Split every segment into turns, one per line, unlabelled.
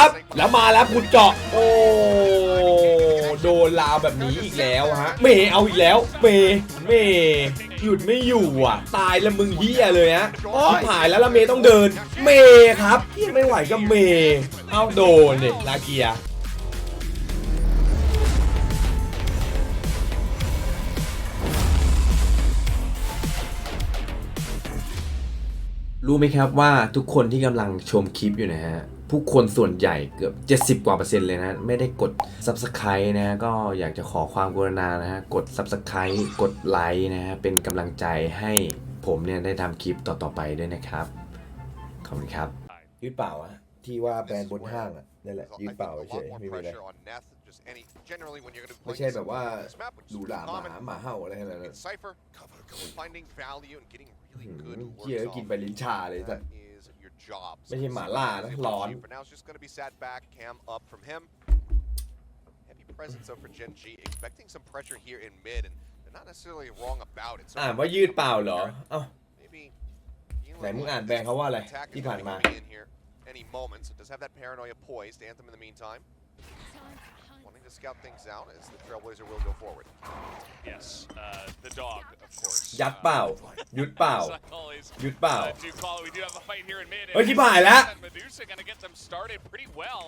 ครับแล้วมาแล้วพุดเจาะโอ้โดนลาวแบบนี้อีกแล้วฮะเมย์เอาอีกแล้วเมย์หยุดไม่อยู่อ่ะตายแล้วมึงเฮียเลยฮะชิบหายแล้วละเมย์ต้องเดินเมย์ครับเฮียไม่ไหวก็เมย์เอาโดนเนี่ยลาเกียรู้ไหมครับว่าทุกคนที่กำลังชมคลิปอยู่นะฮะผู้คนส่วนใหญ่เกือบ70%กว่าเลยนะไม่ได้กด Subscribe นะก็อยากจะขอความกรุณานะฮะกด Subscribe กดไลค์นะฮะเป็นกำลังใจให้ผมเนี่ยได้ทำคลิปต่อๆไปด้วยนะครับขอบคุณครับยืดเปล่าอะที่ว่าแบรนด์บนห้างอะนั่นแหละยืดเปล่าเฉยไม่มีอะไรไม่ใช่แบบว่าหรูหราหมาเห่าอะไรขนาดนั้นเกี่ยวกินไปลิ้นชาเลยแต่ไม่ใช่หมาล่านะร้อนอ่านว่ายืดเปล่าเหรอเอ้าไหนมึงอ่านแบรนด์เขาว่าอะไรที่ผ่านมา
any moment, so does have that paranoia poised. Anthem in the meantime, wanting to scout things out as the Trailblazer will go forward.
Yes, the dog, of course.
ยัดเปล่ายุดเปล่ายุดเปล่า
We do have a fight here in mid.
เฮ้ยที่ผ่านแล้ว
Medusa gonna get them started pretty well.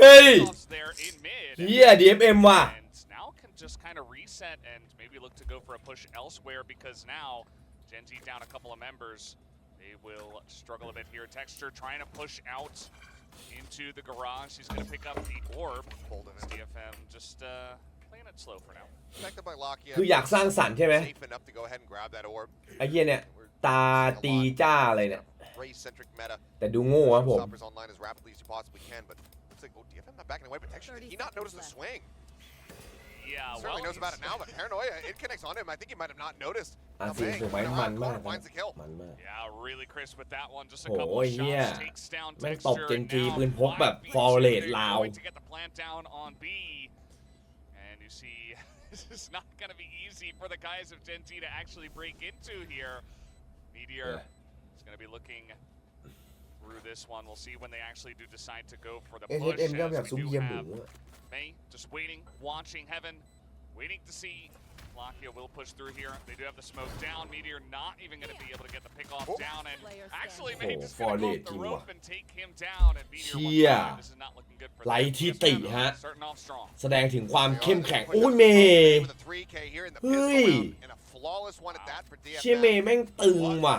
เฮ้ย
there in mid.
เฮีย DFM ว่ะ
And now can just kind of reset and maybe look to go for a push elsewhere because now Gen.G down a couple of members. They will struggle a bit here. Texture trying to push out into the garage. He's going to pick up the orb. DFM just playing it slow for now.
คืออยากสร้างสรรค์ใช่ไหมไอ้เหี้ยเนี่ยตาตีจ้าอะไรเนี่ยแต่ดูโง่ครับผม
Yeah,
certainly knows about it now, but paranoia, it connects on him. I think he might have not noticed.
สีสวยมันมากมันมาก
Yeah, really crisp with that one. Just a couple of shots takes down
แม่งตบ
Texture.
Gen.G ปืนพกแบบฟอร์เรทลาว
To get the plant down on B, and you see this is not going to be easy for the guys of Gen.G to actually break into here. Meteor is going to be looking through this one. We'll see when they actually do decide to go for the push.
SSM ก็แบบซุ้มเยี่ยมหมู
May just waiting, watching Heaven, waiting to see. Lakia will push through here. They do have the smoke down. Meteor not even going to be able to get the pick off down, and actually May just going to go off the rope and take him down. And Meteor, this is not looking good for them.
ไล่ที่ติฮะ
Starting off strong.
แสดงถึงความเข้มแข็งโอ้ยเมย์เฮ้ยเชี่ยเมย์แม่งตึงว่ะ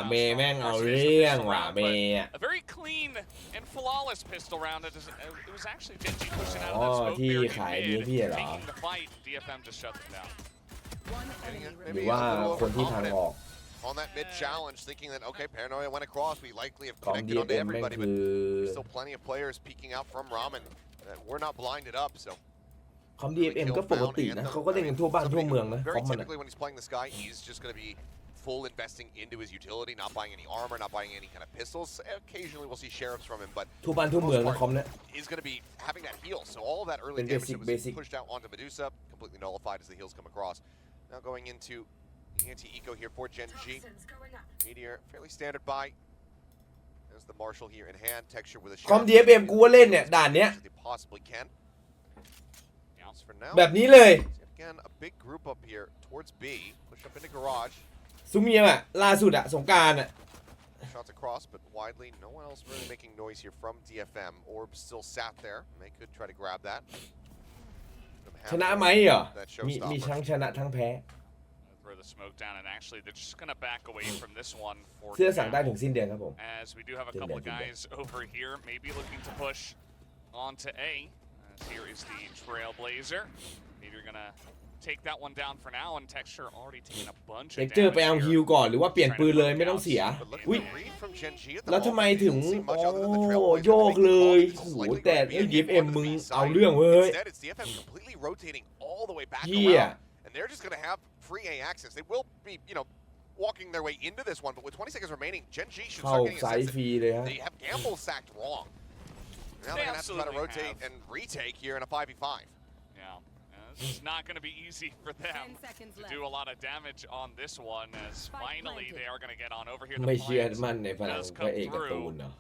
เมย์แม่งเอาเรื่องว่ะเมย์
A very clean and flawless pistol round. It was actually Gen.G pushing out of that smoke
ที่ขายดีพี่เหรอ
taking the fight. DFM just shut them down.
หรือว่าคนที่ทางออก
On that mid challenge, thinking that okay, paranoia went across, we likely have connected onto everybody, but there's still plenty of players peeking out from Ramen. We're not blinded up, so.
คอม DFM ก็ปกตินะเขาก็เล่นกันทั่วบ้านทั่วเมืองนะคอมมัน
Typically when he's playing this guy, he's just going to be full investing into his utility, not buying any armor, not buying any kind of pistols. Occasionally we'll see sheriffs from him, but
ทั่วบ้านทั่วเมืองนะคอมเนี่ย
he's going to be having that heal. So all of that early damage that was pushed out onto Medusa, completely nullified as the heals come across. Now going into the anti-eco here for Gen.G. Meteor, fairly standard buy. There's the Marshal here in hand. Texture with a shot.
คอม DFM กูว่าเล่นเนี่ยด่านเนี้ย
Possibly can.
แบบนี้เลย
Again, a big group up here towards B. Push up into garage.
ซุมเมียอ่ะล่าสุดอ่ะสงกรานต์อ่ะ
Shots across, but widely, no one else really making noise here from DFM. Orb still sat there. They could try to grab that.
ชนะไหมเหรอมีทั้งชนะทั้งแพ้
Throw the smoke down, and actually they're just gonna back away from this one for
เสื้อสั่งได้ถึงสิ้นเดือนครับผม
as we do have a couple of guys over here, maybe looking to push onto A. As here is the Trailblazer. Meteor gonna take that one down for now, and Texture already taking a bunch of damage.
เจอไปเอาฮิลก่อนหรือว่าเปลี่ยนปืนเลยไม่ต้องเสียอุ้ยแล้วทำไมถึงโอ้โยกเลยโหแต่ไอ้ DFM มึงเอาเรื่องเว้ยเฮีย
And they're just going to have free A access. They will be, walking their way into this one, but with 20 seconds remaining, Gen.G should start getting a sense that they have Gamble sacked wrong. Now they're going to have to try to rotate and retake here in a 5v5.
Yeah. It's not going to be easy for them to do a lot of damage on this one, as finally they are going to get on over here.
ไม่เชื่อมั่นในพลังพระเอกการ์ตูนเนาะ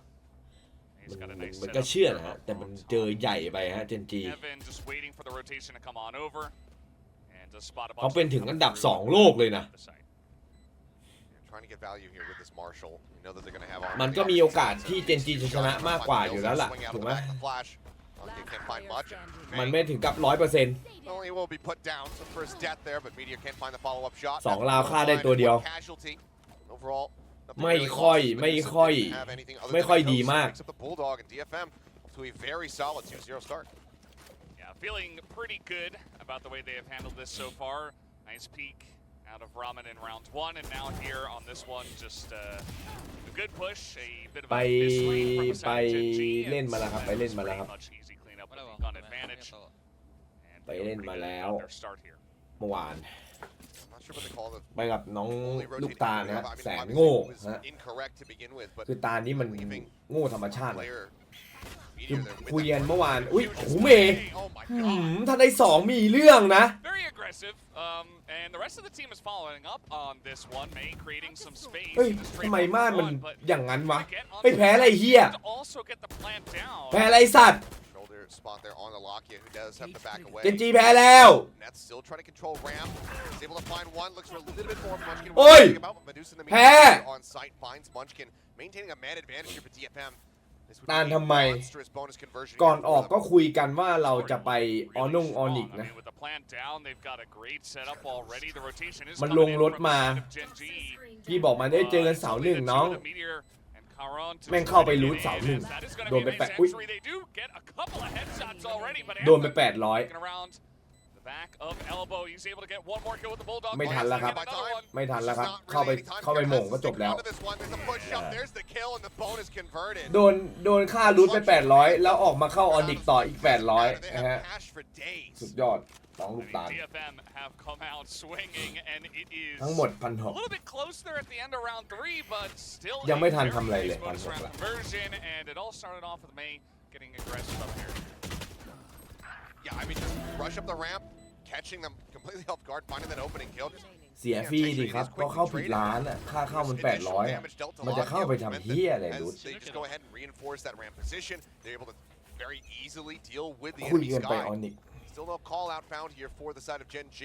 มันก็เชื่อนะฮะแต่มันเจอใหญ่ไปฮะเจนจีเขาเป็นถึงอันดับ2โลกเลยนะมันก็มีโอกาสที่เจนจีจะชนะมากกว่าอยู่แล้วล่ะถูกไหมมันไม่ถึงกับ 100% 2 ราวฆ่าได้ตัวเดียวไม่ค่อยดีมาก
Feeling pretty good about the way they have handled this so far. Nice peek out of Ramen in round 1, and now here on this one, just a good push, a bit of a mislane from the side of GEN.G.
เล่นมาแล้วครับไปเล่นมาแล้วครับ
Much easy cleanup with the gun advantage.
ไปเล่นมาแล้วเมื่อวานไปกับน้องลูกตานะแสนโง่ฮะคือตานี้มันโง่ธรรมชาติเลยคือคุยกันเมื่อวานอุ้ยโอ้เมย์ถ้าได้2มีเรื่องนะเฮ้ยทำไมม่านมันอย่างนั้นวะไปแพ้อะไรเฮียแพ้อะไรสัตว์เจนจีแพ้แล้วโอ้ยแพ้นานทำไมก่อนออกก็คุยกันว่าเราจะไปออนิกนะมันลงรถมาพี่บอกมาได้เจอกันเสาร์1น้องแม่งเข้าไปรูทเสาร์1โดนไป8อุ้ยโดนไป800ไม่ทันแล้วครับเข้าไปหม่งก็จบแล้วโดนค่ารูทไป800แล้วออกมาเข้าออนิกต่ออีก800นะฮะสุดยอดน้องลูกตาลทั้งหมด1,600ยังไม่ทันทำอะไรเลย1,600เสียฟรีดิครับก็เข้าผิดร้านอ่ะค่าเข้ามัน800อ่ะมันจะเข้าไปทำเหี้ยอะไรรู้คุยกันไปออนิก
Still no call out found here for the side of GEN.G.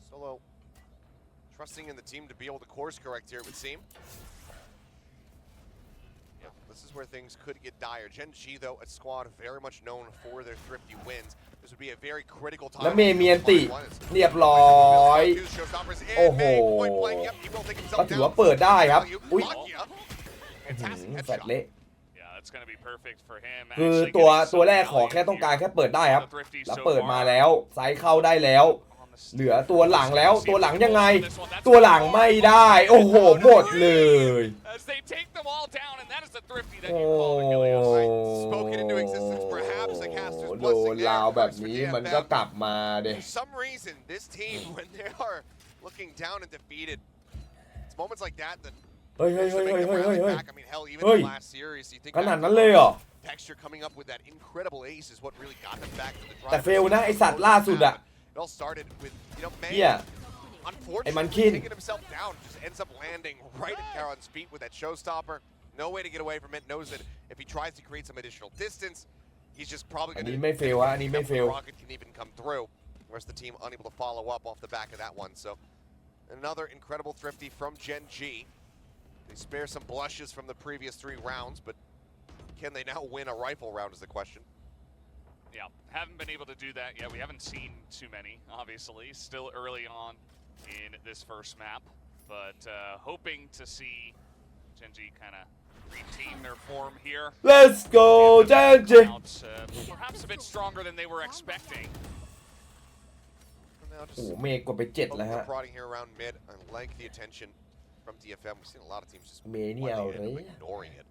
Solo trusting in the team to be able to course correct here, it would seem. Yeah, this is where things could get dire. GEN.G, though, a squad very much known for their thrifty wins. This would be a very critical time.
แล้วเมียนติเรียบร้อยโอ้โหก็ถือว่าเปิดได้ครับอุ้ยแฟดเละคือตัวแรกขอแค่ต้องการแค่เปิดได้ครับแล้วเปิดมาแล้วไซส์เข้าได้แล้วเหลือตัวหลังแล้วตัวหลังยังไงตัวหลังไม่ได้โอ้โหหมดเลยโอ้โดนลาวแบบนี้มันก็กลับมาเด้เฮ้ยขนาดนั้นเลยเหรอแต่เฟลนะไอสัตว์ล่าสุดอะเฮียไอมันคินอันนี้ไม่เฟลวะอันนี้ไม่เฟล
Whereas the team unable to follow up off the back of that one. So another incredible thrifty from GEN.G. They spare some blushes from the previous 3 rounds, but can they now win a rifle round is the question.
Yeah, haven't been able to do that yet. We haven't seen too many, obviously. Still early on in this first map, but hoping to see GEN.G kind of retain their form here.
Let's go, GEN.G!
Perhaps a bit stronger than they were expecting.
โอ้เมย์กดไป7แล้วฮะ
I like the attention from DFM. We've seen a lot of teams just
เมย์นี่เอาเลย
ignoring it.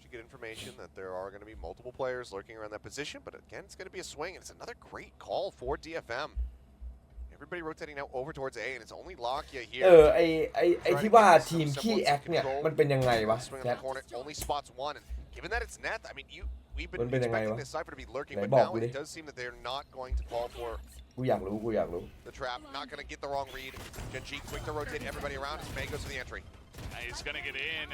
You get information that there are going to be multiple players lurking around that position, but again, it's going to be a swing, and it's another great call for DFM. Everybody rotating now over towards A, and it's only Lakia here.
ไอที่ว่าทีมขี้แอคเนี่ยมันเป็นยังไงวะ
Only spots one, and given that it's net, I mean, we've been expecting this Cypher to be lurking, but now it does seem that they're not going to fall for
กูอยากรู้
the trap. Not going to get the wrong read. Gen.G quick to rotate everybody around as May goes to the entry.
He's going to get in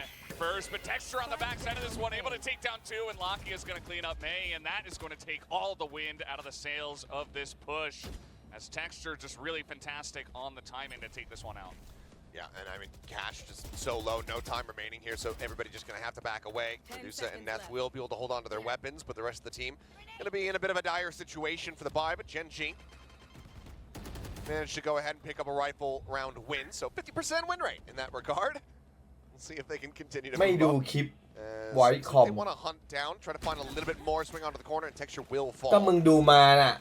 first, but Texture on the backside of this one, able to take down two, and Lockie is going to clean up May, and that is going to take all the wind out of the sails of this push, as Texture just really fantastic on the timing to take this one out.
Yeah, and I mean, Cash just so low, no time remaining here, so everybody just going to have to back away. Medusa and Neth will be able to hold on to their weapons, but the rest of the team going to be in a bit of a dire situation for the buy, but Gen.G managed to go ahead and pick up a rifle round win, so 50% win rate in that regard. We'll see if they can continue to
ไม่ดูคลิปไว้คอม
They want to hunt down, try to find a little bit more, swing onto the corner, and Texture will fall.
ก็มึงดูมาน่ะ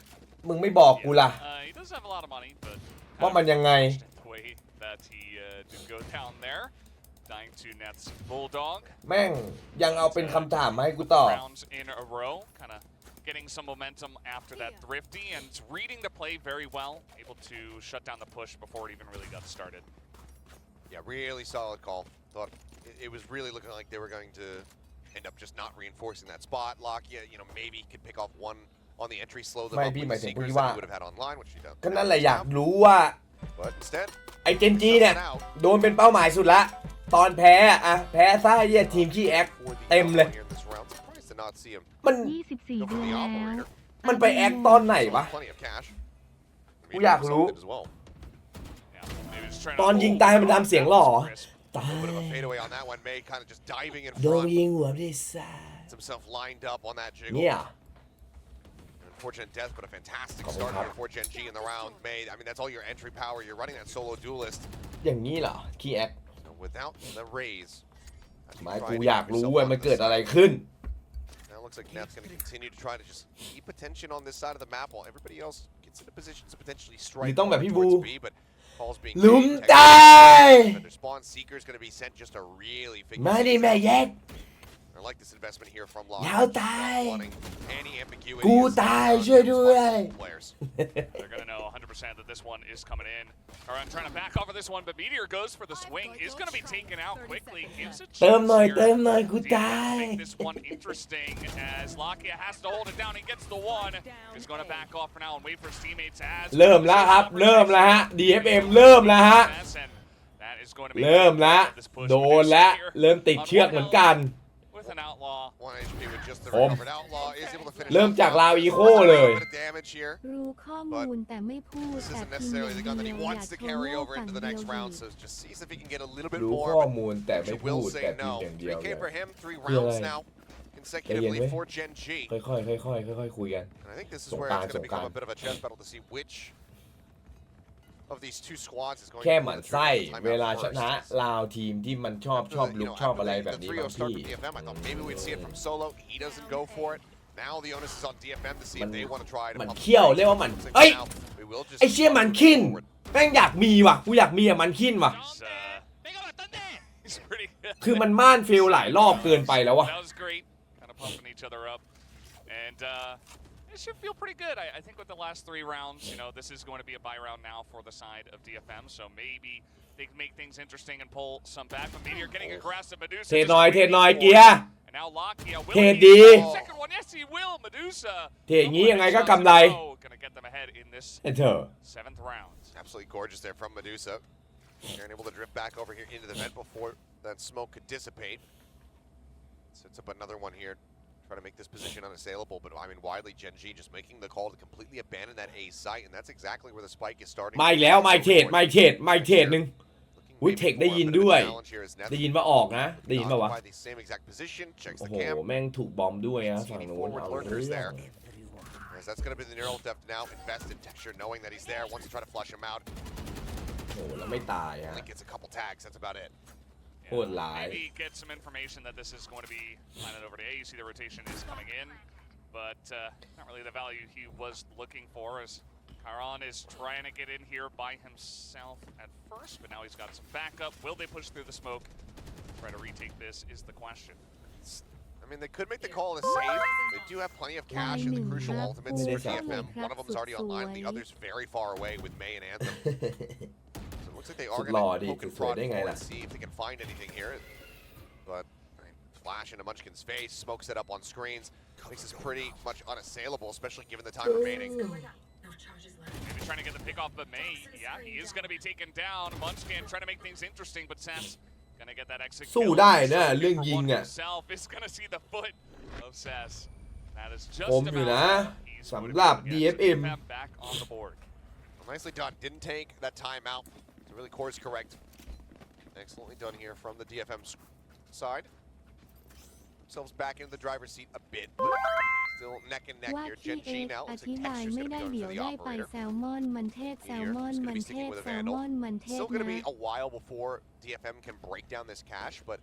มึงไม่บอกกูล่ะ
He does have a lot of money, but
ว่ามันยังไง
the way that he did go down there, dying to Neth's Bulldog.
แม่งยังเอาเป็นคำถามมาให้กูตอบ
Rounds in a row, kind of getting some momentum after that thrifty and reading the play very well, able to shut down the push before it even really got started.
Yeah, really solid call. Thought it was really looking like they were going to end up just not reinforcing that spot. Lakia, maybe he could pick off one on the entry, slow them up with the Seekers that he would have had online, which he does.
ก็นั่นแหละอยากรู้ว่า
But instead,
ไอ้เจนจีเนี่ยโดนเป็นเป้าหมายสุดละตอนแพ้อะแพ้ซะเหี้ยทีมขี้แอคเต็มเลยมัน
24 เดือนแล้ว
มันไปแอคตอนไหนวะ กูอยากรู้ ตอนยิงตายมันทำเสียงหล่อตายโดนยิงหัวดิซ่าเนี่ย
Unfortunate death, but a fantastic start here for Gen.G in the round. May, I mean, that's all your entry power. You're running that solo duelist.
อย่างนี้เหรอขี้แอค
Without the raise.
ไม่กูอยากรู้ว่ามันเกิดอะไรขึ้น
Now it looks like Neth's going to continue to try to just keep attention on this side of the map while everybody else gets into position to potentially strike towards B, but Paul's being
ลุมตาย
their spawn seeker is going to be sent just to really figure
มาดิแม่แยก
I like this investment here from Lock.
ยาวตาย
Any ambiguity
กูตายช่วยด้วย
They're going to know 100% that this one is coming in. Karan trying to back off of this one, but Meteor goes for the swing. Is going to be taken out quickly. Gives a
เติม
chance
หน่อย
here.
เติมหน่อยกูตาย
Make this one interesting as Lakia has to hold it down. He gets the one. He's going to back off for now and wait for his teammates as
เริ่มแล้วครับเริ่มแล้วฮะ DFM เริ่มแล้วฮะ
That is going to be
เริ่มแล้วโดนแล้วเริ่มติดเชือกเหมือนกัน
with an outlaw.
1 HP with just the recovered outlaw is able to finish.
เริ่มจากลาวอีโคเลย
damage here.
รู้ข้อมูลแต่ไม่พูด
This
แต่
isn't
พิมพ์
necessarily the gun that he
อย่างเดียว
wants to
อย่า
carry
โง่
over
ฝั่ง
into the
เดียว
next
ดิ
round, so just sees if he can get a little bit
รู้
more.
ข้อมูลแต่ไม่
But
พู
will
ดแต่
say
พิม
no.
พ์อย่างเดียว
3K
เลย
for him, 3
คืออะไร
rounds now consecutively for Gen.G.
ค่อยๆคุยกัน
And I think this is where it's going to become a bit of a chess battle to see which of these two squads is going
แค่
to
ห
pull
มั่น
the
ไส้
trigger this
เว
time
ลา
out
ชนะ
first.
ลาวทีมที่มันชอบลุกชอบอะไรแบบนี้
The
บาง
3-0 start
ที่
from DFM, I thought maybe we'd see it from Solo. He doesn't go for it. Now the onus is on DFM to see if they want to try to
มัน
pump
เขี้ยวเรียกว่ามันเอ้ย
We will just
ไอเชี่ยมันขิ้นแม่งอยากมีว่ะกูอยากมีอะมันขิ้นว่ะ
He's pretty good.
คือมันม่านฟิลหลายรอบเกินไปแล้ววะ
That was great. Kind of pumping each other up. And it should feel pretty good. I think with the last 3 rounds, this is going to be a buy round now for the side of DFM. So maybe they can make things interesting and pull some back. But Meteor getting aggressive. Medusa
เทน้อยเกียร์
And now Lakia will
เท
he
ดี
second one. Yes, he will. Medusa.
เทอย่างนี้ยังไงก็กำไร
Gonna get them ahead in this
ไอ้เธอ
7th round.
absolutely gorgeous there from Medusa. They're able to drift back over here into the vent before that smoke could dissipate. Sets up another one here. Try to make this position unassailable, but I mean, widely Gen.G just making the call to completely abandon that A site, and that's exactly where the spike is starting.
มาอีกแล้วมาอีกเทรดหนึ่งอุ้ยเทคได้ยินด้วยได้ยินว่าออกนะได้ยินป่าวะ โอ้โหแม่งถูกบอมด้วยนะฝั่งนู้นเอาเรื่อง
That's going to be the neural depth now. Invested Texture, knowing that he's there, wants to try to flush him out.
โอ้โหแล้วไม่ตายฮะ
Only gets a couple tags. That's about it.
โคตรหลาย
Maybe get some information that this is going to be planted over to A. You see the rotation is coming in, but not really the value he was looking for as Karan is trying to get in here by himself at first, but now he's got some backup. Will they push through the smoke? Try to retake this is the question.
I mean, they could make the call to save. They do have plenty of cash in the crucial ultimates for DFM. One of them is already online, the other's very far away with May and Anthem. Looks like they are going to poke and prod forward and see if they can find anything here. But flash into Munchkin's face, smoke set up on screens. Makes this pretty much unassailable, especially given the time remaining.
Maybe trying to get the pick off, but May, yeah, he is going to be taken down. Munchkin trying to make things interesting, but Sass going to get that exit
สู้
kill.
ได้นะเรื่องยิงอ่ะ
Himself is going to see the foot of Sass. That is
ผม
just
อยู่นะ
about
สำหรับ
easy.
DFM
back on the board.
Well, nicely done. Didn't take that timeout to really course correct. Excellently done here from the DFM side. Themselves back into the driver's seat a bit, but still neck and neck
ว่า
here.
ที่
Gen.G
เอ็ก
now
อ
looks
ธิ
like
บาย
Texture's
ไม่
going
ได้
to be
เดี๋ยว
going for
ได้
the
ไป
operator.
แซลมอนมันเทศแซลมอน
Here,
มัน
it's
เท
gonna be sticking
ศ
with a
แซล
vandal.
มอนมันเทศ
Still going to
นะ
be a while before DFM can break down this cache, but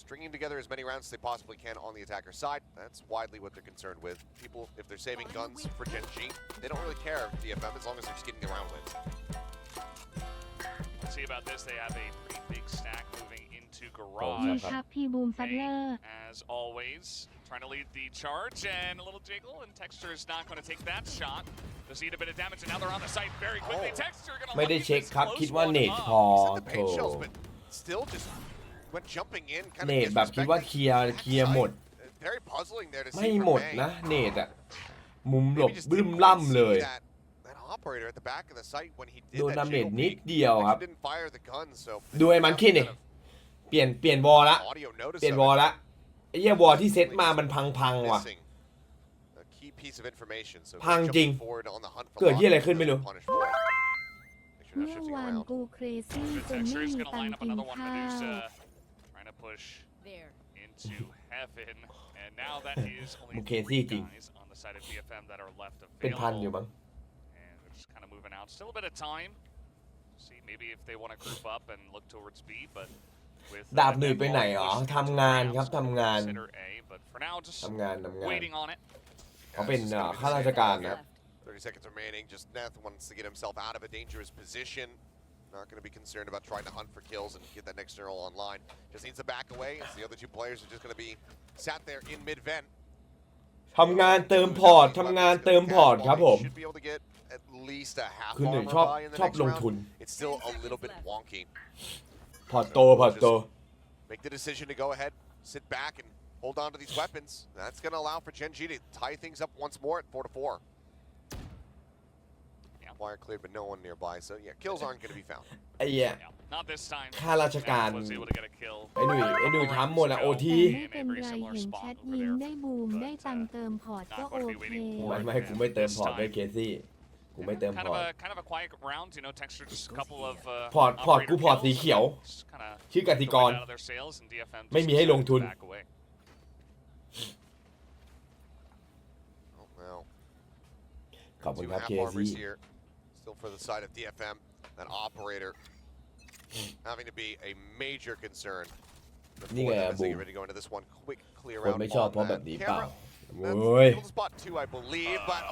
stringing together as many rounds as they possibly can on the attacker side, that's widely what they're concerned with. People, if they're saving guns for Gen.G, they don't really care DFM as long as they're just getting around wins.
Let's see about this. They have a pretty big stack moving into
ดี
garage.
ครับพี่บูมฟัดเลอ
May,
ร์
as always, trying to lead the charge, and a little jiggle, and Texture is not going to take that shot. Does eat a bit of damage, and now they're on the site very quickly.
Oh.
Texture going to
ไม่ได้เช็คครับคิดว่าเนตพอ
He set the
โถ
paint shells, but still just went jumping in, kind
เน
of
ตแบบคิดว่าเคลียร์หมด
Very puzzling there to
ไม่
see
หม
from
ด
May.
นะเนตอะมุมหลบ
Maybe just
บึ้ม
didn't
ล่ำ
quite
เลย
see that operator at the back of the site when he did
โดน
that
ดาเมจ
jiggle
นิด
peek.
เดียวครับ
Actually didn't fire the gun, so
ดูไอ้มันคิดนี่เปลี่ยนวอลละ
audio notice
เปลี่ยน
of
วอล
it.
ละไอ้เหี้ยวอลที่เซตมามันพังว่ะ
Missing a key piece of information, so
พังจริง
jumping forward on the hunt for
เกิด
Lock
เหี้ยอะไร
to
ขึ้นไม่รู้
punish for it. Make sure
เมื่
not
อ
shifting
วาน
around.
กูเครซี่จนไม่
Texture is
มี
going to
ตัง
line
ค์
up
กิน
another one.
ข้าว
Medusa trying to push into heaven, and now that is only
มึงเค
3
ซี่จริง
guys on the side of DFM that are left
เป็นพันอยู่
available.
มั้ง
And they're just kind of moving out. Still a bit of time. See maybe if they want to group up and look towards B, but with
ดาบหนุ่ยไปไหนหรอ
push
ทำงานครับ
rounds,
ทำงาน
consider A, but for now just
ทำงาน
waiting on it.
เขาเป็น
Yeah, it's just gonna be
ข้า
the
รา
same
ชการ
thing
นะครับ
here. 30 seconds remaining. Just Nath wants to get himself out of a dangerous position. Not going to be concerned about trying to hunt for kills and get that next neural online. Just needs to back away as the other two players are just going to be sat there in mid-vent.
ทำงานเติมพอร์ตทำงานเติมพอร์ตครับผม
Should be able to get at least a half
คือหนึ่ง
armor
ชอบ
buy in the
ชอบ
next
ลง
round.
ทุน
It's still a little bit wonky.
พอร์ตโตพอร์ตโต
Make the decision to go ahead, sit back, and hold on to these weapons. That's going to allow for Gen.G to tie things up once more at 4-4. Wire cleared, but no one nearby. So yeah, kills aren't going to be found.
ไอ้เหี้ย
Yeah, not this time.
ข้าราชการ
Matt was able to get a kill.
ไอ้หนุ่ยทำหมดอะโอที
แต่ไม่เป็นไรเห็นแชทยิงได้บูมได้ตังค์เติมพอร์ตก็โอเค
ไม่กูไม่เติมพอร์ตด้วยเคซี่กูไม่เติม
Kind
พ
of
อร์ต
a quiet round, you know. Texture just a couple of
พอร์ตกูพอร์ตสีเขียว ชื่อกติกร ไม่มีให้ลงทุน
Oh, well.
ขอบคุณ
Two
ครับ
half
เค
armors
ซี่
here. Still for the side of DFM. That operator having to be a major concern.
Ni
Before
nga,
them as they get
boom.
ready to go into this one. Quick clear
คน
out
ไม่ชอบ
on
เพราะแบบ
that
นี้เปล่า
camera.
โว้ย
That's spot 2, I believe, but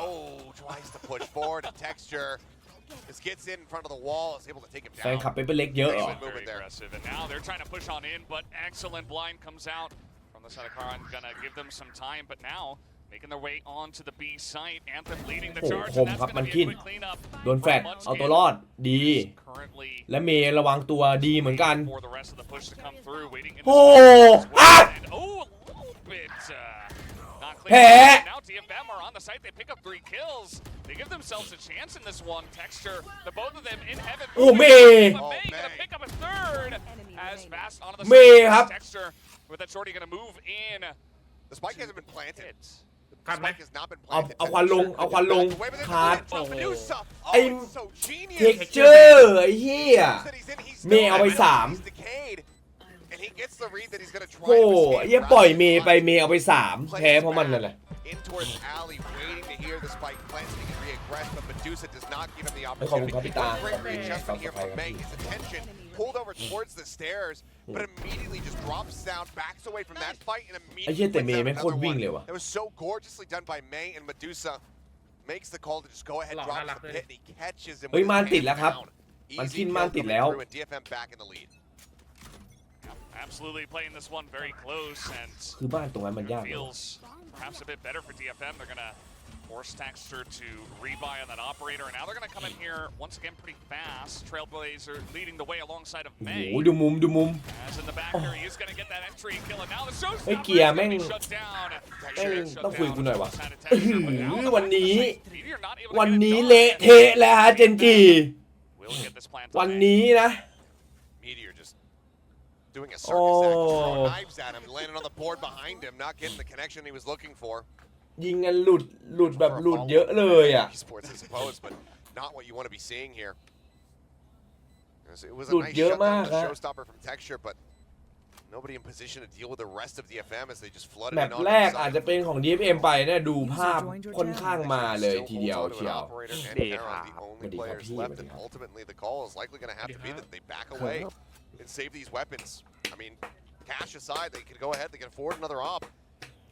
tries to push forward. And Texture just gets in front of the wall, is able to take him
แฟน
down.
คลับเปเปอร์เล็กเยอะเหรอ
Very aggressive, and now they're trying to push on in, but excellent blind comes out from the side of Karan. Gonna give them some time, but now making their way onto the B site. Anthem leading the
โอ้
charge,
ค
and
ม
that's
ครับ
gonna
มัน
be
คิ
a
น
quick cleanup.
โดนแฟดเอาตัวรอดดี
Currently
และเมย์ระวังตัวดีเหมือนกัน
for the rest of the push to come through, waiting in
โอ้
the side as well. And, a little bit not clear.
แพ้
Now DFM are on the site. They pick up 3 kills. They give themselves a chance in this one. Texture, the both of them in heaven.
โอ้เมย์
But May gonna pick up a third as fast onto the
เมย์ครับ
Texture with that shorty gonna move in.
The spike hasn't been planted.
Hits.
The spike has not been
เอา
planted.
เอาควันลงเอาควันลง
Away with it.
ขาด
Oh, Medusa. Oh,
I'm-
it's so genius.
เท็กเจอร์ไอ้เหี้ย
That he's in, he's
เมย์เอาไป
still
สาม
he's decayed. And he gets the read that he's gonna try
โอ้
to
ไอ้
escape
เหี้ยปล่อย
rather
เม
than
ย์ไป
run.
เมย์เอาไป3แพ้เพราะมันนั่นแหละ
In towards alley, waiting to hear the spike plant so he can re-aggress, but Medusa does not give him the
ขอบคุณ
opportunity.
ครับพี่ตา
Great readjustment here from May. His attention pulled over towards the stairs, but immediately just drops down, backs away from that fight, and
ไอ้เหี้ย
immediately
แต่เม
wins
ย์
out
แม่งโคตร
another
วิ่ง
one.
เลยว่ะ
That was so gorgeously done by May, and Medusa makes the call to just go ahead, drops the pit, and he catches him
เฮ้ย
with his
ม่านติด
hand
แล้วครับ
down.
มัน
Easy
กิน
kill
ม่านติด
coming
แล้ว
through, and DFM back in the lead.
Absolutely playing this one very close, and
คือบ้านตรงนั้นมันยาก
feels perhaps a bit better for DFM. They're gonna Force Texture to rebuy on that operator, and now they're going to come in here once again pretty fast. Trailblazer leading the way alongside of
โอ้โห
May.
ดูมุม
As in the back there, he is going to get that entry kill, and now the showstopper
ไอ้
is
เกียร์
going
แม่
to
ง
be shut down.
แม่งต้องคุยกูหน่อยวะ
Side of Texture, but now the
วันนี้
Meteor not able to
วัน
get it
นี้
done.
เละเทะแล้วฮะเจนจี
Will get this plant
วัน
away.
นี้นะ
Meteor just doing a circus act, throwing knives at him, landing on the board behind him, not getting the connection he was looking for.
ยิงกันหลุดแบบหลุดเยอะเลยอ่ะ
Esports, I suppose, but not what you want to be seeing here. It was a
หลุด
nice
เยอะ
shutdown,
มาก
a
ฮะ
showstopper from Texture, but nobody in position to deal with the rest of DFM as they just flooded
แม
in
ป
on
แรก
the
อาจ
side.
จะเป็นของ DFM ไปเนี่ยดูภาพค่อนข้างมาเลยทีเดียว
Still
เชียว
holds on to an operator, and
Hey,
Aaron, the
Bob.
only
Good
players
job,
left,
good
and
job.
ultimately the call is likely going to have to be that they back away and save these weapons. I mean, cash aside, they could go ahead, they can afford another op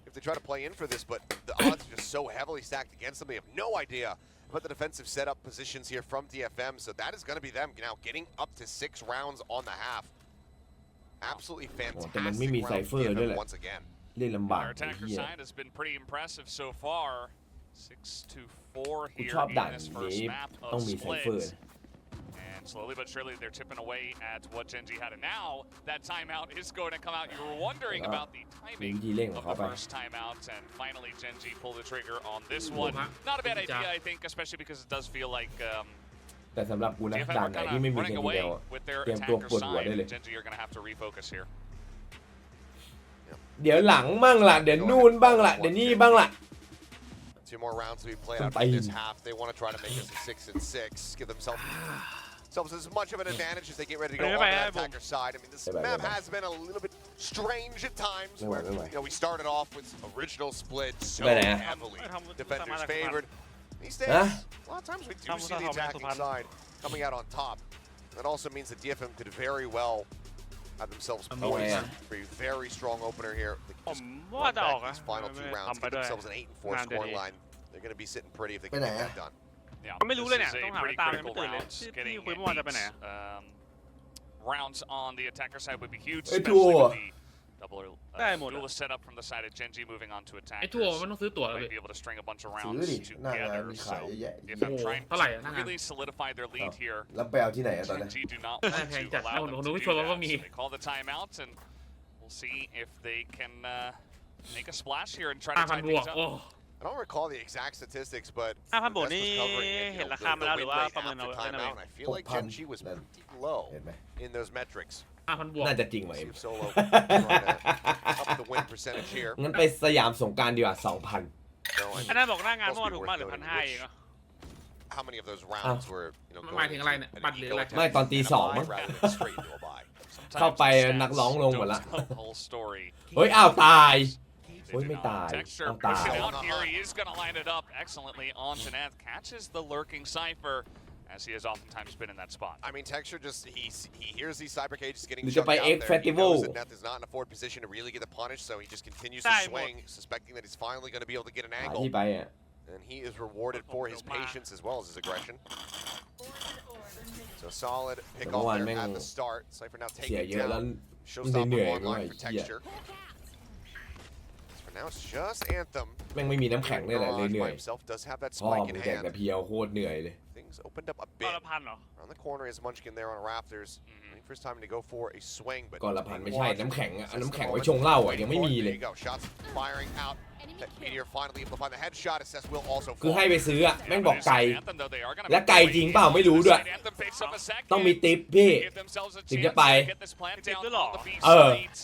if they try to play in for this, but the odds are just so heavily stacked against them. They have no idea about the defensive setup positions here from DFM, so that is going to be them now getting up to 6 rounds on the half. Absolutely fantastic round from DFM once again.
เล่นลำบาก
Our
ไอ้
attacker
เหี้ย
side has been pretty impressive so far. 6-4
กู
here
ชอบ
in
ด่าน
this
นี้
first map
ต้อ
of
งมีไซเฟอร์
splits. And slowly but surely they're chipping away at what Gen.G had. And now that timeout is going to come out. You were wondering about the
มี
timing
วิธีเล่นของ
of
เขา
the
ไป
first timeout. And finally Gen.G pulled the trigger on this one. Not a bad idea, I think, especially because it does feel like
แต่สำหรับกูนะ
DFM
ด่าน
are
ไหน
kind
ที่ไม่
of
มี
running
เซนติเน
away
ล
with their
เตรียมตัว
attacker
ปวดหัว
side.
ได้เลย
Gen.G are going to have to refocus here.
เดี๋ยวหลังบ้างล่ะเดี๋ยวนู่นบ้างล่ะเดี๋ยวนี่บ้างล่ะ
2 more rounds to be played out in this half. They want to try to make this a 6-6, give themselves as much of an advantage as they get ready to go on the attacker side. I mean, this map has been a little bit strange at times. Where, you know, we started off with original split so heavily defenders favored. These days, a lot of times we do see the attacking side coming out on top. That also means that DFM could very well have themselves poised for a very strong opener here. They can just run back these final 2 rounds, get themselves an 8-4 scoreline. They're going to be sitting pretty if they can get that done.
Yeah,
ไม่รู้เลยเนี่ย
this is a
ต้องหา
pretty
ตามยังไม่
critical
ตื่นเลย
rounds.
ที่
Getting
คุยเมื่อวานจะไปไหน
rounds on the attacker side would be huge,
ไอ้
especially
ทั่ว
with the double duelist setup from the side of Gen.G moving on to
ไอ้ทั่ว
attackers.
มันต้องซื้อตั๋วเลย
Might be able to string a bunch of
ซื้อ
rounds
ดิหน้างาน
together.
มีขาย
So
เยอะแยะ
if I'm trying
เท่าไหร่อะหน้างาน
to really solidify their lead here,
แล้วไปเอาที่ไหนอะตอนนี้
Gen.G do not
แพ
want
ง
to
จัด
allow
ห
them
นู
to
ไม่
do
ชวนว่า
that.
มี
So they call the timeout, and we'll see if they can make a splash here and try to tie
5,000 บวก
things
โอ้
up.
I don't recall the exact statistics, but
5,000 บวก
Best
นี่
was covering it, you
เห็น
know,
ราคามาแล้วหรือว่า
the
ประเมิน
win
เอา
rate
เล่น
after
เอาเอง
timeout. I feel like Gen.G was pretty low
เห็นไหม
in those metrics.
5,000 บวก
น่าจะจริงว่ะ
See
เอ็ม
if Solo trying to up the win percentage here.
งั้นไปสยามสงกรานต์ดีกว่า 2,000
No, I
อัน
mean,
นั้นบอกหน้างานเมื่อวานถูกมากหรือ 1,500 เองเหรอ
how many of those rounds were, you know,
หมายถึงอะไรเนี่ย บัตรหรืออะไร
ไม่ตอนตี
and a
2
buy
มั้ง
rather than straight into a buy.
เข้า
Sometimes
ไป
the
นักร้อง
stats
ลงหมดละ
don't tell the whole story.
เฮ้ยอ้าวตาย
They
โอ้ย
do
ไม่
not.
ตาย
Texture
เอาตาย
pushing out here. He is going to line it up excellently on to Neth. Catches the lurking Cypher, as he has oftentimes been in that spot.
I mean, Texture just, he hears these cyber cages getting
หรือ
shut
จะไป
down
X
there. He
Festival
knows that Neth is not in a forward position to really get the punish, so he just continues to
Time.
swing, suspecting that he's finally going to be able to get an
หา
angle.
ที่ไปอ่ะ
And he is rewarded for his patience as well as his aggression. So solid pick off there at the start. Cypher now
เสีย
taking
เยอะแล้ว
down.
มันจะเหนื่
Showstopper
อยด้วย
online for
เหี้ย
Texture. For now, it's just Anthem.
แม่งไม่มีน้ำแข็งเลยแหละเลยเห
Garage
นื่
by
อย
himself does have that
พ่อ
spike
มึ
in
งแดกแต่
hand.
เพียวโคตรเหนื่อยเลย
Things opened up a
ตอน
bit.
ละพันเหรอ
Around the corner is Munchkin there on rafters. First time to go for a swing, but
ก่อนละพันไม่ใช่น้ำแข็งอะเอาน้ำแข็งไว้ชงเหล้าอะยังไม่มีเลย
There you go. Shots firing out. That Meteor finally able to find the headshot. Assess will also
คือ
fall.
ให้ไปซื้ออะแม่งบอกไกล
Anthem, though, they are gonna
และ
be
ไกลจริงเปล่าไม่รู้ด้วย
Anthem picks up a second.
ต้องมีติปพี่
Give themselves a
ถึง
chance
จะไป
to get this plant down
Tipsด้วยเหรอ
on the B
เออ
site.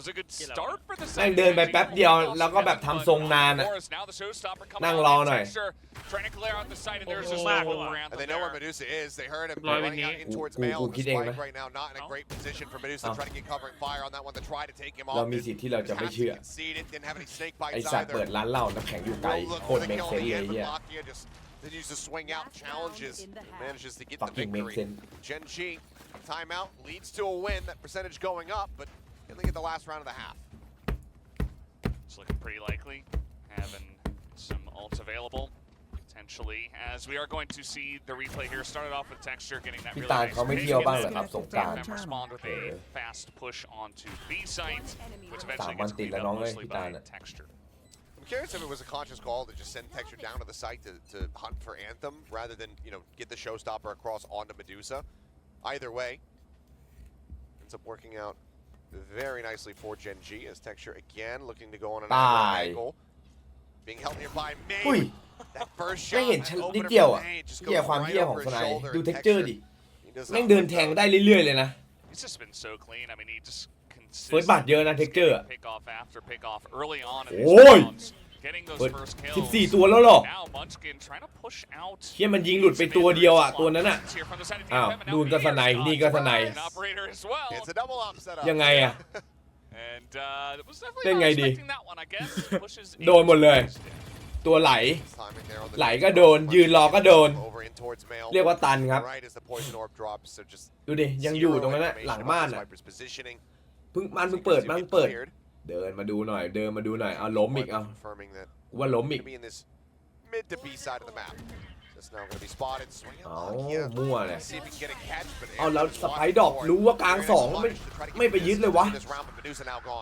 Was a good start for the
แม่ง
second
เดินไป
Gen.G
แป๊บเดียวแล้วก็แบบทำทรงนานอะ
Morris, now the showstopper coming
นั่ง
on
รอ
in
หน่อย
Texture, trying to clear out the site, and there's just
Oh,
no
wow.
hope for Anthem
And they know where
there.
Medusa is. They heard him
Right
running
in
out
here.
in towards
Ooh,
Mail.
ooh,
And the
kidding,
spike
man.
right now, not in a great position for Medusa.
Oh.
Trying to get covering fire on that one to try to take him
เรา
off.
มีสิทธิ์ที่เราจะไม่
Has
เชื่อ
to concede it. Didn't have any snake
ไอ
bites
สัตว์เปิด
either.
ร้านเหล้าน้ำแข็งอยู่ไกล
Will look
โค
for
ตร
the
เมก
kill
เซ
in
น
the
เลย
end, but
เฮีย
Lakia just continues to swing out, challenges, manages to get the
fucking make
victory.
sense
Gen.G timeout leads to a win. That percentage going up, but can they get the last round of the half?
It's looking pretty likely, having some ults available. Potentially, as we are going to see the replay here. Started off with Texture getting that
พี่
really
ตาล
nice
เขาไม่
pick,
เที่ยว
and
บ้างเหรอ
then
ครับสงกรานต์
DFM respond with a fast push onto B site, which
3
eventually
วัน
gets
ติด
cleaned
แล้ว
up
น้องเอ้ย
mostly
พี่ตาล
by
อะ
Texture.
curious if it was a conscious call to just send Texture down to the site to hunt for Anthem rather than, you know, get the showstopper across onto Medusa. Either way, ends up working out very nicely for Gen.G as Texture again looking to go on an angle. Being held near by May. That first shot.
ไม่เห็นนิดเดียวอ่ะเหี้ยความเหี้ยของสไนดูเท็กเจอร์ดิแม่งเดินแทงได้เรื่อยๆเลยนะ
He's just been so clean. I mean, he just
เฟิร์สบัตรเยอะนะเท็กเจอร์
pick off after pick off early on in
โอ้ย
getting those first kills.
14 ตัวแล้วหรอ
Now Munchkin trying to push out.
เหี้ยมันยิงหลุดไปตัวเดียวอ่ะตัวนั้นอ่ะอ้าวดูนก็สไนนี่ก็สไนยังไงอ่ะเป็นไงดีโดนหมดเลยตัวไหลก็โดนยืนรอก็โดนเรียกว่าตันครับดูดิยังอยู่ตรงนั้นหลังบ้านอ่ะเพิ่งเปิดเดินมาดูหน่อยเอาล้มอีกเอาว่าล้มอีกเอามั่วเลยเอาแล้วสไปดอกรู้ว่ากลางสองไม่ไปยึดเลยวะ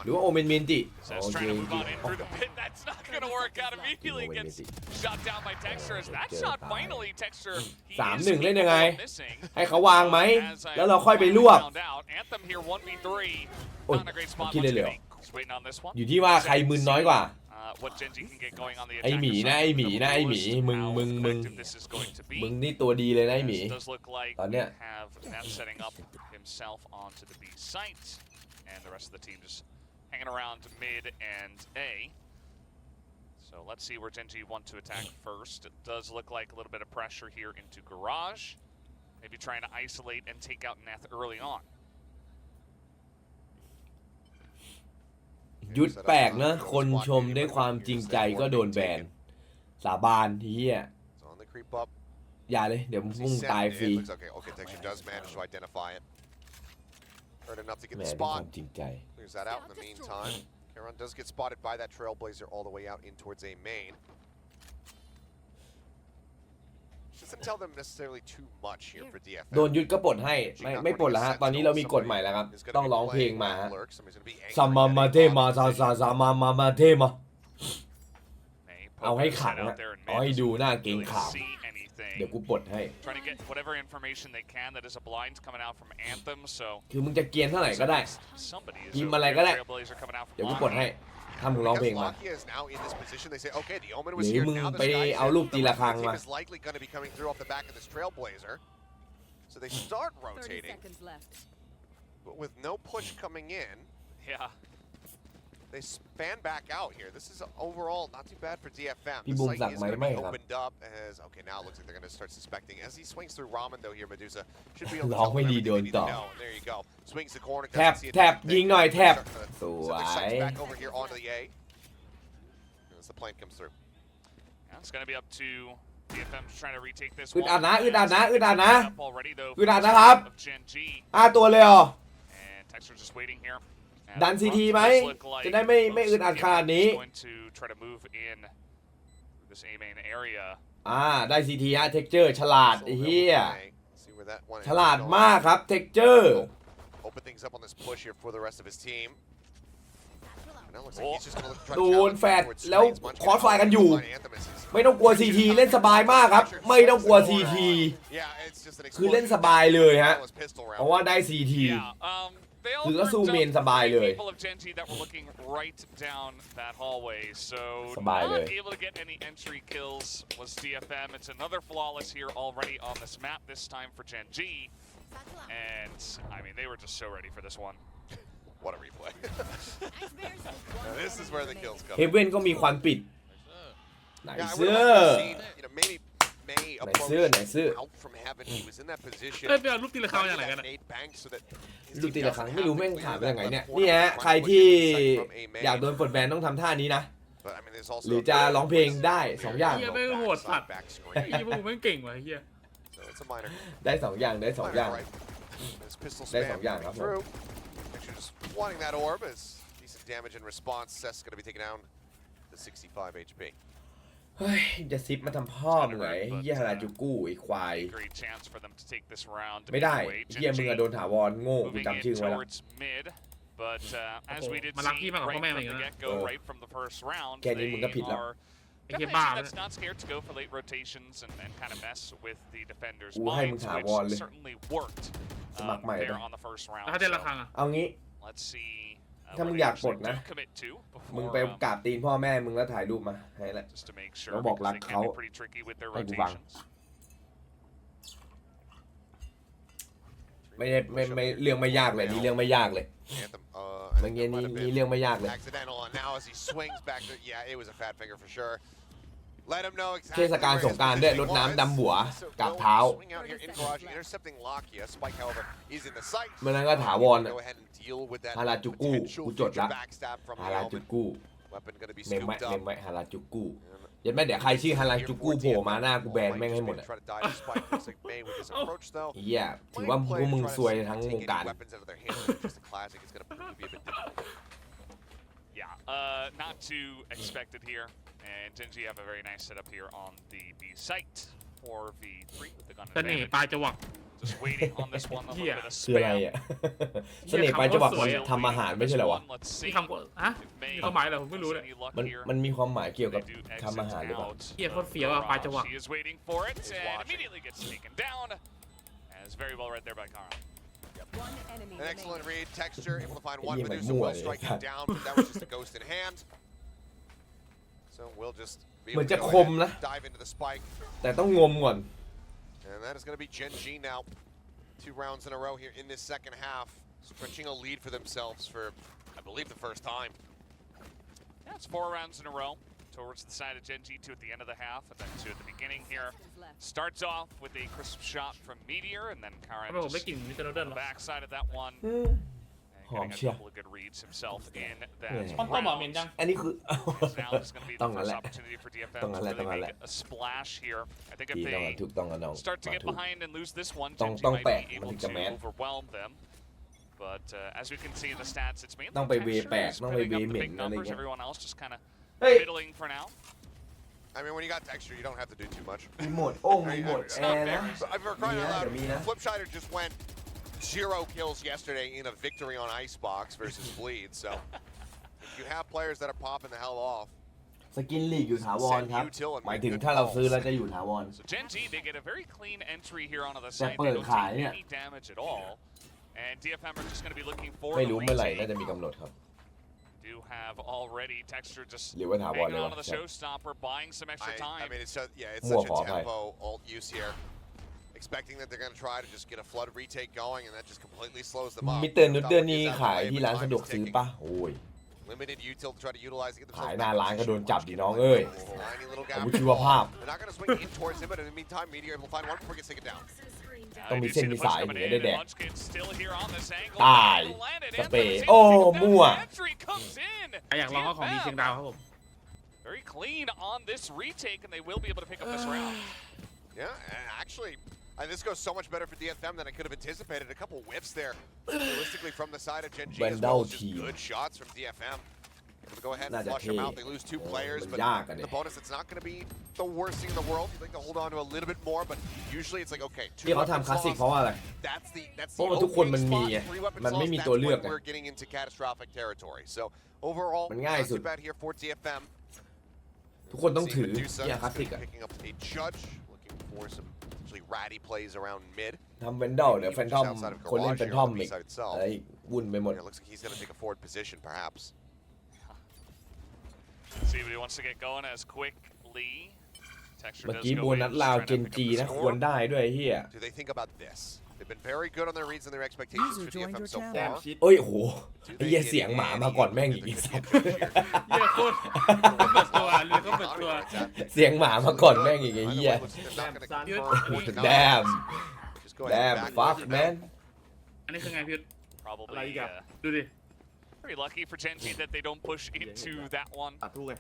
หรือว่าโอเมนเมนจิโอเค3-1เล่นยังไงให้เขาวางไหมแล้วเราค่อยไปรวบโอ้ยคิดเลยเหรออยู่ที่ว่าใครมึนน้อยกว่าไอหมีนะมึงนี่ตัวดีเลยนะไอหมีตอนเนี้ย
So let's see where Gen.G want to attack first. It does look like a little bit of pressure here into Garage. Maybe trying to isolate and take out Neth early on.
ยุดแปลกนะคนชมด้วยความจริงใจก็โดนแบนสาบานทีเหี้ยอย่าเลยเดี๋ยวมุ่งตายฟรีแหมด้วยความจริงใจ
Caron does get spotted by that Trailblazer all the way out in towards A main. Doesn't tell them necessarily too much here for DFM.
โดนยึดก็ปลดให้ไม่ปลดแล้วฮะตอนนี้เรามีกฎใหม่แล้วครับต้องร้องเพลงมาฮะซัมมาเทมาซามาเทมาเอาให้ขังนะเอาให้ดูหน้าเกรงขามเดี๋ยวกูปลดให้คือมึงจะเกียนเท่าไหร่ก็ได้พิมพ์อะไรก็ได้เดี๋ยวกูปลดให้ถ้ามึงร้องเพลงมาหรือมึงไปเอารูปตีละครั้งมา
So they start rotating, but with no push coming in, they span back out here. This is overall not too bad for DFM. The site is going to be opened up as okay. Now it looks like they're going to start suspecting as he swings through Ramen though. Here, Medusa should be able to tell them everything they need to know. There you go. Swings the corner.
แท็บยิงหน่อยแท็บสวย
Back over here onto the A. As the plane comes through.
It's going to be up to DFM trying to retake this.
อึดอัดนะครับ5ตัวเลยเหรอดันซีทีไหมจะได้ไม่อึดอัดขนาดนี้ได้ซีทีฮะเท็กเจอร์ฉลาดไอ้เหี้ยฉลาดมากครับเท็กเจอร์โดนแฟดแล้วคอร์สไฟกันอยู่ไม่ต้องกลัวซีทีเล่นสบายมากครับไม่ต้องกลัวซีทีคือเล่นสบายเลยฮะเพราะว่าได้ซีทีคือก็สู้เมนสบายเลยสบายเลย
What a replay. This is where the kills come.
เฮเว่นก็มีควันปิดไหนเสื้อ
ไปเอารูปตีละครั้งอย่างไรกัน
รูปตีละครั้งไม่รู้แม่งถ่ายไปยังไงเนี่ยนี่ฮะใครที่อยากโดนปลดแบนต้องทำท่านี้นะหรือจะร้องเพลงได้2อย่าง
เฮียไม่โหดสัตว์เฮียพวกมึงไม่เก่งว่ะเฮีย
ได้2อย่างครับผม
Wanting that orb is decent damage in response. Seth's going to be taken down to 65 HP.
เฮ้ยจะซิปมาทำพ่อมึงไงเฮียฮาราจูกุไอ้ควายไม่ได้เฮียมึงอะโดนถาวรโง่กูจำชื่อไว้แล้ว
But as we did
มารักพี่
see
มากกว่า
right
พ่อแม่
from
เอง
the
นะ
get-go, right from the first round,
แค่นี้มึงก็ผิด
they
แล้ว
are
ไอ้เหี้ย
definitely a
บ้า
team that's not scared to go for late rotations and kind of mess with the defenders'
กูให้มึง
minds,
ถาวรเลย
which certainly worked
สมัครใหม่
there
นะ
on the first round.
แล้วถ้าเต้น
So
ระฆังอ่ะ
เอางี้
let's see
ถ้ามึง
what
อ
they
ยากปลด
actually
นะ
do commit to
มึง
before
ไปกราบตีนพ่อแม่มึงแล้วถ่ายรูปมาให้แหละ
just to make sure
แล้วบอก
because
รัก
they
เขา
can be pretty tricky with their
ให้กูฟัง
rotations.
ไม่เรื่องไม่ยากเลยนี่เรื่องไม่ยากเลย
Anthem,
เมื่อกี้นี้เรื่องไม่ยากเลย
accidental, and now as he swings back to, yeah, it was a fat finger for sure. Let him know
เทศ
exactly
กาล
where
ส
his
งกรานต์ด้วย
position
รดน้ำ
was.
ดำหัว
So
กับ
Will
เท้า
swing out here in garage, intercepting Lakia. Spike, however, is in the sight.
เมื่อนั้นก็ถาวร
Go ahead and deal with that
ฮาราจูกุ
potential
กูจด
future
ละ
backstab from
ฮา
the
ราจู
helmet.
กุ
Weapon gonna be
เมมไว้
scooped
เม
up.
มไว้ฮาราจูกุยันแม่เดี๋ยวใครชื่อฮาราจูกุโผล่มาหน้ากูแบน
Might
แม่ง
just
ให้หม
maybe
ดอะ
try to dive to Spike. Looks like May with this approach though.
เหี้ยถือว่าพวกมึงซวยทั้งวงการ
Weapons out of their hands, but just a classic. It's gonna prove to be a bit difficult.
Yeah, not too expected here. And Gen.G have a very nice setup here on the B site for V3 with the gun
เสน่ห์
advantage.
ปลายจวัก
Just waiting on this one, a little bit of
คืออะไร
spam.
อ่ะ เสน่ห์ไปจะบอกมันทำอาหารไม่ใช่เหรอวะ
Let's
นี่
see
คำว่าฮะ
if May
มีความหมายเหรอผมไม่รู้เลย
any luck
มัน
here.
มันมีความหมายเกี่ยวกับ
They do
ทำอาหาร
exit
หรือเปล่า
out.
เหี้ยโคตรเฟี้ยวอ่ะปลายจวัก
She is waiting for it
He's
and
watching.
immediately gets taken down. As very well read there by Kara.
An excellent read. Texture able to find one.
Yeah,
Medusa
but
will
more,
strike
yeah.
him down, but that was just a ghost in hand. So we'll just be
เหมื
able
อน
to
จะ
go
ค
ahead
ม
and
นะ
dive into the spike.
แต่ต้องงมก่อน
And that is going to be Gen.G now. 2 rounds in a row here in this second half. Stretching a lead for themselves for, I believe, the first time.
Yeah, it's 4 rounds in a row towards the side of Gen.G, 2 at the end of the half, and then 2 at the beginning here. Starts off with a crisp shot from Meteor, and then
ทำ
Karen
ไมผมไม่
just
กินมิสเตอร์โนเดิล
on
หร
the
อ
backside of that one.
หอม
And
เชีย
getting a couple of good reads himself in that
มันต้มหมาเหม็นจัง
round.
อันนี้คือ
Now this is going to be
ต้
the
องนั่น
first
แหละ
opportunity for DFM
ต้องนั่นแหละ
to
ต้อง
really
นั่นแหละ
make a splash here. I think if
ดีต้อง
they
ถูกต้องกันน้อง
start to
มา
get
ถูก
behind and lose this one,
Tông-
Gen.G
tông
might
bẹt,
be able
mình
to
cầm mét.
overwhelm them. But as we can see in the stats, it's mainly
ต้องไปเว
Texture
แปลก
who's
ต้องไป
putting
เว
up the
เหม็น
big
อะไร
numbers.
เงี้ย
Everyone else just kind of
เฮ้ย
middling for now.
I mean, when you got Texture, you don't have to do too much.
มีโหมดโอ้งมีโหมด
It's
แอ
not
ร์นะ
fair. So, for crying out loud,
มีนะ
Flipshider just went 0 kills yesterday in a victory on Icebox versus Bleed. So if you have players that are popping the hell off,
สกินลีกอยู่ถาวรครับ หมายถึงถ้าเราซื้อแล้วจะอยู่ถาวร
So Gen.G, they get a very clean entry here onto the
แต่
site.
เปิ
They
ด
don't
ขาย
take
เนี่ย
any damage at all. And DFM are just going to be looking for
ไม่
the
รู้เมื่อไหร่
retake.
น่าจะมีกำหนดครับ
Do have already Texture just
หรือว่าถาวร
hanging
เลยวะ
on to the showstopper, buying some extra
I
time.
mean, it's just, yeah, it's
More
such a
for
tempo alt use here. Expecting that they're going to try to just get a flood retake going, and that just completely slows them up.
มิเตอร์นูเตอร์นี่ขายที่ร้านสะดวกซื้อปะโอ้ย
Limited util to try to utilize to get
ขาย
themselves
หน้า
back
ร้าน
in
ก็โดน
position.
จับดิน้องเอ้ย
Tiny little
อา
gap.
วุธชีวภาพ
They're not going to swing in towards him, but in the meantime, Meteor able to find one before he gets taken down.
Now
ต้อง
they
มี
do
เส้น
see
มี
the push
สาย
coming
ถึง
in,
จะได้
and
แดก
Munchkin still here on this angle.
ตาย
Landed,
ส
and
เปรย์
the
โอ้
same
มั่ว
entry comes in.
ใครอยากลองก็ของดีเชียงดาวครับผม
Very clean on this retake, and they will be able to pick up this round.
Yeah, and actually, this goes so much better for DFM than I could have anticipated. A couple whips there, realistically, from the side of Gen.G as well. Just
team.
good shots from DFM. Able to go ahead and
น่าจะ
flush
เท่
them out. They lose 2 players,
มัน
but
ยากอะดิ
the bonus, it's not going to be the worst thing in the world. You'd like to hold on to a little bit more, but usually it's like, okay,
ที่
2
เขา
weapons
ทำคลาสสิก
lost.
เพราะว่าอะไร
That's the
เพราะว่าทุกคนมันมีไง
3 weapons
มันไม่
lost.
มี
That's
ตัวเลือก
when
ไง
we're getting into catastrophic territory. So overall,
มันง่าย
not
สุด
too bad here for DFM.
ทุกคนต้องถือ
See Medusa
เนี่ย
is
คลาสสิก
gonna
อะ
be picking up a judge, looking for some potentially ratty plays around mid.
ทำเวนดอลเดี๋ยวแฟนทอมคนเล่นแฟนทอมอีกอะไรอีกวุ่นไปหมด
Yeah, it looks like he's going to take a forward position, perhaps.
See what he wants to get going as quickly. Texture
เมื่อ
does
กี้
go
โบ
in,
นัส
just
ลาว
trying
เจ
to
น
pick up
จี
the
นะ
score.
ควรได้ด้วยเฮีย
Do they think about this? They've been very good on their reads and their expectations
User
for
joined
DFM
your
so
channel.
far.
เอ้ยโห
Do
ไอ้
they
เหี้ย
get
เสียงหมา
any
มาก่อนแม่ง
inkling
อีก
that
ไอ้
there
สั
could
ส
be a judge here?
เหี้ยโคตรเขาเปิดตัวเรือเขาเปิดตัว
เสียงหมามาก่อนแม่งอีกไอ้เหี้ย
Either way, looks like they're not gonna
Damn,
confirm
son.
or not.
damn
Just go ahead and
damn
back
fuck
them
man
อันนี้คือไงพี่
Probably
อะไรอีกอะดูดิ
very lucky for Gen.G that they don't push into that one.
ตัดทุกไง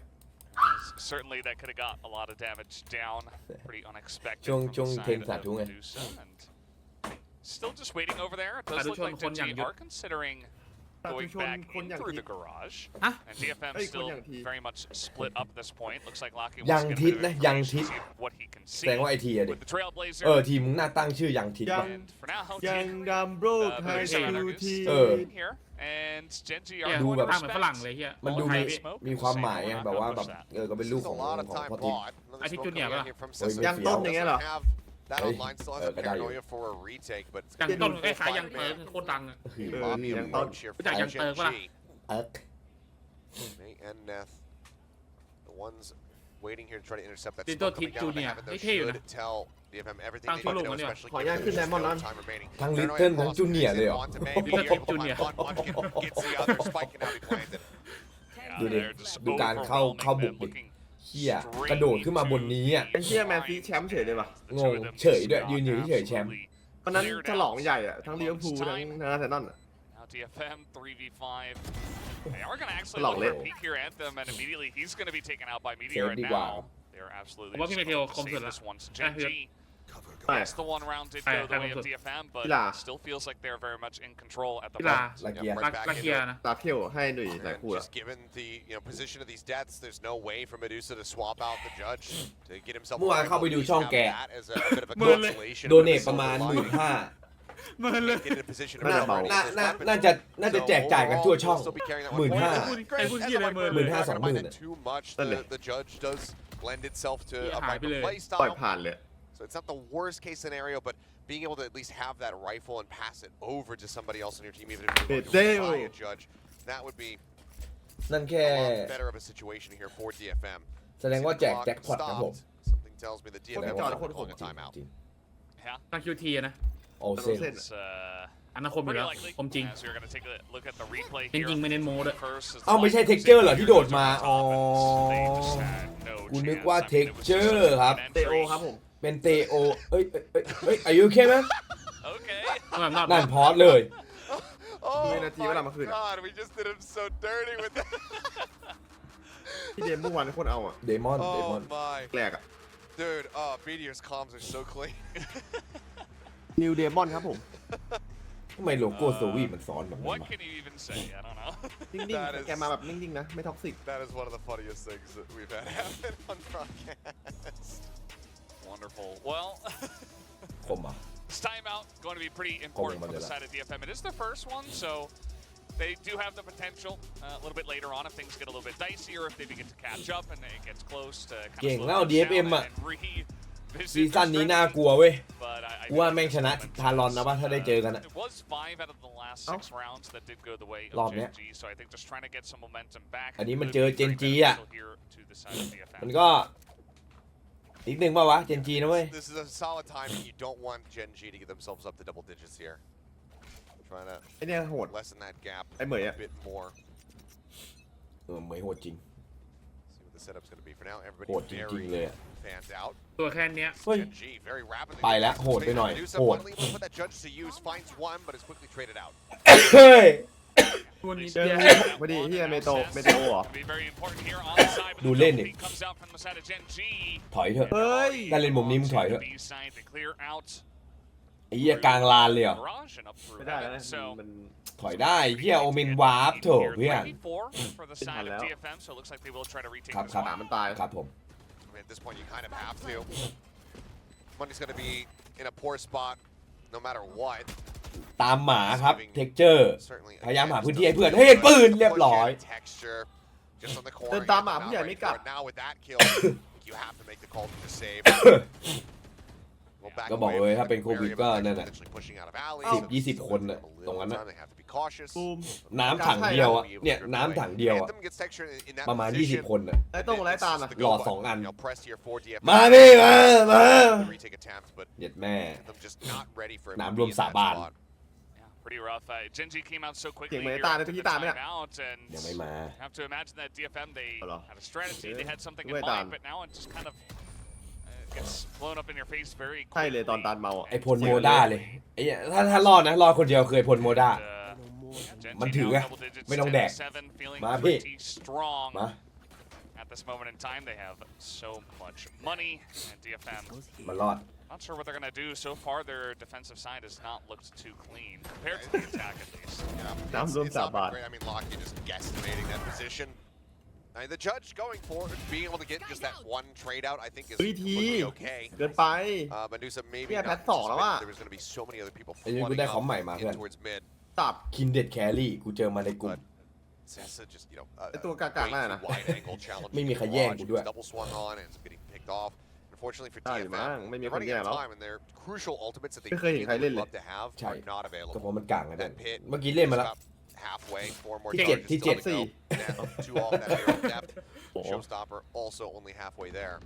Certainly that could have got a lot of damage down. Pretty unexpected
Chung-
from the
chung
side
thêm
of
xả thú nghe.
Medusa, and still just waiting over there. It does
Thả
look
đứa
like
chôn con
Gen.G
nhằng
are considering going back in
คนอย่าง
through
ที
the garage.
ฮะ
And DFM
เอ้ย
still
คนอย่างที
very much split up at this point. Looks like Locky
ยั
wants
ง
to get
ทิศ
a bit
นะ
of
ยัง
information
ทิศ
to see what he can
แส
see
ดงว่าไอทีอะดิ
with the Trailblazer.
ทีมมึงน่าตั้งชื่อยังทิศป่ะ
And for now,
ยังดำโบรกไทย
BoomburaPA
ดูที
in here. And Gen.G
เนี่ย
are
ดู
going
แบบ
to
ตั้งเหมือนฝ
respect
รั่งเลยเฮีย
มันดู
ไท
มี
ยพี่
มีความหมายไงแบบว่าแบบก็เป็นลูก
There's
ของ
a lot of
ของ
time
พ่อทิพย์
bought. Another
I think
smoke
Junior
coming in
lah.
here from
Oi,
Sisson.
ยังต้นอย่างเงี้ยเหรอ
Have that
Oi,
online still has a
cái đây.
paranoia for a retake, but it's
อย่าง
gonna
ต้น
be
คล้ายๆ
a
ยัง
fight
เติร์
man.
โคตรดังอะ
Lobby
ยัง
approach
ต้น
here
รู้จัก
for
ยังเติร์
Gen.G.
ปะล่ะ
เอิร์ก
May and Neth, the ones waiting here to try to intercept that
Little
smoke coming
Teeth
down. They
Junior.
have it, though,
They tell you
should
na.
tell DFM everything
Tang
they need to know,
Chulung เนี่ย
especially
ขออนุญาต
given
ขึ้น
there's
ไดมอนด์
no
นั้น
time remaining.
ทั้งลิต
Paranoia
เติ้ลทั้ง
lost
จูเนียร์เลยเหรอ
on to May.
Little
Here,
Teeth
but
Junior.
Munchkin gets the other spike and now he planted.
Yeah,
ดูดิ
they're just
ดูการเข้า
overwhelming
บุก
them,
ดิ
looking
เฮียกระโดดขึ้นมาบนนี้อ่ะ
ไอ้เหี้ยแมนซีแชมป์เฉยเลยว่ะ
The
ง
two
ง
of them
เฉยด้วย
just
ยืนอยู่
got
เฉยๆแชมป์
absolutely
วันนั้น
cleared
ฉลอง
out
ใหญ่อะทั้งลิเวอร์พูล
amongst
ทั้ง
time.
อาร์เซนอลอะ
Now DFM 3v5. They are going to actually
Lỏng
look for
lên.
a peek here at them, and immediately he's going to be taken out by Meteor.
Save
And
đi quả.
now they're absolutely
ผมว่าพี่
just
เมเทล
going to
คมสุด
save
ละ
this one. So Gen.G
ใช่
Yes, the one round did
Ai,
go the
ai
way
không
of
được.
DFM, but
Là-
it still feels like they're very much in control at the
กีฬา
moment.
ลาเกียร์
Right back
ลา
into
เกีย
it.
ร์นะ
ตาเที่ยวให้หนุ่ยหลาย
And
คู่อะ
just given the position of these deaths, there's no way for Medusa to swap out the judge to get himself.
เมื่อวานเข้าไปดู
At least
ช่อง
have
แก
that as a bit of a
หมื่นเลย
consolation,
โด
a bit
เน
of
ท
a
ประมาณ
silver lining.
เหมือนเลย
Get in a position to
น่าจะ
cover
เบา
any of this weapons.
น่าจะแจกจ่ายกันทั่วช่อง
We'll still be carrying that
หมื่น
one
ห้า
point.
ไอ้พูดที่อะไรหมื่น
หมื่น
เลย
ห้า
Not
สอง
gonna
หมื่
mind
น
that too much.
Dale.
The judge does lend itself to a
Hại
Viper
bị lừa.
play
ปล่อย
style.
ผ่านเลย
So it's not the worst case scenario, but being able to at least have that rifle and pass it over to somebody else on your team, even if you're going to
Dale.
buy a judge, that would be
นั่นแค่
a lot better of a situation here for DFM.
แสดงว่าแจก
Clock
แจ็คพอตครับผม
stopped. Something tells me that
คน
DFM
จอด
is
คน
calling a timeout.
จริง
Yeah,
ตั้งคิวทีนะ
โอเซน
Zen.
it's
อันนั้นคมอยู่
pretty
แล้ว
likely.
คมจริง
As we're going to take a look at the replay
จ
here.
ริงๆไม่เน้นโมด้วย
First is the
เอ้าไม่ใช่
line
texture เหรอ
from
ที่โดดมา
Xavier
อ๋อ
They just had no
กูนึก
chance.
ว่า
I mean, it was
texture
just
ครับ
an
เตโอ
entry.
ครับผม
เป็นเตโอเอ้ยอายุแค่ไหม
Okay.
แบบนอก
นั่นพอสเลย
Oh
นาทีเวลามาคืนอะ
God, we just did him so dirty with that.
ที่เดมเมื่อวานโคตรเอาอะ
เดมอน เดมอ
Oh
น
my.
แรกอะ
Dude, Meteor's comms are so clean.
นิวเดมอนครับผม
ทำไมโลโก้โซวี่มันซ้อนแบบนี้
What
วะ
can you even say? I don't know.
นิ่ง
That
ๆ
is-
แกมาแบบนิ่งๆนะ ไม่ท็อกซิก
That is one of the funniest things that we've had happen on broadcast.
Wonderful. Well,
คมอ่ะ
this timeout going to be pretty important for the side of DFM. It is their first one, so they do have the potential a little bit later on if things get a little bit dicier, if they begin to catch up and it gets close to kind
เก่ง
of
แล้ว
slow things
DFM
down
อ่ะ
and revisit
ซีซั่น
their
นี้
strength.
น่ากลัวเว้ย
But I
กูว่าแม่งชนะทารอนนะว่าถ้าได้เจอกันอะ
It was 5 out of the last 6 rounds that did go the way
รอ
of
บเนี้ย
Gen.G, so I think just trying to get some momentum back.
อันนี้มัน
could
เจอ
be pretty
Gen.G อะ
beneficial here to the side of DFM.
มันก็นิดนึงป่าวะ เจนจีนะเว้ย
This is a solid timing. You don't want Gen.G to get themselves up to double digits here. Trying to
ไอเนี่ยโหด
lessen that gap
ไอเหมย
a
อะ
bit more.
เหมยโหดจริง
See what the setup's going to be for now.
โหด
Everybody
จริง
very
ๆเลยอะ
fanned out.
ตัวแค่เนี้ย
เฮ้ย
Gen.G very rapidly.
ไปแล้วโหดไปหน่อย
Medusa
โหด
finally able to put that judge to use. Finds one, but is quickly traded out.
เฮ้ย
ตัวนี้
เจอ
เดียว
พอดีเฮียเมโตเหรอ
Be very important here on the side, but
Đủ
the
lên
penalty
đi.
comes out from the side of Gen.G.
ถอยเถอะ
เฮ้ย
ถ้าเล่นมุมนี้มึงถอยเถอะ
B side to clear out
ไอ้เหี้ยกลางลานเลยเหรอ
garage and up through
ไม่ได้แล้ว
heaven.
นะ
So
มัน
ถอยได้เหี้ยโอเมนวาร์ปเถอะเพื่อน
3v4 for the side of
Hello.
DFM, so it looks like they will try to retake
ครับ
this
ครับ
one.
หมามันตาย
ครับผม
I mean, at this point, you kind of have to. Money's going to be in a poor spot no matter what.
ตามหมาครับเท็กเจอร์
Certainly.
พยายามหา
again,
พื้น
still
ที่ให้เพื่อน
good,
เฮ้ย
but
ปืนเรียบร้อย
push and texture just on the corner.
เดินตามหมาผู้ใหญ่ไม่กลับ
Now with that kill, you have to make the call to just save. Well, back
ก็บอก
away
เลย
from
ถ้าเป็น
the
โควิด
area,
ก็
but
นั่นแหละ
potentially pushing out of alleys,
10-20
so
คนน่ะ
a little
ตรงนั้นน่ะ
time, they have to be cautious.
บูม
น้ำถังเดียวอ่ะเนี่ยน้ำถังเดียวอ่ะ
Anthem gets texture in that
ประมาณ
position.
20 คนอ่ะ
ไอ้ต้องไล่ตามอะ
It's
หล่อ
the go
สองอัน
button. Press here for DFM.
มาพี่มา
The retake attempt, but
เหยียดแม่
Anthem just not ready for him
น้ำ
to
รวม
be in
สา
that
บาน
spot.
Yeah, pretty rough. Gen.G came out so quickly
เก่งไหม
here
ตาใน
after
ทุก
the
ที่ตามไหมเนี่ย
timeout, and
ยังไม่มา
have to imagine that DFM, they
Hello.
had a strategy, they had something in
Wait,
mind,
Dan.
but now it just kind of gets blown up in your face very
ใช่เลยตอน
quickly.
ตานเมาอ่ะ
ไอพลโมด้าเลยไอ้เหี้ยถ้ารอดนะรอดคนเดียวเคยพลโมด้า
Gen.G
มันถือไง
now double digits,
ไม่ต้องแดก
10-7, feeling
มาพี่
pretty strong.
มา
At this moment in time, they have so much money, and DFM,
มันรอด
not sure what they're going to do. So far, their defensive side has not looked too clean compared to the attack, at least.
Nam
It's
Dum
not been
Sabat.
great. I mean, Lockheed just guesstimating that position. The judge going forward, being able to get just that one trade out, I think is
เฮ้ยที
completely okay.
เกินไป
Medusa maybe
เนี่ย
not
แพท2แล้วอะ
anticipating there was going to be so many other people
ไอ้นี่กู
flooding
ได้ของ
up
ใหม่มาเพื่อน
in towards mid.
ตับ
คินเด็ดแครี่กูเจอมาในกลุ่ม
Sessa just, you know,
ไอ้ตัวกากๆนั่นน่ะ
wide angle challenge.
ไม่มีใครแย่งกูด้วย
Double swung on and it's getting picked off. Unfortunately for
ได้มั้ง
DFM,
ไม่มี
they're
คน
running
แย่ง
out
แล้
of
ว
time and their crucial ultimates that they
ไม่เคยเห็นใครเล่น
really
เลย
love to have
ใช่
are not
ก็
available.
เพราะมันกลางนะเพื่อน
That pit
เมื่อกี้เล่นมาแล้ว
about halfway, 4 more
ที่เจ็ด
charges
ที่
still
เจ็ด
to go. Now, 2 off that arrow depth.
โอ้โห
Showstopper also only halfway there.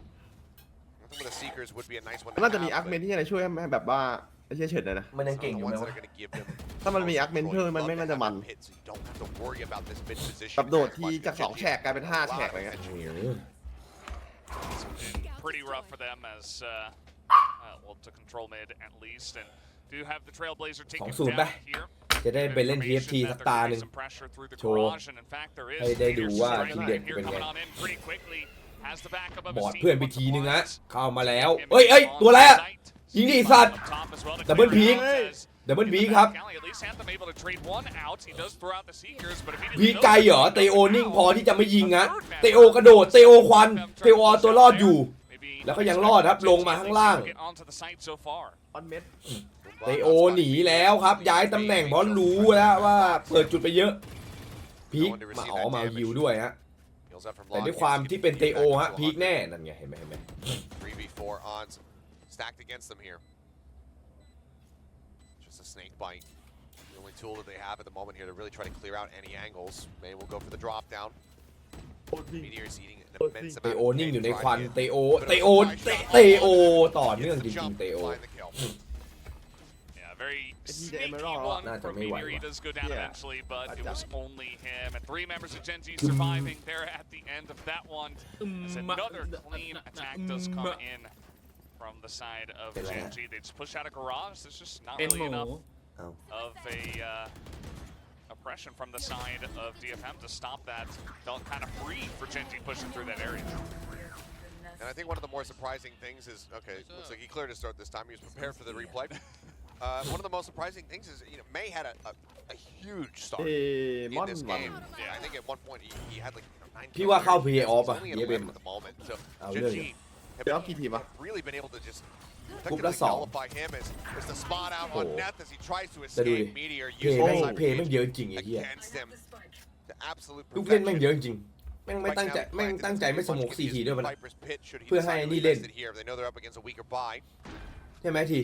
I think with the Seekers would be a nice one to
น่าจะมี
have,
อาร์
but
เมนที่จะช่วยให้แบบว่าไอ้เชี่ยเฉิดเลยนะ
มันยัง
some
เก่ง
of
อ
the
ยู่ไหม
ones that
วะ
are going to give them
ถ้ามันมีอาร์เมนเพิ่มมันไม่น่าจะมัน
pit, so you don't have to worry about this mid position
แบบโดด
as
ที
much.
จาก2 แฉกกลายเป็น 5 แฉกอะไรเงี้ย
Pretty rough for them as well to control mid at least, and do have the Trailblazer taken
2-0 ไป
down here.
จะได้ไปเล่น TFT สักตาหนึ่ง โชว์ ให้ได้ดูว่าทีเด็ดเป็นไง บอดเพื่อนไปทีนึงนะเข้ามาแล้วเอ้ยเอ้ยตัวอะไรอะยิงดิสัตว์ ดับเบิลพีค ดับเบิลพีคครับ พีคไกลเหรอ เตโอนิ่งพอที่จะไม่ยิงนะเตโอกระโดด เตโอควัน เตโอตัวรอดอยู่ แล้วก็ยังรอดครับลงมาข้างล่าง
ออนเม็ด
เตโอหนีแล้วครับ ย้ายตำแหน่งเพราะรู้แล้วว่าเปิดจุดไปเยอะ พีคมามาฮิวด้วยฮะ แต่ด้วยความที่เป็นเตโอฮะพีคแน่นั่นไงเห็นไหม
3v4 odds stacked against them here. Just a snake bite. The only tool that they have at the moment here to really try to clear out any angles. May will go for the drop down. Meteor is eating an immense
เต
amount
โอ
of
นิ่ง
pain
อยู่ใน
trying
ควัน
to
เตโอ
get
เตโอ เตโอต่อเนื่องจริงๆเตโอ
find the kill.
Very sneaky
Emerald
one
น่าจะ
from
ไม่ไหว
Meteor. He
ว่ะ
does go down
Yeah.
eventually, but it was only him. And 3 members of Gen.G
Mm.
surviving there at the end of that one. As another clean attack does come in from the side of Gen.G. They just push out a garage. There's just not
เป็นห
really
มู
enough of a oppression from the side of DFM to stop that. Felt kind of free for Gen.G pushing through that area.
And I think one of the more surprising things is, okay, looks like he cleared his throat this time. He was prepared for the replay. One of the most surprising things is, you know, May had a huge start
เอมอน
in this
วัน
game. Yeah, I think at one point he had like 9
พี่ว่าเข้า
kills.
play-off
He's
อะ
only at
DFM
at the moment. So
เอาเรื่อง
Gen.G
อยู่
have
Play-off กี่ทีมอะ
really been able to just
กรุ๊ปละ
effectively
2
nullify him as the spot out on
โอ้
Neth as he tries to
แต่ดูดิ
escape. Meteor
เพย์
using
แม่ง
the side
เพย์แม่งเยอะจริงไอ้เหี้ย
against him. The absolute
ลูกเล่นแม่ง
perfection.
เยอะจริงแม่งไม่ตั้งใจแม่งตั้งใจไม่สโมก4 ทีด้วยมัน
Viper's pit should he
เพื่อให้
decide to
นี่เล่น
invest it here. They know they're up against a weaker buy.
ใช่ไหมที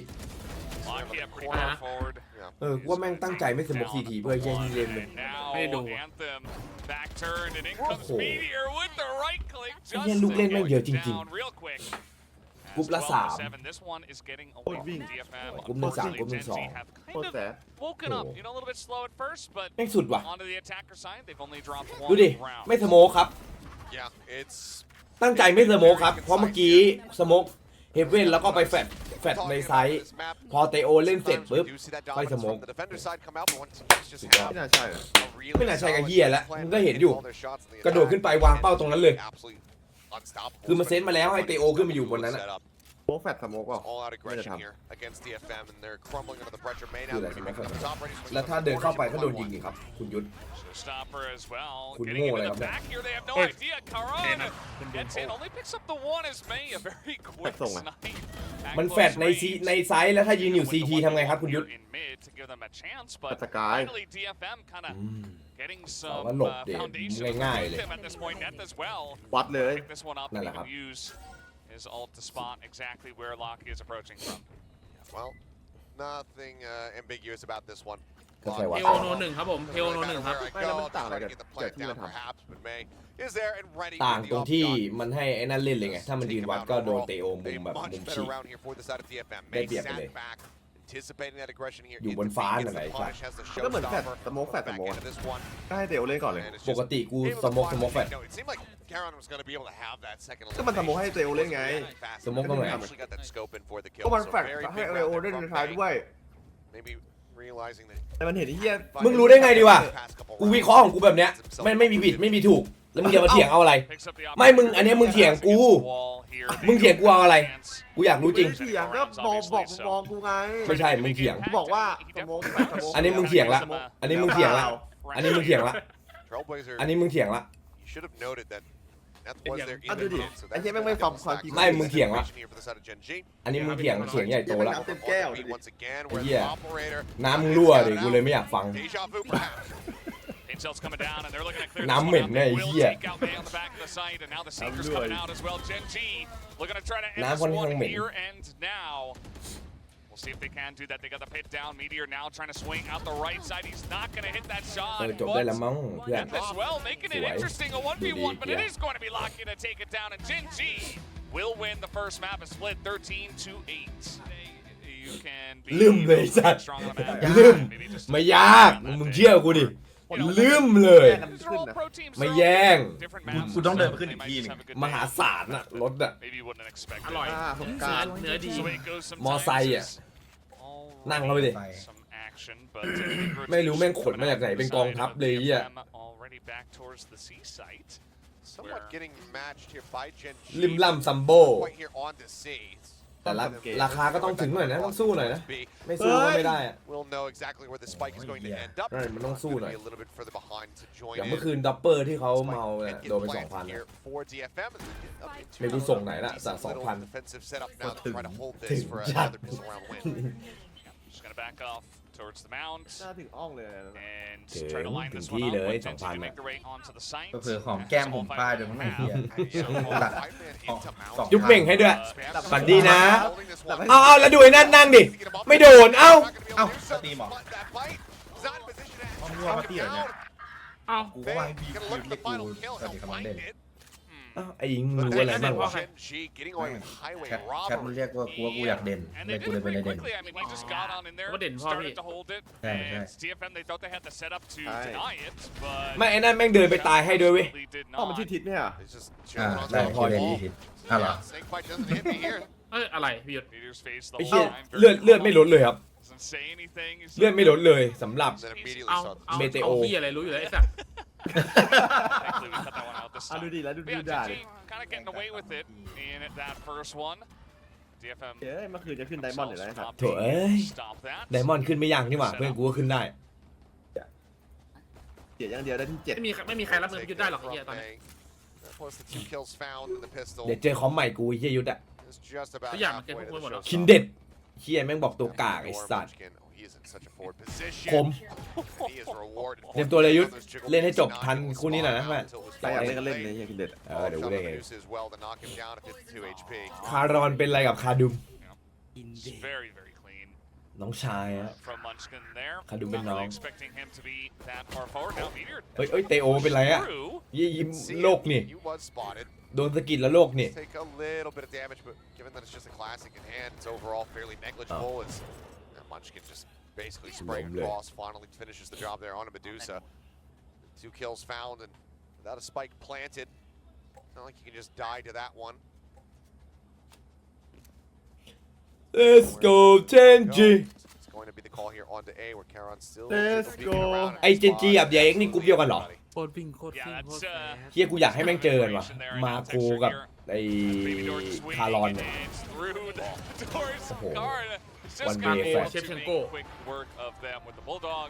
Lockheed up pretty far forward.
ว่าแม่งตั้งใจไม่สโมก4 ทีเพื่อให้นี่เล่นเลย
And now
ไม่ได้ดู
Anthem back turn and in comes
โอ้โห
Meteor with the right click
ไอ้
just
เหี้ยลูกเล่นแม่งเยอะจริง
down real quick.
กรุ๊ปละ
As
3
7. This one is getting away
โคตรวิ่ง
from DFM.
กรุ๊ปหนึ่งสาม
Unfortunately,
กรุ๊ปหนึ่งสอง
Gen.G have
โคตร
kind
แส
of woken up, you know, a little bit slow at first, but
แม่งสุดว่ะ
onto the attacker side, they've only dropped
ดู
one
ดิ
round.
ไม่สโมกครับ
Yeah, it's
ตั้งใจไม่สโมกครับ เพราะเมื่อกี้สโมกเฮเว่นแล้วก็ไปแฟดในไซส์พอเตโอเล่นเสร็จปุ๊บ ค่อยสโมก
the defender side come out, but once just
ไม่
have
น่าใช่นะ
a really
ไม่น่าใช่กับ
solid
เหี้ยแล้ว
plan
มึงก็เห็นอยู่
all their shots in the
กระโดดขึ้นไป
attack.
วางเป้าตรงนั้นเลย
Absolutely unstoppable.
คือมันเซนต์มาแล้วให้เตโอขึ้นมาอยู่บนนั้นอะ
Set up
โป๊กแฟดสโมกเปล่า
all out
ไม่ได้
aggression
ทำ
here against DFM, and they're crumbling under the pressure. May
คือ
now
อะไร
be
ใช่ไหม
making up the top ready.
แล้วถ้าเดินเข้าไปก็โดนยิงอีกครับ คุณยุทธ
Stopper as well.
Kun
Getting
mo
into
เลย
the
ครับเนี่ย
back here, they have no
Hey.
idea.
Hey,
Karan
man. Kun
gets in, only picks up the one as May. A very quick
ส่งอะ
snipe.
มันแฟดในในไซส์แล้วถ้ายืนอยู่ CT ทำไงครับคุณยุทธ
In mid to give them a chance,
ปั
but
ตกาย
finally DFM kind of getting
เอา
some
ว่าหลบเด
foundation
ง่ายๆ
with
เลย
him at this point. Neth as well.
วัดเลย
Pick this one up
นั่
and
นแหละครับ
even use his ult to spot exactly where Lockheed is approaching from.
Well, nothing ambiguous about this one.
ก็ใช่ว่า
เทโอโนหนึ่งครับผมเทโอโนหนึ่งครับ
ไม่แล้วมันต่างอะไรกับที่เราทำ
Is there and ready
ต่าง
with
ต
the
รง
off
ที่
shot.
มันให้ไอ้นั่นเล่นเลยไง ถ้ามันยืนวัดก็โดนเตโอมุ
They
มแบบ
much
มุม
better
ฉีก
round here for the side of DFM.
ได้
May
เปรียบไป
sat
เลย
back, anticipating that aggression here.
อยู่บนฟ้าน่ะ
Intervene,
ไอ้
gets the
สัส
punish, has the
ก็เหมือนแฟด
showstopper
สโมกแฟดส
back
โมก
into this one.
ก็ให้เต๋อเล่นก่อนเลย
And it's
ป
just
กติกู
able to
สโมก
find
แฟด
no, it seemed like Karan was going to be able to have that second
ก็มันสโมกให้เต๋อเล่นไง
สโมกตรงไหน
Actually got that scope in for the kill.
ก็มัน
So
แฟด
very
ให้
big
เอโอ
round
เล่น
there
ใน
from
ท้าย
May.
ด้วย
Maybe realizing that
แต่มันเห็นไอ้เหี้ย
มึงรู้ได้ไงดีวะ กูวิเคราะห์ของกูแบบเนี้ยไม่มีผิดไม่มีถูก แล้วมึงจะมาเถียงเอาอะไร ไม่มึงอันนี้มึงเถียงกูมึงเถียงกูเอาอะไรกูอยากรู้จริง
เถียงก็มองกูไง
ไม่ใช่มึงเถียง
กูบอกว่าสโมก
อันนี้มึงเถียงละอันนี้มึงเถียงละอันนี้มึงเถียงละ
Trailblazer,
อันนี้มึงเถียงละ
you should have noted that that was their
อ่ะดูดิ
input, so
ไอ้
that's
เหี้ยแม่งไม่ฟังความคิด
ไม่มึงเถียงละ
here for the side of Gen.G.
อันนี้มึงเถียงใหญ่โตละ
เต็มแก้ว
Once again, where
Yeah.
the operator
น้ำมึงรั่วดิกูเลยไม่อยากฟัง
deja vu perhaps.
Intel's coming down and they're looking to clear
น้ำ
this
เหม็
one
น
up.
แน่
They
ไอ้
will
เหี้ย
take out May on the back of the site, and now the Seeker's coming out as well. Gen.G looking to try to end
น้ำ
this
ค่อนข้าง
one
เหม็น
here and now. We'll see if they can do that. They got the pit down. Meteor now trying to swing out the right side. He's not going to hit that
เอ
shot.
อจบได้แล้วมั้งเพื่อน
As well, making it
Sủi.
interesting, a 1v1, but it
Yeah.
is going to be Lockheed to take it down, and Gen.G will win the first map and split 13-8. You can be
ลืมเลยสัตว์
strong on the map.
ลืม
Maybe just
ไม่ยากมึงเชื่อกูดิลืมเลย
These are all pro teams.
ไม่แย่ง
Different maps.
กูต้องเดินไปขึ้นอีก
They
ที
might
ห
just
นึ่ง
have a good
ม
day.
หาศาลอะรถอะ
Maybe you wouldn't expect
อร่อย
สงกราร
เนื้อดี
it. So it goes some
มอไซค์อะ
All
นั่งเข้าไปดิ
some action, but
ไม่รู้แม่งขนมาจากไหนเป็นกองทัพเลยไอ้เหี้ย
already back towards the sea site.
Somewhat getting matched here by Gen.G.
ลิมล่ำซัมโบ
Right here on the sea.
แต่ราคาก็ต้องถึงหน่อยนะต้องสู้หน่อยนะ ไม่สู้ก็ไม่ได้อะ
We'll know exactly where the spike is going to end up.
ใช่มันต้องสู้หน่อย
Be a little bit further behind to join
อย่าง
in.
เมื่อคืนดับเปอร์ที่เขาเมาเนี่ย
Spike
โดนไป
can get
2,000
planted
นะ
here for DFM. Up into
ไม่รู้ส่งไหนละจาก
little
2,000
defensive setup now to try to hold this for
ถึงจัด
another pistol round win.
Just gonna back off towards the mound
น่าถึงอ่องเลยนะ
and
ถึง
try to line
ถึ
this
ง
one
ที่
up.
เลย
But Gen.G
2,000
can
อะ
make their way onto the site.
เผื่อของแก้มผมป้ายเดี๋ยวมันไม่เหี้ย ตัด
ยุบเบ่งให้ด้วย ฝันดีนะ
เอา
เอาแล้วดูไอ้นั่นนั่งดิไม่โดนเอ้า
เอ้าสตรีมเหรอ
มั่วมาตีเหรอเนี่ย
เอ้า
กูก็ว่าให้พี่เรียกกูสวัสดีกำลังเด่น
เอ้าไอ้ยิงรู้อะไรบ้างวะ
แคทมันเรียกว่ากูอยากเด่น
And
เล
they
ยกู
did
เล
it
ยไปเลย
pretty
เด่น
quickly. I mean, he just got on in there,
What didn't
started
Bobby?
to hold it,
Yeah,
and DFM, they thought they had the setup to
Aye.
deny it, but
ไม่ไอ้นั่นแม่งเดินไปตายให้ด้วยเว้ย
absolutely did
อ้าวมัน
not.
ชื่อทิศเนี่ย
อ่าได้ชื่อเล่นที่ทิศอ้าวเหรอ
เอ้ยอะไรพี่หยุด
Meteor's face the
ไอ้
whole
เหี้ย
time, very
เลือดไม่ลดเลยครับ
doesn't say anything. He's
เลือดไม่ลดเลยสำหรับ
เอาเอา
เมเทโอ
เอาพี่อะไรรู้อยู่แล้วไอ้สัตว์
Thankfully, we cut that one out this
อ่ะ
time.
ดูดิแล้วดู
But yeah,
ด่า
GG
ดิ
kind of getting away with it in that first one. DFM
เฮ้ยเมื่อคืนจะขึ้นไดมอนด์อยู่แล้วนะครับ
โถ่เอ้ย
stop that.
ไดมอนด์ขึ้นไม่ยังนี่หว่าเพื่อนกูก็ขึ้นได้
เสียอย่างเดียวได้ที่7
ไม่มีใครรับมือพี่หยุดได้หรอกไอ้เหี้ยตอนนี้
Plus the 2 kills found in the pistol
เดี๋ยวเจอคอมใหม่กูไอ้เฮียยุทธอะ
is just about
ทุกอย่างมันเก็บ
halfway
พวก
to
มึงหมด
the
เหรอ
showstopper.
คินเด็ดเฮียแม่งบอกตัวกากไอ้สัตว์
He is in such a forward position.
คม
He is rewarded for
เตรียมตัวเลยยุทธ
those jiggle
เล่นให้จบ
beats,
ทัน
not
คู่นี้หน่อยนะ
able
เพื่
to
อน
spawn out until it was
ใครอยาก
too
เล่นก็เล่น
late.
เลยยังคิดเด็ด
เดี๋ยวกูเล่นเอง
Medusa as well to knock him down to 52 HP.
คารอนเป็นอะไรกับคาดุม
It's very, very clean
น้องชายฮะ
from Munchkin there.
Khá đúng bên
Not really
nó.
expecting him to be that far forward. Now Meteor
เฮ้ยเตโอเป็นไรอะ
through.
ยี่ยิ้ม
See
โลกนี่
He was spotted.
โดนสะกิดแล้วโลกนี่
Take a little bit of damage, but given that it's just a classic in hand, it's overall fairly negligible. As Munchkin just basically spraying
Lovely.
across, finally finishes the job there on a Medusa. 2 kills found, and without a spike planted, it's not like you can just die to that one.
Let's go Gen.G
It's going to be the call here onto A, where Charon's still
Let's
peeking
go.
around at
ไอ้ Gen.G กับ DFM นี่กรุ๊ปเดียวกันเหรอ
โคตรวิ่งโคตร
Yeah,
วิ่งโคต
that's
รแฟร์
เฮียกูอยากให้แม่งเจอกันว่ะมาโคกับไอ้
Baby Door just
คารอน
waiting,
เนี่ย
and it's through the doors.
Oh.
Guard
One
just
way
got
effect.
to make quick work of them with the Bulldog.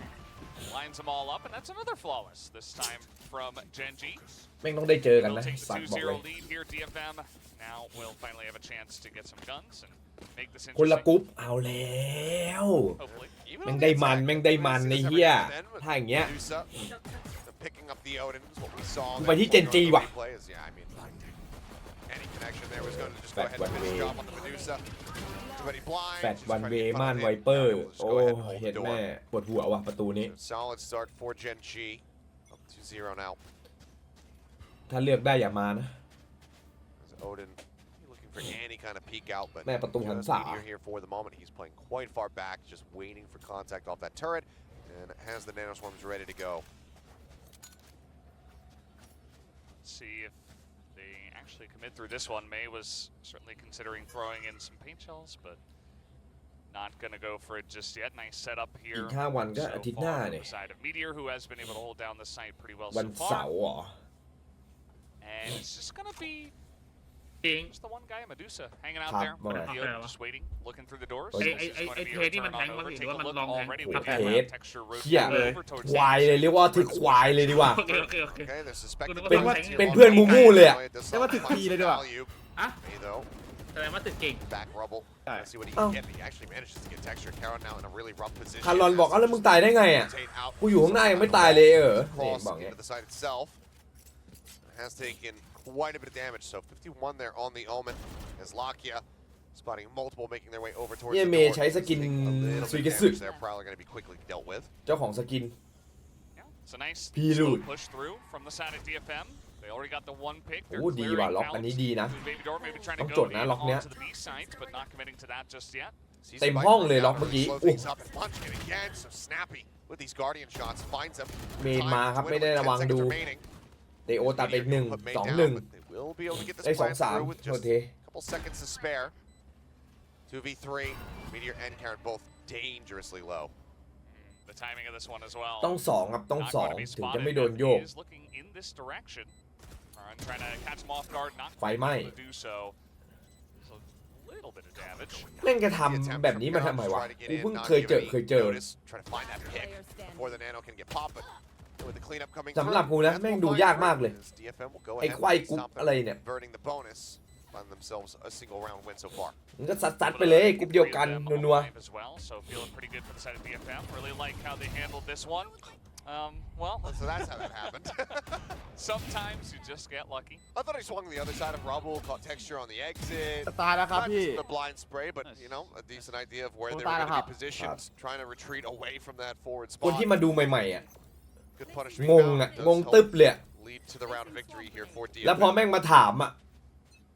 Lines them all up, and that's another flawless, this time from Gen.G.
แม่งต้องได้เจอกัน
They'll
นะ
take the
สัตว์บอกเลย
2-0 lead here, DFM. Now we'll finally have a chance to get some guns and make this
คนละ
interesting.
กรุ๊ปเอาแล้ว
Hopefully.
Even
แม่ง
on
ได้
the
มัน
attack,
แม่งได้มัน
Medusa
ใน
every
เฮีย
now and then, but
ถ้าอย่างเงี้ย
Medusa, picking up the Odin is what we saw.
กูไปที่ Gen.G ว่ะ
Yeah, I mean, any connection there was going to just go
Fat
ahead and
one
finish the
way.
job on the Medusa. Everybody blind.
แฟด
just
วัน
trying
เว
to get
ม่าน
front
ไว
of it.
เปอร์
We'll just
โอ้
go ahead and hold
เห็น
the
แม่
door.
ปวดหัวว่ะประตูนี้
Solid start for Gen.G. Up 2-0 now.
ถ้าเลือกได้อย่ามานะ
As Odin looking for any kind of peek out, but
แม่ประตูหัน
just
ษา
Meteor here for the moment. He's playing quite far back, just waiting for contact off that turret, and has the nanoswarms ready to go.
Let's see if they actually commit through this one. May was certainly considering throwing in some paint shells, but not going to go for it just yet. Nice setup
อี
here
ก5 วันก็
so
อาทิตย์หน้า
far on
เนี่ย
the side of Meteor, who has been able to hold down the site pretty well
วัน
so
เสา
far.
ร์เหรอ
And it's just gonna be
จริง
just the one guy, Medusa, hanging out
ครับ
there.
ว่าไง
Theo just waiting, looking through the doors.
Hey,
This is going to be a
เทนี่มัน
return
แท
on
ง
over.
หรือ
Take
ว่า
a
มัน
look
ลองแทง
already.
โอ้
We've
เท
got
ส
texture
เหี้ย
rotating over towards
ควายเลยเรียกว่าถึกควายเลยดีกว่า
โอเคโอเคโอเค
Okay, they're suspecting
เป็น
เป็นเพื่อนมูมูเลยอะ
It does
เรียกว่า
not
ถึก
find
ที
some
เลยดีกว่า
value.
อ่ะ
May though,
แสดงว่าตึกเก่ง
back rubble.
Alright.
Let's see what he
Oh.
can get. He actually manages to get texture. Karen now in a really rough position.
คารอนบอกแล้วมึงตายได้ไงอ่ะ
Rotate out
กูอยู่ข้างหน้ายังไม่ตายเลยนี่
across
บอกเงี้ย
into the site itself. Has taken quite a bit of damage. So 51 there on the Omen as Lakia spotting multiple making their way over towards
เหี้ย
the
เม
door.
ย์ใช้สกิน
A little
ซุย
bit
เก
of
สึ
damage there, probably going to be quickly dealt with.
เจ้าของสกิน
Yeah, it's a nice
Pilot.
slow push through from the side of DFM. They already got the one pick.
โอ้ดีว่ะล็อกอันนี้ดีนะ
Baby Door maybe trying
ต้อ
to
งจ
go
ดนะ
in
ล็อกเนี้ย
onto the B site, but not committing to that just yet.
Sees
เต็ม
the
ห้อง
bike
เลย
down
ล็อก
to
เมื่อกี้
slow
อุ๊ย
things up. Munchkin again, so snappy with these Guardian shots. Finds him.
เมนมาครับ
Time
ไม่ได้
dwindling,
ระวัง
10
ดู
seconds remaining.
เตโอตัดไปอีกหนึ่ง
Put May
สอง
down,
หนึ่ง
but they will be able to get this
ได้สอง
plan
สาม
through with
โทษ
just
เท
a couple seconds to spare. 2v3. Meteor and Karen both dangerously low.
The timing of this one as well.
ต้องสองครับต้อง
Not
สอง
going to be
ถึงจะ
spotted,
ไม่โดน
but
โย
he
ก
is looking in this direction. Trying to catch him off guard, not
ไฟไหม้
able to do so. So a little bit of damage.
แม่งจะทำแบบนี้มาทำไมวะ กูเพิ่งเคยเจอ
Try to find that pick before the nano can get popped, but with the cleanup coming
สำหรับกูนะ แม่งดูยากมากเลย
DFM will go
ไอ้
ahead
ควาย
and
กุ๊บ
stop
อะไร
them,
เนี่ย
converting the bonus, find themselves a single round win so far.
มันก็ซัดๆไปเลยกรุ๊ปเดียวกันนัว
As well, so feeling pretty good for the side of DFM. Really like how they handled this one. Well,
So that's how that happened.
sometimes you just get lucky.
I thought he swung the other side of rubble, caught texture on the exit.
ตายแล้วครับ
Not
พี่
just the blind spray, but you know, a decent idea of where they were going to be positioned, trying to retreat away from that forward
ๆคน
spot.
ที่มาดูใหม่ๆอ่ะ
Good punishment.
งงอ่ะ งงตึ๊บเลยอะ
Lead to the round victory here for DFM.
แล้วพอแม่งมาถามอ่ะ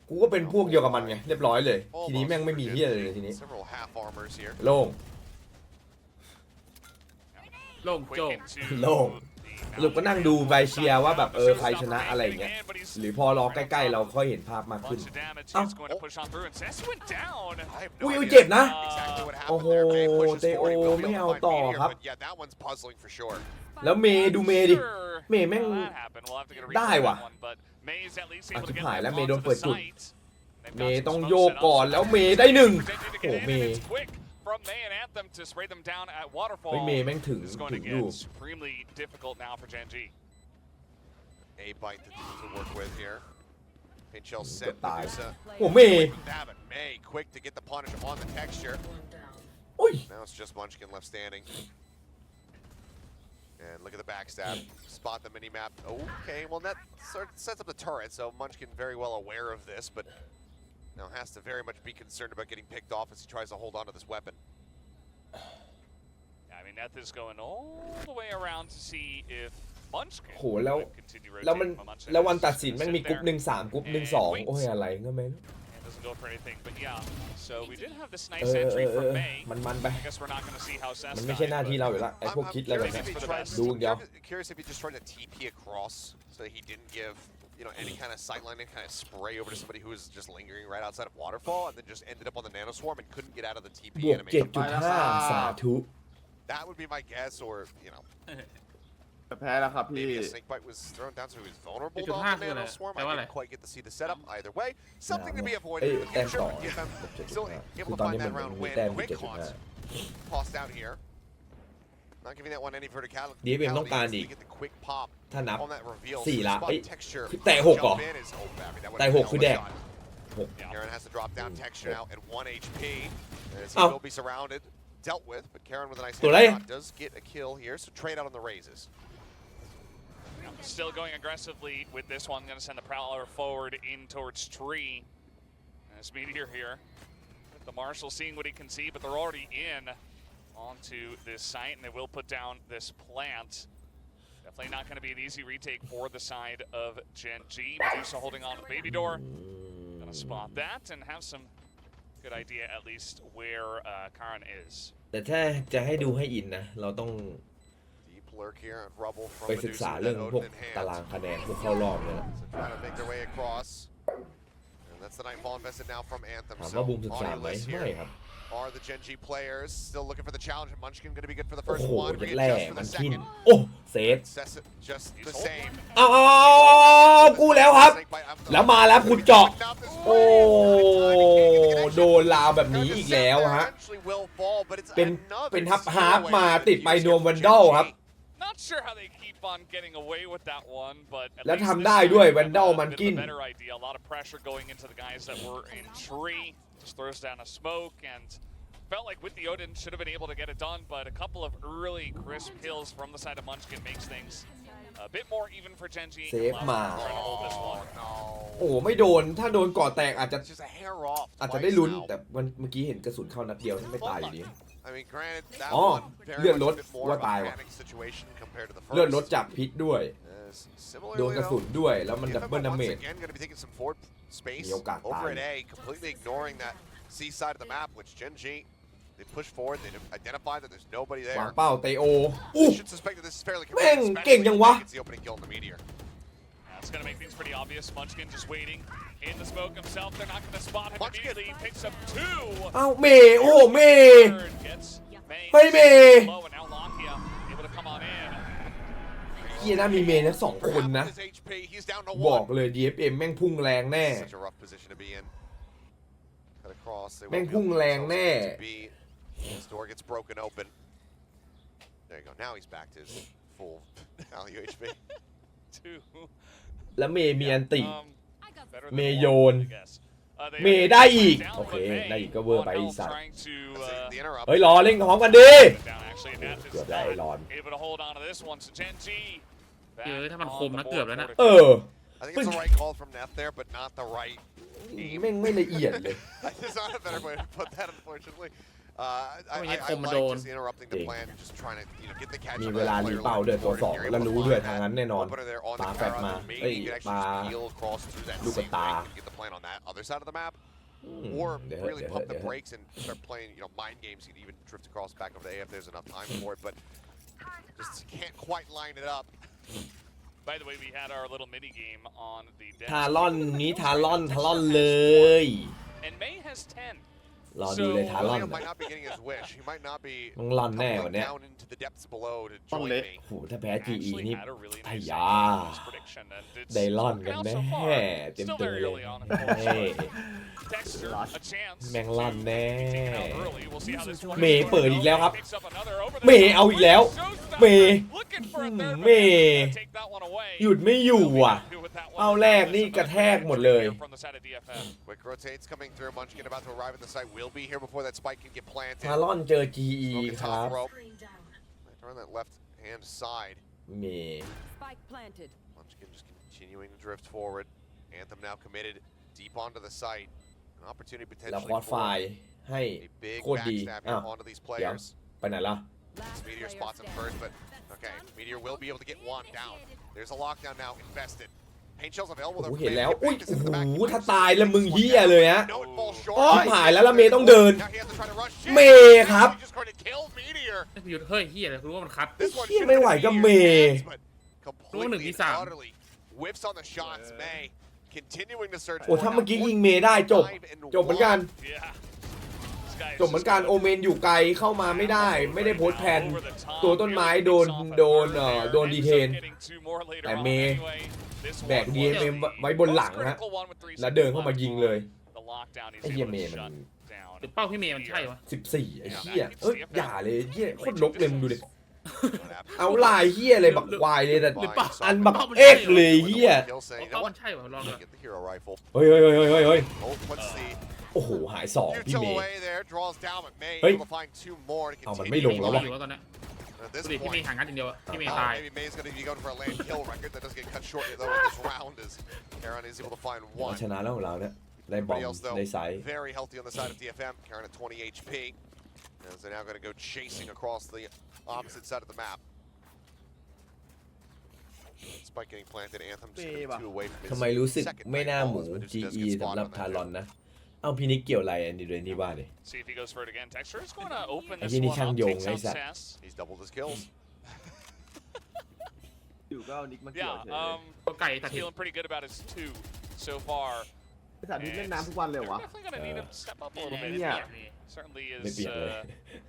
กูก็เป็นพวกเดียวกับมันไง เรียบร้อยเลย ทีนี้แม่งไม่มีเฮียอะไรเลยทีนี้
Several half armors here.
โล่ง
โล่ง
Quick
โจ้ง
into
โล่ง
the
สรุปก็นั่งดูไวเชียร์ว่าแบบใครชนะอะไรอย่างเงี้ย หรือพอรอใกล้ๆเราค่อยเห็นภาพมากขึ้น
bunch of damage.
Oh.
He's going to push on through, and Sess went down.
I have
อุ้ย
no
อุ้ย
idea
เจ็บนะ
exactly what happened
โอ้โห
there. May pushes
เตโอ
forward. He will be
ไม่
able
เอา
to find
ต่อ
Meteor,
ครับ
but yeah, that one's puzzling for sure.
แล้วเมย์ดูเมย์ดิ
Sure
เมย์แม่ง
how that happened. We'll have to get a
ได้
replay of
ว่ะ
that one, but May is at least
อ่ะ
able
ชิ
to
บ
get
หายแล้ว
them
เมย์โดน
onto
เปิด
the
จุด
site. They've
เม
got
ย์
some
ต้อง
smoke
โยก
set up.
ก่อนแล้วเมย์ได้หนึ่ง
Presenting to
โอ้
get
เม
in, and
ย์
it's quick from May and Anthem to spray them down at
เฮ้ย
Waterfall.
เมย์แม่งถึง
This is going
ถึ
to
งอยู่
get supremely difficult now for Gen.G.
A bite to work with here. Paint shell set. Medusa.
โอ้เมย์
That, but May quick to get the punish on the texture.
อุ้ย
Now it's just Munchkin left standing. And look at the backstab. Spot the mini map. Okay, well that sets up the turret, so Munchkin very well aware of this, but now has to very much be concerned about getting picked off as he tries to hold on to this weapon.
I mean, Neth is going all the way around to see if Munchkin
โหแล้ว
can continue
แล้วมัน
rotating. Munchkin
แล้ววัน
is
ตัดสินแม่งมี
sitting
กรุ๊ป
there
หนึ่งสามกรุ๊ปหนึ่งสองโอ้ยอะไรก็ไม่รู้
and doesn't go for anything, but yeah. So we did have this
เอ
nice
อ
entry
เอ
from
อ
May.
มันไป
I guess we're not going to see how Sess
มันไม่ใช่หน้าที่เราอยู่แล้วไอ้พวกคิดอะไรแบบ
curious
นี้
if he tried-
ดูอย่างเดียว
Curious if he just tried to TP across so that he didn't give any kind of sightline, any kind of spray over to somebody who was just lingering right outside of Waterfall, and then just ended up on the nano swarm and couldn't get out of the
บ
TP
วก
animation.
7.5 สาธุ
That would be my guess, or
แพ้แล้วครับพี่
maybe a snake bite was thrown down so he was vulnerable to
7.5
the
คืออะไร
nano swarm.
แปล
I
ว่าอะไร
didn't quite get to see the setup either way. Something to be
เอ้ย
avoided in the
แต้ม
future.
ต่อ
But DFM still
7.5
able
คือ
to
ตอน
find
นี้มัน
that round
มี
win.
แต้ม
Quick
7.5
haunts tossed out here. Not giving that one any verticality.
DFM ต้องการอีก
Get the quick pop
ถ้านับ
on that reveal.
4 ละ
Spot
เอ้ย
texture.
แต่6เหรอ
Jump in is- oh, I mean, that would've
แต่
been
6 คือ
hell
แด
of
ก
a shot.
6
Karen has to drop down texture now at 1 HP. As he
Oh.
will be surrounded, dealt with, but Karen with a nice
ตัวอะไร
headshot does get a kill here, so trade out on the raises.
Still going aggressively with this one. Going to send the Prowler forward in towards Tree. As Meteor here. With the Marshal seeing what he can see, but they're already in onto this site, and they will put down this plant. Definitely not going to be an easy retake for the side of Gen.G. Medusa holding on to the baby door. Going to spot that and have some good idea at least where Karan is.
แต่ถ้าจะให้ดูให้อินนะ เราต้อง
Deep lurk here at rubble from
ไปศึก
Medusa
ษา
with
เรื่อง
that
พวก
Odin in
ตาราง
hand.
คะแนนพวกเข้ารอบเลยนะ
So trying to make their way across. And That's the nightfall invested now from Anthem.
ถาม
So
ว่าบูมศึก
on
ษา
your
ไหม
list
ไม่
here
ครับ
are the Gen.G players still looking for the challenge. And Munchkin going to be good for the
โอ้
first
โห
one.
ยัด
Readjust
แร่
for
มั
the
นกิน
second.
โอ้เซฟ
Cess- just the same.
เอากูแล้วครับ แล้วมาแล้วคุณเจาะ โอ้โดนลาวแบบนี้อีกแล้วฮะ เป็นฮับมาติดไปนวมวันดอลครับ
Not sure how they keep on getting away with that one, but at
แล้ว
least
ทำ
this
ได้
time
ด้วย
they
วันดอล
have a
มัน
bit of
กิน
a better idea. A lot of pressure going into the guys that were in tree. Just throws down a smoke and felt like with the Odin should have been able to get it done, but a couple of early crisp kills from the side of Munchkin makes things a bit more even for Gen.G.
เซฟมา
Trying to hold this one.
โอ้ไม่โดนถ้าโดนก่อแตกอาจจะ
Just a hair off.
อาจจะได้ลุ้นแต่เมื่อกี้เห็นกระสุนเข้านัดเดียวไม่ตายอยู่ดี
I mean, granted, that
อ๋อ
one very
เลือด
much
ล
a
ด
bit more
ว่า
of a
ตายว่ะ
panic situation compared to the
เลือด
first.
ลดจากพิษด้วย
Similarly,
โดนกระสุน
though,
ด้วยแล้วมัน
DFM
ดับเบิลดาเม
once
จ
again going to be taking some forward space
มีโอกาส
over
ตาย
at A, completely ignoring that C side of the map, which Gen.G, they push forward, they identify that there's nobody
วาง
there.
เป้าเตโออู้
They should suspect that this is fairly
แม่ง
correct,
เก่งจังวะ
especially if it's the opening kill in the Meteor.
That's going to make things pretty obvious. Munchkin just waiting in the smoke himself. They're not going to spot him
Munchkin.
immediately. He picks up two.
เอ้าเมย์โอ้เมย์
Third gets May
เฮ้ยเมย์
low, and now Lakia able to come on in.
เฮียน่ามีเมย์นะ2 คนนะ
Half his HP, he's down to
บอก
one.
เลย DFM แม่งพุ่งแรงแน่
Such a rough position to be in. Cut across. They
แม่ง
won't be
พุ่ง
able to
แรง
themselves
แน่
to be. His door gets broken open. There you go. Now he's back to his full value HP.
Two.
แล้วเมย์มีอันติ
Better
เม
than
ย์โย
one,
น
I guess. They
เมย์ได้อีก
down,
โอเค
but May
ได้อีกก็เวอร์ไป
on
ไอ้
health
สัตว์
trying to,
That's the interrupt.
เฮ้ยรอเล่นพร้อมกันดิ
down actually, and Neth is
เกือบได้ไอ้รอน
not able to hold on to this one. So Gen.G
เออถ้ามัน
back
คม
on
นะ
the
เกือบ
board
แล้วนะ
for
เออ
I think it's the right call from Neth there, but not the right.
แม่งไม่ละเอียดเลย
There's not a better way to put that, unfortunately. I
ไม่ใช่คม
like
มาโดน
just interrupting the plan, just trying to get the catch.
มี
on
เว
the
ลา
player
รี
a
เป้า
little
ด้วย
bit
ตัว
before
2
you're
แล้ว
able to
รู้ด้วย
find
ทาง
that
นั้นแน่นอน
opener there on
ป
the
ลาแฟด
Kara.
มา
Maybe
เอ้ย
you could
ปลา
actually heal across through that
ลูกกระ
C
ตา
flank and get the plan on that other side of the map. Or really pump the brakes and start playing, mind games. You can even drift across back over the A if there's enough time for it, but just can't quite line it up.
By the way, we had our little mini game on the deck.
ทารอนนี้ทารอนเลย
And May has 10.
รอดูเลยทารอน
Leo might not be getting his wish. He might not be
มึงรอนแน่วัน
coming
เนี้ย
down into the depths below to
ต้อง
join
เละ
me.
โอ้โหถ้าแพ้ GE
Actually
นี่
had a really
ไอ้
nice
ยา
prediction, and it's
ได้ล่อน
working
กัน
out
แน่
so far.
เต็ม
Still
ตัว
very
เลย
early on, of
เฮ้
course. Texture, a chance
แม่งลั่นแน่
taken out early. We'll see how this one
เมย์เปิดอีกแล้วครับ
picks up another over
เม
there.
ย์เอาอีกแล้ว เมย์
Looking for a third,
เม
but
ย์
gonna take that one away.
หยุดไม่อยู่อ่ะ
Do with that one.
เอาแรกนี่กระแทกหมดเลย
From the side of DFM.
Quick rotates coming through. Munchkin about to arrive at the site. Will be here before that spike can get planted.
ทารอนเจอ GE
Smoking
ครั
top
บ
rope. Turn that left hand side.
เมย์
Spike planted.
Munchkin just continuing to drift forward. Anthem now committed deep onto the site. An opportunity
แล้ว
potentially
คอร์สไฟ
for
ล์ให้
a big
โคตรดี
backstab
อ้าว
here onto these players.
ไปไหนล่ะ
Last
Meteor
player
spots him
standing.
first, but okay. Meteor will be able to get one down. There's a lockdown now invested. Paint shells available.
โอ้โห
They're
เห็นแล้ว
fanning
อุ้ย
Vegas
โอ้
into the back.
โห
He
ถ้า
managed to
ตายแล้ว
take
มึง
this
เฮี
one
ย
down.
เลยฮะ
No, it falls short.
ชิบหายแล้วแล้วเมย์ต้องเดิน
Now he has to try to rush in.
เมย์ครับ
He's just going to kill Meteor.
หยุดเฮ้ยเฮียอะไรรู้ว่ามันคัด
This one
เหี้ย
should
ไม่
have
ไหว
been
กับ
Meteor's
เมย์
hands, but completely and
1-3
utterly whiffs on the shots. May continuing to search
โอ้
for
ถ้า
now.
เมื่อกี้ยิงเมย์ได้จบ จบเหมือนกัน
Yeah. This guy is
จบเหมือนกัน
just
โอเมนอยู่ไกลเข้ามาไม่ได้ ไม่ได้โพสต์แพน ตัวต้นไม้โดนดีเทน แต่เมย์แบก DFM ไว้บนหลังฮะ แล้วเดินเข้ามายิงเลย ไอ้เหี้ยเมย์มัน
หรือเป้าพี่เมย์มันใช่วะ
14 ไอ้เหี้ยเอ้ยอย่าเลยเหี้ยโคตรลกเลยมึงดูดิ เอาลายเหี้ยเลยบักควายเลยแต่อันบักเอ็กเลยเหี้ย
เป้ามันใช่วะลองดู
Get the hero rifle.
เฮ้ย
Oh, let's see.
โอ้โหหาย2พี่
Util
เมย์
away there, draws down, but May
Hey.
able to find two more to
เอามัน
continue.
ไม่ลงแล้ววะ
อยู่แล้วตอนนี้
At this
ดูดิพี่เม
point,
ย์ห่างกันอย่างเดียวอะพี่เมย์
oh,
ตาย
maybe May's going to be going for a land kill record. That does get cut short though in this round as Aaron is able to find
เรา
one.
ชนะแล้วของเราเนี่ยได้บอม
Everybody else, though,
ได้ไซส์
very healthy on the side of DFM. Karen at 20 HP. As they're now going to go chasing across the opposite side of the map. Spike getting planted. Anthem just gonna be two away from his
ทำไมรู้สึก
second
ไม่น่าหมู
nightfall, but it does
GE
get
สำหรับ
spotted
ทา
on
ร
that
อนนะ เอาพี่นิกเกี่ยวอะไรอันนี้ด้วยนี่ว่าดิ
See if he goes for it again. Texture is going to open
Ay,
this
hindi
one
siyang
up.
yung
Takes out
isa.
Sass.
He's doubled his kills.
อยู่ก็เอานิกมาเกี่ยว
Yeah,
เฉยเลย
ตัวไก่ตัดทิ้ง
feeling pretty good about his two so far.
สาธิตเล่นน้ำทุกวันเลยเหรอวะ
Definitely gonna need him to step up a little bit.
Yeah.
Certainly is
ไม่เปียกเลย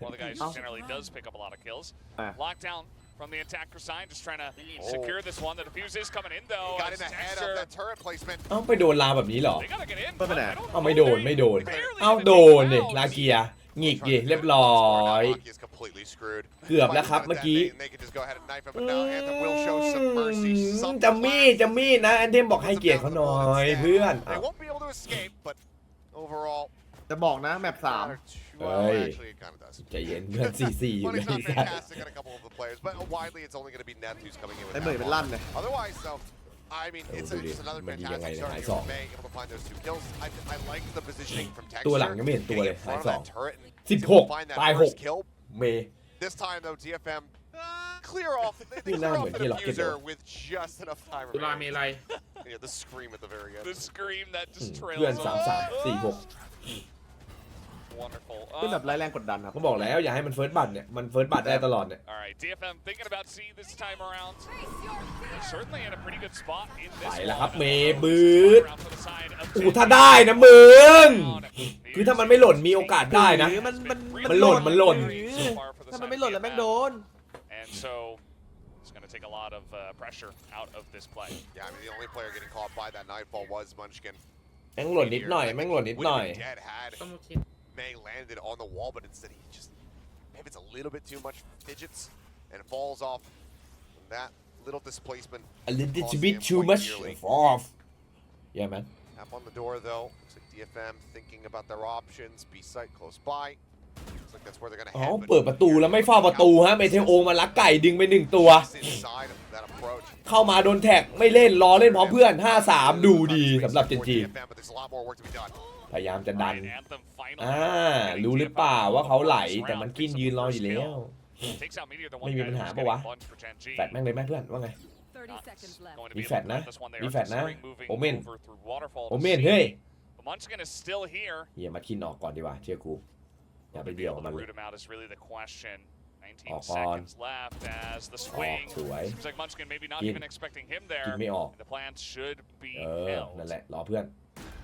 one of the guys who generally does pick up a lot of kills.
Ah.
Lockdown from the attacker side, just trying to secure this one. The defuse is coming in though.
Got in
as
ahead of
Texture-
that turret placement.
เอ้าไปโดนลาแบบนี้เหรอ
They gotta get in.
But
but
for
I
that.
don't
เอ้า
know
ไม่โดน
they
ไม่โดน
barely
เอ้า
even
โด
take
น
him
ดิ
out.
ลาเกียหงิกดิเรียบร้อย
Lucky is completely screwed.
เกือบแล้วครับเมื่อกี้
They can just go ahead and knife him, but now Anthem will show some mercy. Some
จะมีดนะแอนเทมบอกให้เกียรติเขาหน่อยเพื่อน
They won't be able to escape, but overall,
จะบอกนะแมป3
well,
Hey.
actually, it kind of does.
ใจเย็นเพื่อน4-4อยู่เลย
Money's not fantastic on a couple of the players, but widely it's only going to be Neth who's coming in with
ไอ้เหมย
that
เป็น
ball.
ลั่นเลย
Otherwise, though, I mean, it's
Dude,
just another
but you
fantastic
ain't
start
gonna
here
hide
from May, able to find those 2 kills. I like the positioning from Texture.
ตัวหลังยังไม่เห็นตัวเลย
Getting in front of
หาย
that turret and
16
find that
ตาย
first
6
kill.
เมย์
This time, though, DFM clear off. They
Dude,
clear
nah,
off
but
the
he locked it
diffuser
though.
with just enough time
ตุลาเม
remaining.
ลัย
Yeah, the scream at the very end.
The scream that just
เพื่อน
trails off.
3-3 4-6
Wonderful.
ขึ้นแบบไร้แรงกดดันครับ
ก็บอกแล้วอย่าให้มันเฟิร์สบัตเนี่ยมันเฟิร์สบัตได้ตลอดเนี่ย
All right, DFM thinking about C this time around. Certainly in a pretty good spot in
ไป
this
แล้วครับ
one.
เมย์บืด
Around for the side of
โอ้
Gen.G.
ถ้าได้นะมึงคือถ้ามันไม่หล่นมีโอกาสได้นะ มันหล่น
So far for the
ถ้ามัน
side
ไม่
of
หล่นแล้วแม่ง
DFM.
โดน
And so it's going to take a lot of pressure out of this play.
Yeah, I mean, the only player getting caught by that nightfall was Munchkin.
แม่งหล่นนิดหน่อยแม่งหล่นนิดหน่อย
Dead had
ต้องคิด
May landed on the wall, but instead he just pivots a little bit too much, fidgets, and falls off. And that little displacement.
a little
cost
bit
him
too
quite
much
dearly.
off yeah man
Tap on the door though. Looks like DFM thinking about their options. B site close by. Looks like that's where they're gonna
อ๋อ
head. but
เปิดประตูแล้วไม่เฝ้าประตูฮะเมเทโอมาลักไก่ดึงไป1ตัว
just inside of that approach.
เข้ามาโดนแท็กไม่เล่นรอเล่นพร้อมเพื่อน 5-3 ดูดีสำหรับ GEN.G
DFM, but there's a lot more work to be done.
พยายามจะดัน
Right, Anthem finally
รู้หรือเปล่าว่าเขาไหลแต่มันกินยืนรออยู่แล้ว
takes out Meteor, the
ไม่
one
มี
guy
ปัญหา
who's
ปะวะ
getting bunched for Gen.G.
แฟดแม่งเลยไหมเพื่อนว่าไง
Not going to
มี
be
แฟ
able
ด
to
นะ
cut this one. They
มี
are
แฟดนะ
considering moving
โอเมน
over through Waterfall
โอ
to
เมน
C.
เฮ้ย
But Munchkin is still here.
เฮียมาคินออกก่อนดีกว่าเชื่อกูอย่าไป
To be
เดี่ยว
able
กับมัน
to
เลย
root him out is really the question. 19
Oh,
seconds left as the swing.
สวย
Seems like Munchkin maybe not
Gin.
even expecting him
กิน
there.
ไม่ออก
The plans should be
นั่น
held.
แหละรอเพื่อน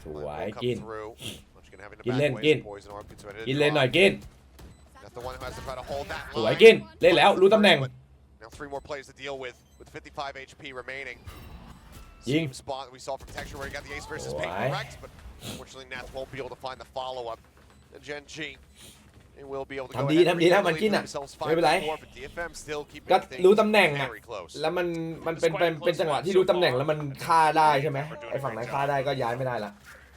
สวย
Will come
กิน
through. Munchkin having to
Gin
back
lên,
away
Gin.
as Poison Orb gets ready to
กินเลยห
drop.
น่อยกิน
Not the one who has to try to hold that
สวย
line.
กินเล่นแล้วรู้ตำแหน่ง
Now 3 more plays to deal with 55 HP remaining.
Ying.
Same spot we saw from Texture where he got the ace versus Pink
Alright.
correct, but unfortunately Neth won't be able to find the follow-up. The Gen.G they will be able to go
ทำดี
ahead
ทำดีแล้ว
and
มันกิน
relieve
อ่ะ
themselves
ไม่เป็นไร
5-4, but DFM still keeping
ก็
things
รู้ตำแหน่งอ่ะ
very close.
แล้วมันเป็นจังหวะที่รู้ตำแหน่งแล้วมันฆ่าได้ใช่ไหมไอ้ฝั่งไหนฆ่าได้ก็ย้ายไม่ได้ละ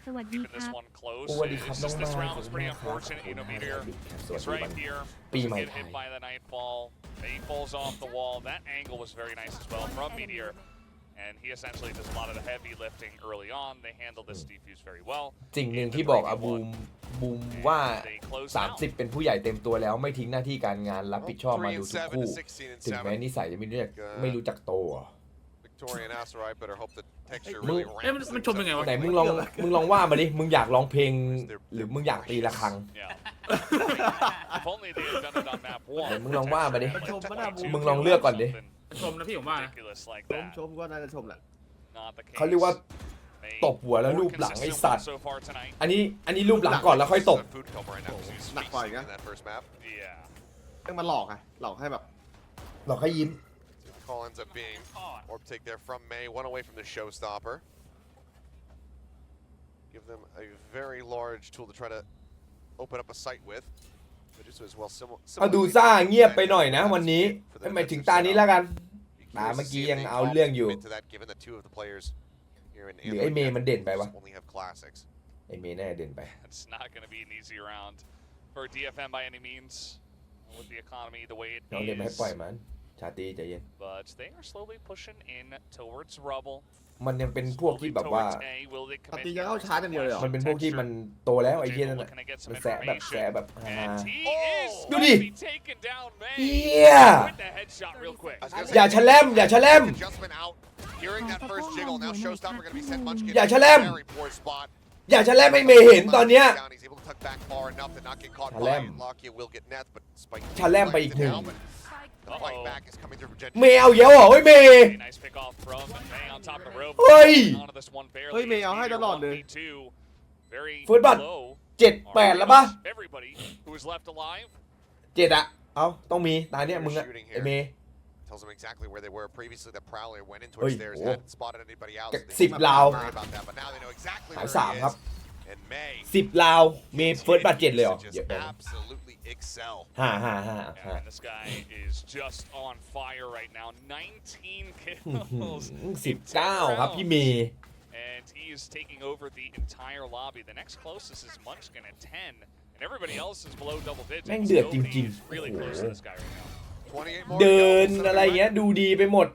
สวัสดี
Keeping
ค
this
รับ
one close.
สวัสดีครับ
It's
น้อง
just
มา
this
ข
round
อบ
was
คุณ
pretty
มากครับ
unfortunate. You know, Meteor
สวัส
is
ดีวัน
right here.
ปีใหม่
Get
ไท
hit
ย
by the nightfall. May falls off the wall. That angle was very nice as well from Meteor. And he essentially does a lot of the heavy lifting early on. They handle this defuse very well.
สิ่งหนึ่งที่บอกอะบูมว่า
They close out.
30 เป็นผู้ใหญ่เต็มตัวแล้วไม่ทิ้งหน้าที่การงานรับผิดชอบมาดูทุก
3-7
คู่
to 16
ถึงแม้
7.
นิสัยจะไม่รู้จักโตอะ
Victorian Asteroid better hope that Texture
มึง
really
เอ้ย
ramps
มัน
things
ชม
up.
ยังไงวะ
ไหนมึงลองว่ามาดิมึงอยากร้องเพลงหรือมึงอยากตีระฆัง
Yeah. If only they had done it on map one.
ไหนมึงลองว่ามาดิ
Texture had, like, 22
มึงลองเลือกก่อนดิ
something
ชมนะพี่ผมว่านะ
ridiculous like
ชม
that.
ชมก็น่าจะชมแหละ
Not the case.
เขาเรียกว่า
May
ตบหัวแล้วรูปหลังไอ้สัตว์
so far tonight.
อันนี้รูปหลังก่อนแล้วค่อยตบ
Food coma right now because he's
Nặng quá nhá.
in that first map.
Yeah.
แม่งมาหลอกไงหลอกให้แบบ
หลอกให้ยิ้ม
Call ends up being orb take there from May, one away from the showstopper. Give them a very large tool to try to open up a site with. But just as well,
เอาดูซ่าเงียบไปหน่อยนะวันนี้ไม่หมายถึงตานี้แล้วกัน ตาเมื่อกี้ยังเอาเรื่องอยู่ หรือไอ้เมย์มันเด่นไปวะ
Only have classics.
ไอ้เมย์น่าจะเด่นไป
It's not going to be an easy round for DFM by any means. With the economy the way it
น้องเด่นไม่ให้ปล่อย
is.
มันชาตรีใจเย็น
But they are slowly pushing in towards rubble.
มันยังเป็นพวกที่แบบว่า
Towards A. Will they
ป
commit
ฏิ
here?
จะเข้าชาร์จอย่างเดียวเลยเหรอ
มันเป็นพวกที่มันโตแล้วไอ้เหี้ยนั่น
Jable
น่ะ
looking to get some
มันแสบแบบแสบ
information.
แบบฮา
And he is
Dude,
going to be taken down, May.
เหี้ย
With the headshot real quick.
I was gonna say,
อย่าแฉลมอย่าแฉลม
adjustment out. Hearing that first jiggle, now showstopper going to be sent Munchkin.
อย่าแฉลม
Very poor spot.
อย่าแฉลมไอ้เมย์เห็นตอนเนี้ย
He's able to tuck back far enough to not get caught by
Chalem.
Lockheed will get Neth, but Spike
แฉลมไปอีกหนึ่ง
now, but fight back is coming through from Gen.G.
เมย์เอาเยอะเหรอเฮ้ยเมย์
Nice pick off from May on top of the rope.
เฮ้ย
Onto this one barely.
เฮ้ยเมย์เอาให้ตลอดเลย
Very
เฟิร์สบัต
low.
7-8แล้วปะ
Everybody who is left alive.
7อะเอาต้องมีตาเนี้ยมึงอะไอเมย์
Tells them exactly where they were previously. The Prowler went into
Oi,
towards theirs,
oh.
hadn't spotted anybody else.
Get
They
10
didn't
ราว
worry about that, but now they know exactly
หาย
where
3
he
ครับ
is. And May
10 ราวเมย์เฟิร์สบัต7เลยเหรอ
just
เดี๋ยว
absolutely excel.
5
And this guy is just on fire right now. 19 kills.
19 ครับพี่เมย์
And he is taking over the entire lobby. The next closest is Munchkin at 10. And everybody else is below double digits.
แม่งเดือดจ
Nobody
ริง
is really close to this guy right now.
28 more
ๆ เดิน
to go.
อะไรเงี้ยดูดีไปหมด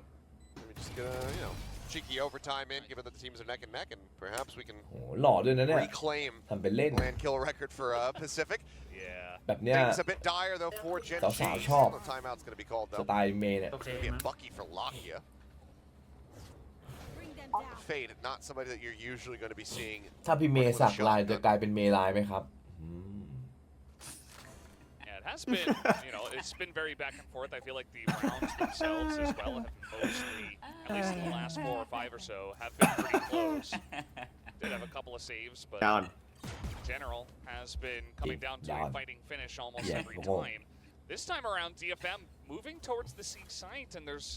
Let me just get a, cheeky overtime in, given that the teams are neck and neck, and perhaps we can
โอ้หล่อด้วยนะเนี่ย
reclaim
ทำเป็นเล่น
land kill record for Pacific.
Yeah.
แบบเนี้ย
Things a bit dire though for Gen.G.
สาวๆชอบ
No timeout's going to be called
ส
though.
ไตล์เมย์เนี่ย
โอเค
Be a
มั้ย
Bucky for Lakia. Fade, not somebody that you're usually going to be seeing.
ถ้าพี่เมย์สักลายจะกลายเป็นเมย์ลายไหมครับ
Yeah, it has been, it's been very back and forth. I feel like the rounds themselves as well have mostly, at least in the last 4 or 5 or so, have been pretty close. Did have a couple of saves, but
Down.
in general has been coming down to a
Down.
fighting finish almost
Yeah,
every
come on.
time. This time around, DFM moving towards the siege site, and there's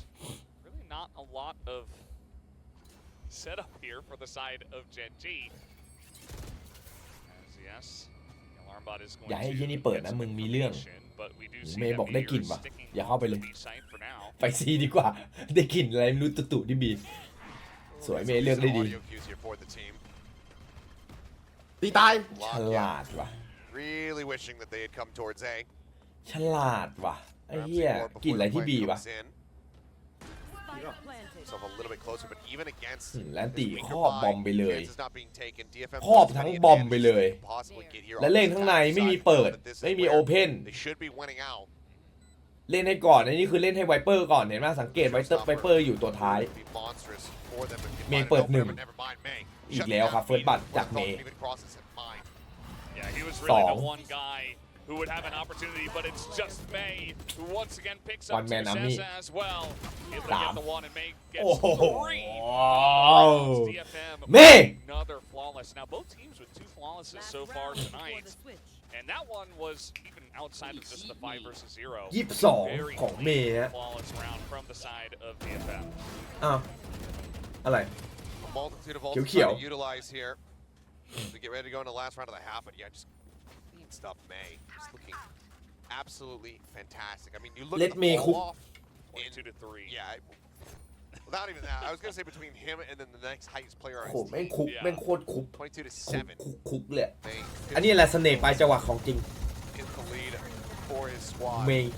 really not a lot of setup here for the side of Gen.G. As yes, the alarm bot is going
อย่าให้
to
ที่นี่เปิดนะ
get
มึ
some
งมีเรื่อง
information, but we do see
เมย์บอก
that
ได้
they
กลิ่น
are
ว่ะ
sticking
อย่าเข้าไป
to
เล
the
ย
B site for now.
ไปซีดีกว่า ได้กลิ่นอะไรไม่รู้ตุ่ๆที่บี สวยเมย์เลือกได้ดี
Audio cues here for the team.
ตีตาย
ฉลาดว่ะ
Really wishing that they had come towards A.
ฉลาดว่ะ ไอ้เหี้ยกลิ่นอะไรที่บีวะ
Himself a little bit closer, but even against
และ
his
ตี
weaker
ครอบบอม
buy,
ไปเลย
chances not being taken. DFM
ครอบทั้งบอมไปเลย
possibly get here
และ
on
เล่น
this
ข้างใน
attack
ไม่มี
side.
เปิด
Know that this is
ไม่มี
where
โอเพน
They should be winning out.
เล่นให้ก่อนอันนี้คือเล่นให้ไวเปอร์ก่อนเห็นไหมสังเกตไวเปอร์อยู่ตัวท้าย
Be monstrous for them if you
เมย์
find
เปิด
an
หนึ่ง
opener, but never mind, May.
อีก
Shut
แล้วครับ
down
เฟิร์สบัต
What
จาก
I
เม
thought
ย์
even crosses his mind.
Yeah, he was really the
Song.
one guy who would have an opportunity, but it's just May who once again picks
One
up
man
two
army.
Sessa as well. Able to
Damn.
get the one and May gets
Oh.
3.
Wow.
DFM
May.
another flawless. Now both teams with 2 flawlesses so far tonight. And that one was even outside of just the 5 versus 0.
22 ของเมย์ฮะ
Flawless round from the side of DFM.
อ้าวอะไร
A multitude of ults
Kill.
to utilize here to get ready to go in the last round of the half, but yeah, just clean stuff. May just looking absolutely fantastic. I mean, you look
Let
at
me
the
cook.
fall off.
22 to 3.
Yeah, without even that, I was gonna say between him and then the next highest player
โอ้
on
โห
his
แม่ง
team.
คุกแม่งโคตรคุก
22 to
คุก
7.
คุกคุกเลย
May
อันนี้แหละเสน่ห์ปลายจังหวะของจริง
in the lead for his squad
เมย์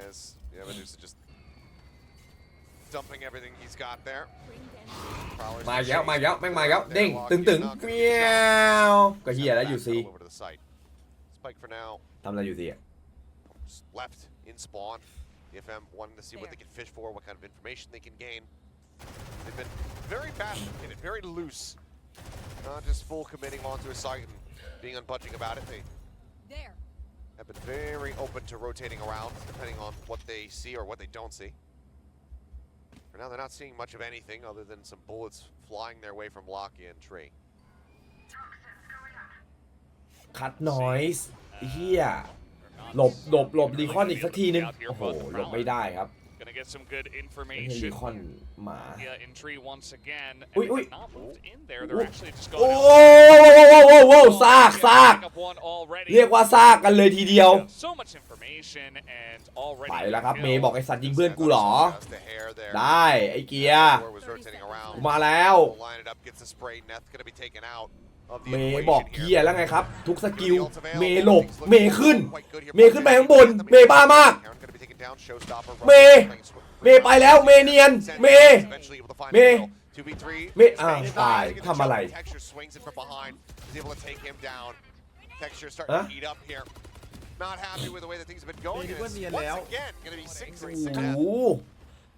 as yeah, Medusa just dumping everything he's got there. Prowler's
มาอีกแล้ว
chase.
มาอีกแล้วแม่งมาอีกแล้วเด้ง
Deadlock
ตึง
is
ตึง
not
เป
gonna
รี้
get
ย
shot.
วก็เฮียแล้วอยู่ซี
Back over to the site. Spike for now.
ทำอะไรอยู่ซีอ่ะ
Just left in spawn. DFM wanting to see what they can fish for, what kind of information they can gain. They've been very fast in it, very loose. Not just full committing onto a site and being unbudging about it. They have been very open to rotating around, depending on what they see or what they don't see. For now, they're not seeing much of anything other than some bullets flying their way from Lakia and Tree.
คัดนอยส์เฮียหลบรีคอนอีกสักทีนึง โอ้โหหลบไม่ได้ครับ
Gonna get some good
ไม่ใช่รี
information.
คอนหมา
Yeah, in tree once again. And
Ui,
they
ui.
have not moved in there. They're actually just
โอ้
going
โหซากซาก
Pick up one already.
เรียกว่าซากกันเลยทีเดียว
So much information and already
ไปแล้วครับ
kill.
เมย์บอกไอสัตว์ยิงเพื่อนกูเหรอ
Just the hair there.
ได้ไอเกียร์
War was rotating around.
กูมาแล้ว
Line it up, gets the spray. Neth gonna be taken out of the
เมย์
equation
บอก
here.
เกียร์แล้วไงครับ ทุกสกิล เมย์หลบ เมย์ขึ้น เมย์ขึ้นไปข้างบน เมย์บ้ามาก
Karen gonna be taken down. Showstopper.
เมย์เมย์ไปแล้ว เมย์เนียน เมย์
Eventually able to find
เมย์
the kill. 2v3.
เมย์อ้าวตายทำอะไร
Texture swings in from behind. Is able to take him down. Texture
ฮะ
starting to heat up here. Not happy with the way that things have been going. And it's once again gonna be 6-6
โอ้
death.
โห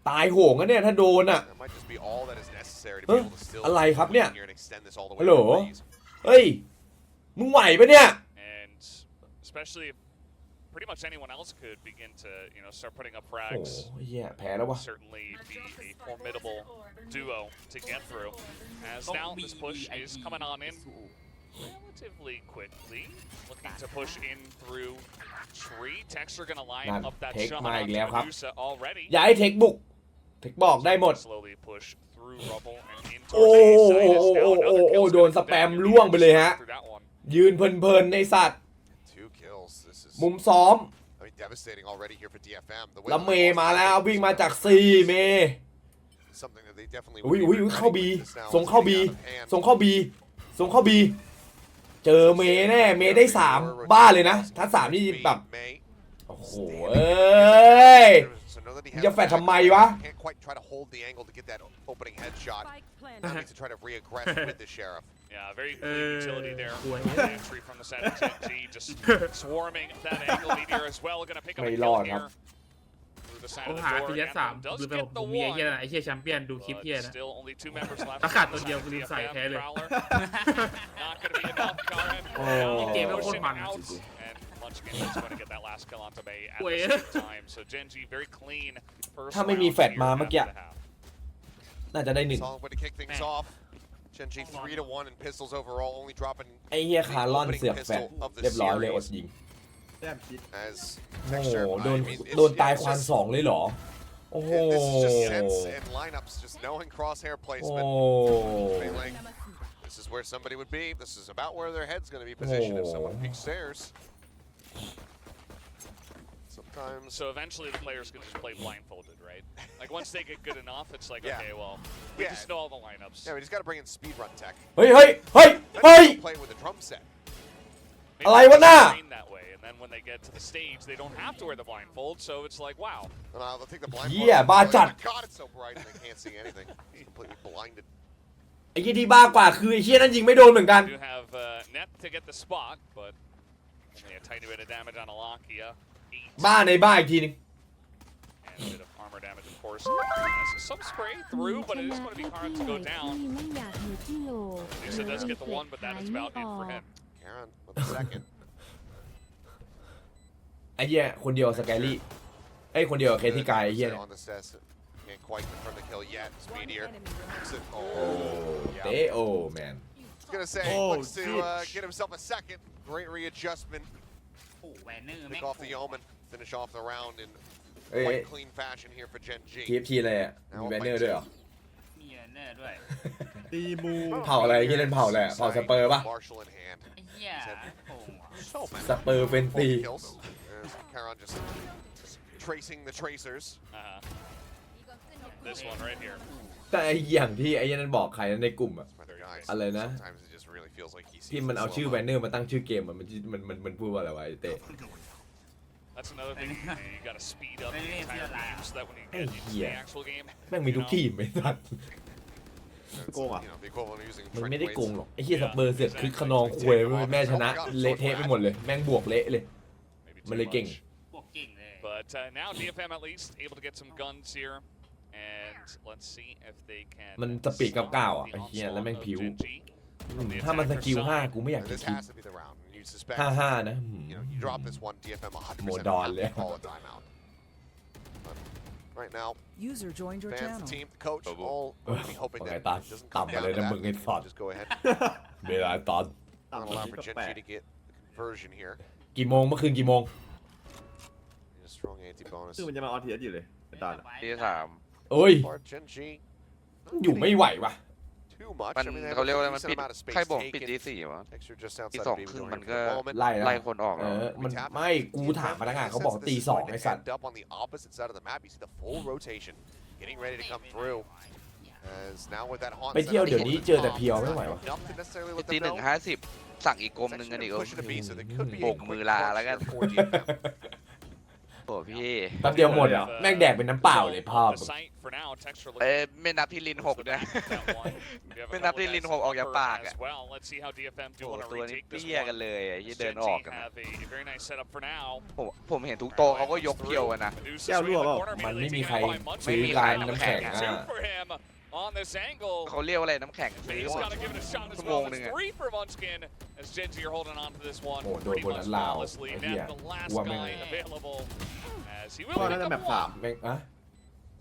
ตายโหงอะเนี่ยถ้าโดนอ่ะ
That might just be all that is necessary to
เฮ้
be
ย
able to still
อะไรครับเนี่ย
here and extend this all the way
ฮัลโหล
to the breeze.
เฮ้ย มึงไหวปะเนี่ย
And especially if pretty much anyone else could begin to, start putting up
โอ้
frags.
เหี้ยแพ้แล้ววะ
Certainly be a formidable duo to get through. As now this push is coming on in relatively quickly. Looking to push in through tree. Texture gonna line up that shot on Medusa already.
อย่าให้เทคบุกเทคบอกได้หมด
Slowly push through rubble and into
โอ้โอ้โดนสแปมล่วงไปเลยฮะ ยืนเพลินๆในสัตว์
2 kills. This is
มุมซ้อม
devastating already here for DFM.
แล้วเมย์มาแล้ววิ่งมาจากซีเมย์
something that they definitely
อุ้ยเข้าบีส่งเข้าบีส่งเข้าบีส่งเข้าบีเจอเมย์แน่เมย์ได้3บ้าเลยนะถ้า3นี่แบบโอ้โหเอ้ยจะแฟดทำไมวะ
Can't quite try to hold the angle to get that opening headshot. Now needs to try to re-aggress with the sheriff.
Yeah, very clean utility there. Entry from the side of GEN.G, just swarming that angle. Meteor as well, gonna pick up a kill here. Through the side
โอ้
of the
หา
door.
ทีเอส
and
3
does
ดูไป
get
ผม
the
มีไอ้เหี้ย
one.
นะไอ้เหี้ยแชมเปี้ยนดูคลิป
But
เหี้ยนะ
still only 2 members left.
ถ้าขาดตัวเดียวคือลืมใส่แพ้เลย
Not gonna be enough. Karen
โอ้
เกมไม่โคตร
pushing
มัน
out. And once again, he's going to get that last kill onto Bay at the same time. So GEN.G very clean.
ถ้าไม่มีแฟดมาเมื่อกี้น่าจะได้1
Solid way to kick things off. GEN.G 3-1 in pistols overall, only dropping
ไอ้เหี้ยคาร์ลอนเสือกแฟดเรียบร้อยเลยอดยิง
แต้มคิด
as
โอ้โห
Texture.
โดนตายควาน2เลยเหรอโอ้โห
This is just sense and lineups, just knowing crosshair
โอ้
placement. Feeling this is where somebody would be. This is about where their head's going to be positioned if someone peeks stairs. Sometimes.
So eventually the players can just play blindfolded, right? Like once they get good enough, it's like,
Yeah.
okay, well, we
Yeah.
just know all the lineups.
Yeah, we just got to bring in speedrun tech.
เฮ้ย
Play with a drum set.
Maybe
อะไรวะ
they
น่ะ
train that way, and then when they get to the stage, they don't have to wear the blindfold, so it's like, wow.
And they'll take the blindfold.
Yeah,
Oh
bad
my
shot.
God, it's so bright and they can't see anything. He's completely blinded.
ไอ้เหี้ยที่บ้ากว่าคือไอ้เหี้ยนั้นยิงไม่โดนเหมือนกัน
Do have net to get the spot, but only a tiny bit of damage on Alakia.
บ้าในบ้าอีกทีนึง
And a bit of armor damage, of course. Some spray through, but it is going to be hard to go down.
ไม่อยากอยู่ที่โล
Medusa does get the one, but that is about it for him.
Karen with the second.
ไอ้เหี้ยคนเดียวสแกรี่ไอ้คนเดียวเคที่กายไอ้เหี้ย
On the stairs. Can't quite confirm the kill yet. It's Meteor. Oh,
เตโอแมน
I was going to say, looks to get himself a second. Great readjustment.
โอ้แวนเนอร์แม่
Pick
ง
off the Omen. Finish off the round in
เอ้ย
quite clean fashion here for GEN.G.
TFT อะไรอ่ะมีแบนเนอร์ด้วยเหรอ
มีแวนเนอร์ด้วย
ตีมู
เผาอะไรที่เล่นเผาแหละเผาสเปอร์ป่ะ
Marshall in hand.
ไอ้เหี้ยโอ้
So many.
สเปอร์เฟนซี
Both kills. There's Karen just tracing the tracers.
This one right here.
แต่ไอ้อย่างที่ไอ้ยันนั้นบอกใครในกลุ่มอ่ะ
By their eyes.
อะไรนะ
Sometimes it just really feels like he sees
ที่มัน
the
เอา
slow
ชื่อ
mo.
แบนเนอร์มาตั้งชื่อเกมอ่ะมันพูดว่าอะไรวะไอ้เต้
That's another thing. You got to speed up the entire game so that when you
Hey,
get into the
yeah.
actual game,
แม่งมีทุกทีมไม่ทัน
It's,
Go on.
you know, the equivalent of using
มัน
trick
ไม่ได้
weights.
โกงหรอกไอ้เหี้ยสเปอร์เสือกคึกขนองควยแม่ชนะเละเทะไปหมดเลยแม่งบวกเละเลย
maybe too
มันเลยเก่ง
much.
พวกเก่งเลย
But now DFM at least able to get some guns here. And let's see if they can
มันสปีด
stop
99อ่ะ
the
ไอ้เหี้ย
onslaught
แล้วแม่ง
of
ผิว
GEN.G.
ถ้ามันสกิล5กูไม่อยาก
And
จะ
this
คิด
has to be the round. You suspect,
5-5 นะ
you know, you drop this one, DFM 100%
Modal,
have to
yeah.
call a timeout. But right now,
User joined your
fans, the
channel.
team, the coach, all really hoping that it
Okay,
doesn't come
tama
down
na
to that.
naman
Maybe
yung thought.
Just go ahead.
เวลาตอน
Not allow for
แป
GEN.G
ลก
to get the conversion here.
กี่โมงเมื่อคืนกี่โมง
A strong anti-bonus.
ซึ่งมันจะมาออนเทียอยู่เลยไอ้ตาลอะ
ที่สาม
เอ้ย
For GEN.G,
อยู่ไม่ไหววะ
too much.
มัน
I mean, they
เขา
have
เรียก
a
ว่าอะไรมัน
decent
ปิด
amount of space
ใครบอกปิด
taken.
ที่สี่วะ
Texture just
ที่
outside
สอ
of
ง
being
ครึ่ง
joined
มัน
for
ก็
the moment.
ไล่แล้ว
ไล่คนออกแล้ว
มันไม่กูถามพนักงานเขาบอกตี 2ไอ้สัตว์
End up on the opposite side of the map. You see the full rotation getting ready to come through. As now with that haunt
ไปเที่ยว
set up,
เดี๋ยวนี้เจอแต่เพียวไม่ไหววะ
enough to necessarily let
ตี
them
หนึ่ง
know.
50สั่งอีกกลมหนึ่งกันอีก
Push it to beat, so there could be a
โบกมือ
quick
ลา
punch
แล้วกัน
here for DFM.
โอ้พี่
แป๊บเดียวหมดอ่ะแม่งแดกเป็นน้ำเปล่าเลยพ่อ
The site for now, Texture
เอ้
looking
ไม่นับที่ลินหกนะ
that one. We have a
ไม่นับ
couple
ที่ลิน
guys
หกออกจาก
upper
ปากอ่ะ
as well. Let's see how DFM do
โอ้
want to
ตัวนี้
retake this
เปี้ยกัน
one.
เลยที่เดิน
GEN.G
ออกกัน
have a very nice setup for now.
ผมเห็นทุกโต๊ะเขาก็ยกเพียวกันนะ
Medusa
แก้วรั่วเปล่า
straight in the corner,
มันไม่
immediately
มีใคร
taken out by Munch.
ซื้อร้านน้ำแข็ง
Two
อ่ะ
for him. on this angle.
เขาเรียกว่าอะไรน้ำแข็งซื้อ
He's
หมด
got to give it a shot as
ชั่วโม
well.
งหนึ่ง
It's
อะ
3 for Munchkin as Gen.G are holding on to this one
โอ้โดน
pretty
บน
much
นั้นลาว
flawlessly.
ไอ้เหี้ย
Net the last
กลัวแม่ง
guy available as he
ก็
will
น่า
pick
จะแม
up
ปสาม
one.
แม่งอะ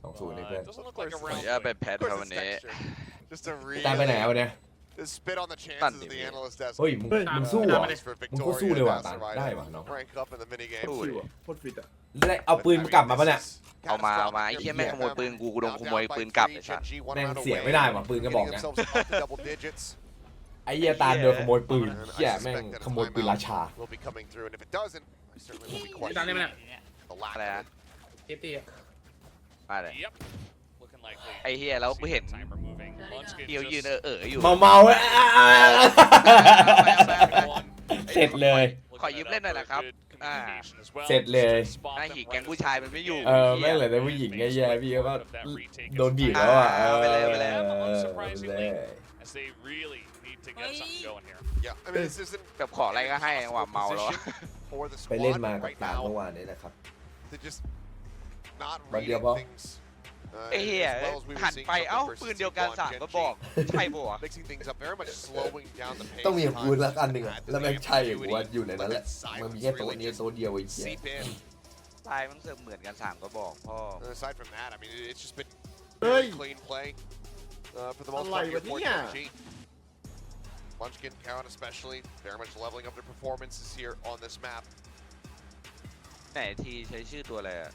2-0นี่เพื่อน
Doesn't look like a
ขออ
round.
นุญาตไปแพท
Of course
ครับวัน
it's
นี้
texture. Just to
ตามไปไหน
really
วะเนี่ย
to spit on the chances of the analyst desk.
เฮ้ยมึง
เฮ้ย
มึงสู้เหรอ
For
มึงก็สู้
Victoria
เลยว่ะ
and
ตา
Master
ได้
Rider.
ว่ะน้อง
Rank up in the mini game.
สู้
ชิวอะโคตรฟิตอะ
ได้เอาปืนกลับมาปะเนี่ย
เอามาไอ้เหี้ยแม่งขโมยปืนกูโดนขโมยปืนกลับไอ้สัส
แม่งเสียไม่ได้ว่ะปืนกระบอกเนี้ย
Getting themselves up to double digits.
ไอ้เหี้ยตาลโดนขโมยปืน
And
เหี้ย
I
แม่ง
suspect that
ข
a
โมยปืนรา
timeout
ชา
will be coming through, and if it doesn't, I certainly will be
ดันได้ไหม
questioning
เนี่ย
the lack
อะไร
of
นะ
it.
เอฟตีอะ
อะไร
Yep. Looking likely.
ไอ้เหี้ยแล้วกูเห็น
Timer moving. Munchkin
เกียวยืน
just
อยู่
เมาๆ เสร็จเลย
ขอยืมเล่นหน่อยนะครับ
เสร็จเลย
หน้าหีแก๊งผู้ชายมันไม่อยู่
แม่งเหลือแต่ผู้หญิงไงแย่พี่ก็โดนบีบแล้วอ่ะ
ไปเลยไปเลย
As they really need to get something going here.
Yeah, I mean, this isn't
แบบขออะไรก็ให้ว่ะเมาแล้ว
position for the
ไปเล่น
squad
มากับ
right
ตาล
now
เมื่อวานนี้นะครับ
to just not
วันเดียว
reading
พอ
things
ไอ้เหี้ย
as well as we were
หัน
seeing
ไป
from
เอ้า
the first
ปืนเดียวกัน
season
สาม
on
ก็
Gen.G.
บอกใช่ปะวะ
mixing things up very much slowing down the pace
ต้องมีปืนละอันหนึ่ง
at
อะ
the
แล้วแม่ง
game
ใช่
of
กูว่า
Duty,
อยู่ในนั้นแหละ
but then
มันมี
silence
แค่ตัว
really
นี้
just
ตัวเดียวไอ้เหี้ย
seep in.
ตายมันเสือกเหมือนกันสามก็บอกพ่อ
And aside from that, I mean, it's just been
Hey.
very clean play for the most
Alright,
part here for
but yeah.
Gen.G. Munchkin, Count especially, very much leveling up their performances here on this map.
ไหนทีใช้ชื่อตัวอะไรอะ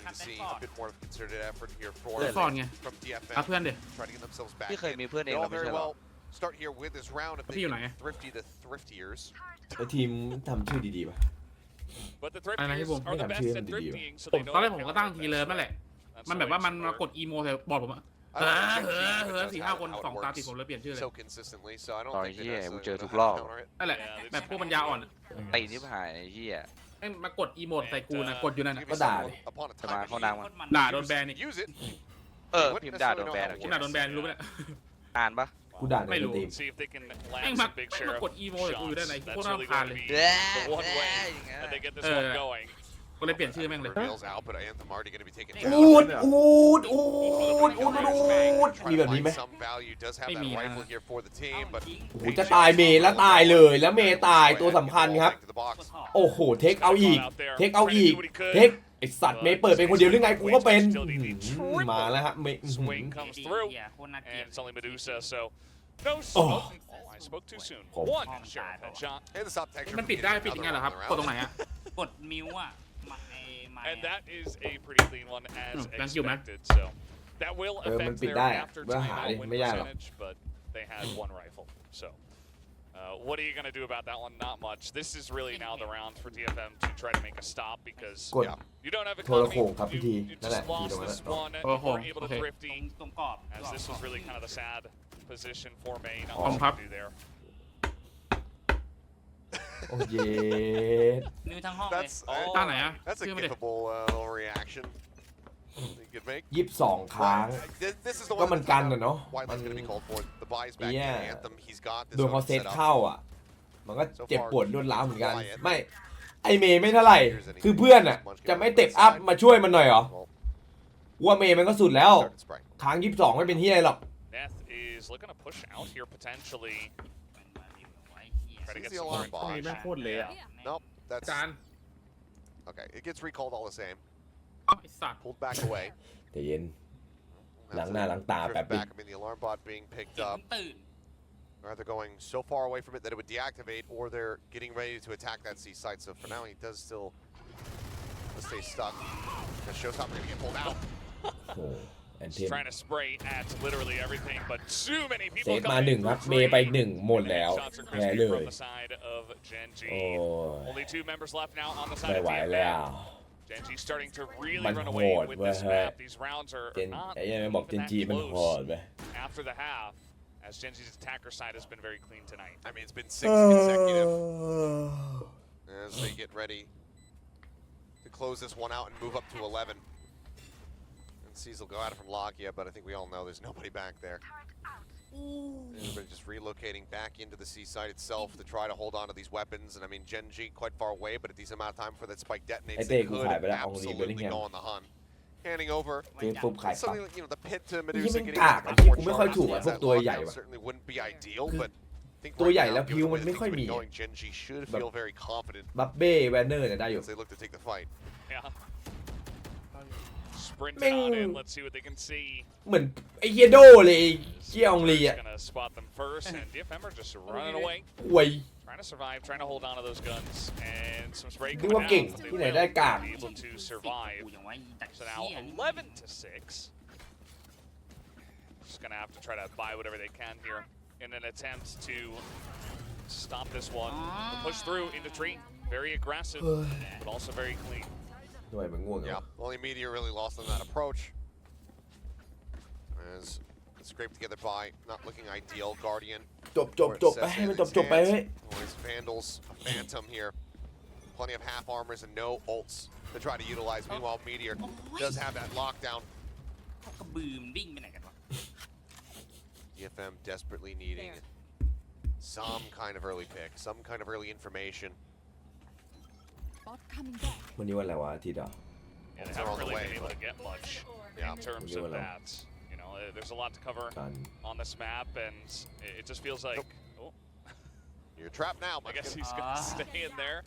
You can see a bit more of a concerted effort here
เดี๋ยว
for
ฟอนไง
from
รับ
DFM,
เพื่อนดิ
trying to get themselves back
พี่เคย
in.
มีเพื่อนเอ
They
ง
all
เราไม่ใช่
very
หรอ
well start here with this round if they
พี่อยู่ไหน
can get thrifty the thriftiers.
ไอ้ทีมทำชื่อดีๆป่ะ
But the
อะไรนะพี่
thriftiers
บูม
are the
ไม่
best
ทำชื่อ
at
มันดีๆ
thriftying, so
ผม
they know
ตอนแรก
how
ผม
to
ก็ตั้ง
handle
ที
that
เลิฟ
best
นั่นแหละ
way. That's
มัน
the
แบบ
way
ว่ามัน
to
มาก
start.
ดอีโมใส่บอร์ดผมอะ
I don't think Gen.G, but
4-5
does
คน
have
2 ตา
outworks
ติดผมเลยเปลี่ยนชื่อเลย
so consistently, so I don't
Oh,
think that
yeah,
that's
we
a-
do
how to
vlog.
counter it.
นั่นแหละ แบบพวกปัญญาอ่อนอะ
ตีนี่ผ่านไอ้เหี้ย
แม่งมากดอีโมดใส่กูนะกดอยู่นั่นน่ะ
Give you
Có đà
someone
đi.
upon a
จะมา
time
เขา
machine.
ดังมัน
ด่าโดนแบนอีก
Use it.
พิมพ์ด่าโดนแบน
คุณด่าโดนแบนรู้ไหมเนี่ย
อ่านปะ
กูด่าใน
ไม่
ส
รู้
ตรีม
See if they can
แม่ง
land
มา
some big
แม่ง
share
มา
of
กดอีโมใส่กูอยู่ด้านไหน
shots.
โคต
That's
ร
really
รำคาญ
going
เล
to
ย
be the one way
อย่างเงี้ย
that they get this
Ờ.
one going.
ก็เลยเปลี่ยนชื่อแม่งเลย
Reveals out, but Anthem already going to be taken
อูด
down.
อูดอูดอูดอูด
Trying
มี
to
แบบนี้
find
ไหม
some value. Does have
ไม่
that
มีนะ
rifle here for the team, but
โอ้โหจะตายเมย์แล้วตายเลยแล้วเมย์ตายตัวสำคัญครับ
Back to the box.
โอ้โหเทคเอาอีก เทคเอาอีก เทคไอสัตว์เมย์เปิดเป็นคนเดียวหรือไงกูก็เป็นมาแล้วฮะเมย์
Swing comes through,
เหี้ยโคตรน่าเกลีย
and
ด
it's only Medusa, so no smoke. Oh, I spoke too soon.
Oh.
One sheriff headshot,
And the stop texture
มันปิดได้ปิดยังไงเหรอครับ กดตรงไหนอะ
กดมิวอะมาไอ้ไม้
and that is a pretty clean one as
thank you, man.
expected. So that will
มัน
affect
ปิด
their
ได้อะ
after
เมื่อหา
timeout
ดิ
win
ไม่ยากหรอก
percentage, but they had one rifle. So what are you going to do about that one? Not much. This is really now the round for DFM to try to make a stop because
กด
you don't have
โทร
economy.
โขงครับพี่ที
You
นั่นแห
just
ละทีตรง
lost
นั้น
this
เนาะ
one. You
โทรโขง
weren't able to
โอเค
ตรง
thrifty
ตรงกรอบ
as this was really kind of the sad position for May. Not
ขอบคุณ
much
ครับ
to do there.
โอ้เย
มิวทั้งห้องเลย
That's
ตั้งไหนอะ
that's a
ชื่อไม่ได้
giftable little reaction. You could make.
22 ครั้ง
This is the
ก็
one
มันกันอะเนาะ
why
มัน
that's going to be called for. The buys back
Yeah.
in Anthem. He's got this
โดนเขา
open
เซต
set up.
เข้าอ่ะ มันก็เจ็บปวดรวดร้าวเหมือนกัน ไม่ ไอเมย์ไม่เท่าไหร่ คือเพื่อนอ่ะ จะไม่เต็ปอัพมาช่วยมันหน่อยเหรอ
Well,
ว่าเมย์มันก็สุดแล้ว
started spraying.
ค้าง22ไม่เป็นที่อะไรหรอก
Neth is looking to push out here potentially.
ไว้เหี้ย
Try to get
Sees the
some
alarm
more
ตรงนี้
box.
แม่งโคตรเละอะ
Nope, that's
จาน
okay. It gets recalled all the same.
ไอ้สัตว์
Pulled back away.
แต่เย็น
That's
หลังหน้าหลังตา
drift
แป๊บนึง
back. I mean, the alarm bot being picked
เสีย
up.
งตื่น
Or they're going so far away from it that it would deactivate, or they're getting ready to attack that C site. So for now, he does still stay stuck. The showstopper gonna get pulled out.
โอ้โหแอนเท
Just
ม
trying to spray at literally everything, but too many
เซ
people
ฟมา
coming
1 ครับ เมย์ไป 1 หมดแล้ว
Shots are
แพ้
crispy
เลย
from the side of Gen.G.
โอ้ย
Only 2 members left now on the
ไม่
side of
ไหวแล้ว
DFM. Gen.G starting to really
มัน
run
โห
away
ด
with
เว้ย
this
เฮ้ย
map. These rounds are
เจน
not
ไอ้ยังบอกเจน
even
จี
that
มันโหด
close
เว้ย
after the half, as Gen.G's attacker side has been very clean tonight.
I mean, it's been 6 consecutive as they get ready to close this one out and move up to 11. And C's will go at it from Logia, but I think we all know there's nobody back there. Everybody just relocating back into the C site itself to try to hold on to these weapons. And I mean, Gen.G quite far away, but a decent amount of time for that spike detonates.
I
They
think
could
we'll have it out on the
absolutely
Birmingham.
go on the hunt. handing over
เกมปุ๊บขายปั๊บ
something like, you know, the pit to
ไอ้ที่
Medusa
มัน
getting
กาก
a
อ่ะ
bit
ที่
more
กูไม่ค่อยถูก
charge
อ่ะ
as
พวก
that
ตัวใหญ่
lockdown
ว่ะ
certainly wouldn't be ideal, but I think
ตัวใหญ่
right
แล้ว
now,
พิว
given
มัน
the way
ไม่
that
ค่อย
things
มี
have been going, Gen.G should
แบบ
feel very confident
บับเบ้แวนเนอร์เนี่ยได้อยู่
as they look to take the fight.
Yeah. Sprinting
Ming.
on in. Let's see what they can see.
เหมือนไอ้เฮียโดเลยไอ้เฮียองลีอ่ะ
Gonna spot them first, and DFM are just running away,
อวย
trying to survive, trying to hold on to those guns, and some spray
ดู
coming
ว่าเก่ง
down. They
ที่ไหน
will
ได้กาก
be able to survive.
กูอย่างว่าอีตัก
So
เหี้ย
now 11-6. Just gonna have to try to buy whatever they can here in an attempt to stop this one. Push through into tree. Very aggressive, but also very clean.
ด้วยมันง่วงเหร
Yeah,
อ
only Meteor really lost on that approach. As scraped together by not looking ideal. Guardian.
จบไปให้มันจบไปเฮ้ย
Boys, Vandals, a Phantom here. Plenty of half armors and no ults to try to utilize. Meanwhile, Meteor does have that lockdown.
กระบือมันวิ่งไปไหนกันวะ
DFM desperately needing some kind of early pick, some kind of early information.
วันนี้วันอะไรวะอาทิตย์อ่ะ
Yeah, they
They're on
haven't
the
really
way,
been able
but-
to get much
Yeah.
in terms of that. You know, there's a lot to cover
กัน
on this map, and it just feels like, oh,
You're trapped now,
I guess
Munchkin.
he's gonna stay in there.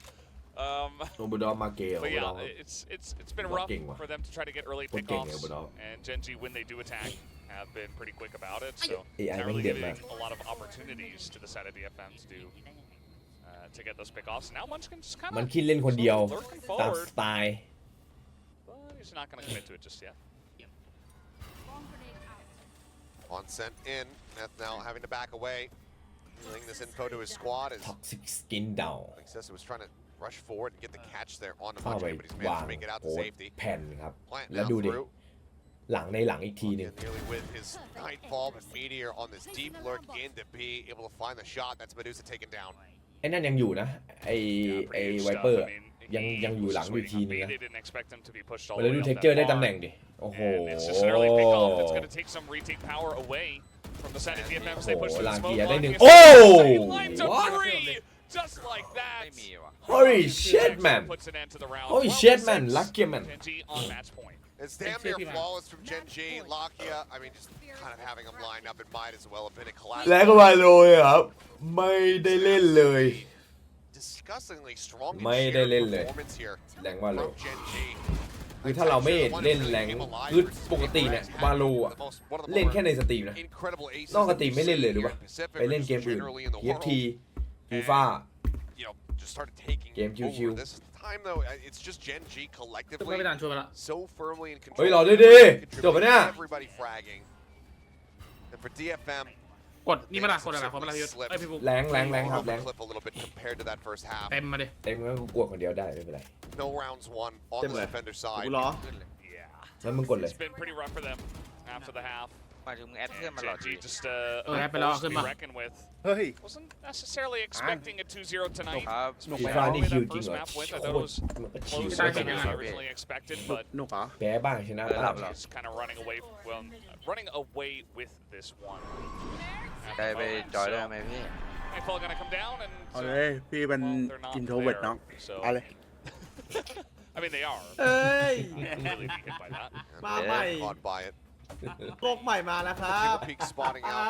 โนบุดอมาเกล
But
โนบุดอ
yeah, it's been
What
rough
game,
for them to try to get early
What game,
pickoffs,
Obador?
and Gen.G when they do attack have been pretty quick about it. So
AI
not really
Wing
giving
Dead,
a lot of opportunities to the side of DFM to get those pickoffs. Now Munchkin just kind
มัน
of
คิดเล่นคนเดียว
lurking
ตาม
forward,
สไตล์
but he's not going to commit to it just yet.
On sent in, that's now having to back away. Relaying this info to his squad as
ท็อกซิกสกินดาว
Excessive was trying to rush forward and get the catch there on the
เข้าไป
Munchkin, but he's managed
วาง
to make it out
โอ้
to safety.
แผ่นครับ
Plant
แล้ว
now
ดูดิ
through.
หลังในหลังอีกทีหนึง
Nearly with his nightfall, but Meteor on this deep lurk into B, able to find the shot. That's Medusa taken down.
ไอ้นั่นยังอยู่นะไอ้
Yeah,
ไอ้
pretty huge
ไว
stuff.
เปอร์
I mean,
ยัง
he
อยู่
was
หลัง
just
อยู่
waiting
ที
on
นึง
B.
นะ
They didn't expect him to be pushed all
มา
the
แล้ว
way
ดู
up
เทค
that
เจอร์ได้
far.
ตำแหน่งดิโอ้โห
And it's just an early pickoff that's going to take some retake power away from the side of DFM as they push through the smoke.
Lankia ได้หนึ่ง
Lankia
โอ้
lines up
what
three, just like that.
holy shit man
Puts an end to the round.
holy
12
shit
to
man
6.
lucky man
Gen.G on match point.
It's damn near flawless from Gen.G. Lakia, I mean, just kind of having him lined up, it might as well have been a collapse.
แล้วก็มาเลยครับ ไม่ได้เล่นเลย
Disgustingly strong and
ไม่ได้
shared
เล่นเลย
performance here
แรงว่าโล
from Gen.G.
คือถ้าเราไม่เล่นแรงคือปกติเนี่ยวาโลอ่ะเล่นแค่ในสตรีมนะ
Incredible aces
นอกสตรีมไม่เล่นเลยหรือ
here
ปะ
in Pacific,
ไปเล่น
which
เกม
is
อื่น
generally in the
TFT
world.
FIFA
You know, just started taking
Game
over.
QQ.
This time though, it's just Gen.G
ไม่
collectively
ไปด่านช่วยไปละ
so firmly in control.
เฮ้ยรอด้วยดิจบปะเนี่ย
Everybody fragging. And for DFM,
กดนี่มาละกดอะไรขอมาละพี่ไอยพี่ปุ๊ก
แรงครับ
off
แร
the
ง
clip a little bit compared to that first half.
เต็มมาดิ
เต็มแล้วกูกดคนเดียวได้ไม่เป็นไร
No rounds won on the defender
กู
side.
รอ
Yeah.
แล้วมึงกดเลย
It's been pretty rough for them after the half.
หมายถึงมึงแอดเพื่อน
And
มาหรอ
Gen.G just a
Oh, happy law,
force to be
ขึ้นมา
reckoned with.
เฮ้ย
Wasn't necessarily expecting a 2-0 tonight.
ครับ
ฟี
Especially
ฟ่า
after
นี่
that
คิวจริง
first
เหรอ
map win. I
โค
thought it
ตร
was
มันก็ชิว
closer
ใช่
than
ใช่
I originally expected, but
หนุกเหรอ
แพ้บ้างชนะบ้าง
he's kind of running away. Well, running away with this one.
ได้ไปจอยได้ไหมพี่
Nightfall gonna come down and
เอาเลยพี่เป็น
well, they're not
อินโทรเวิร์ด
there,
น้อง
so
เอาเลย
I mean they are.
เอ้ย
Not really be hit by that.
มาใหม่
Caught by it.
โลกใหม่มาแล้วครับ
Single peak spotting out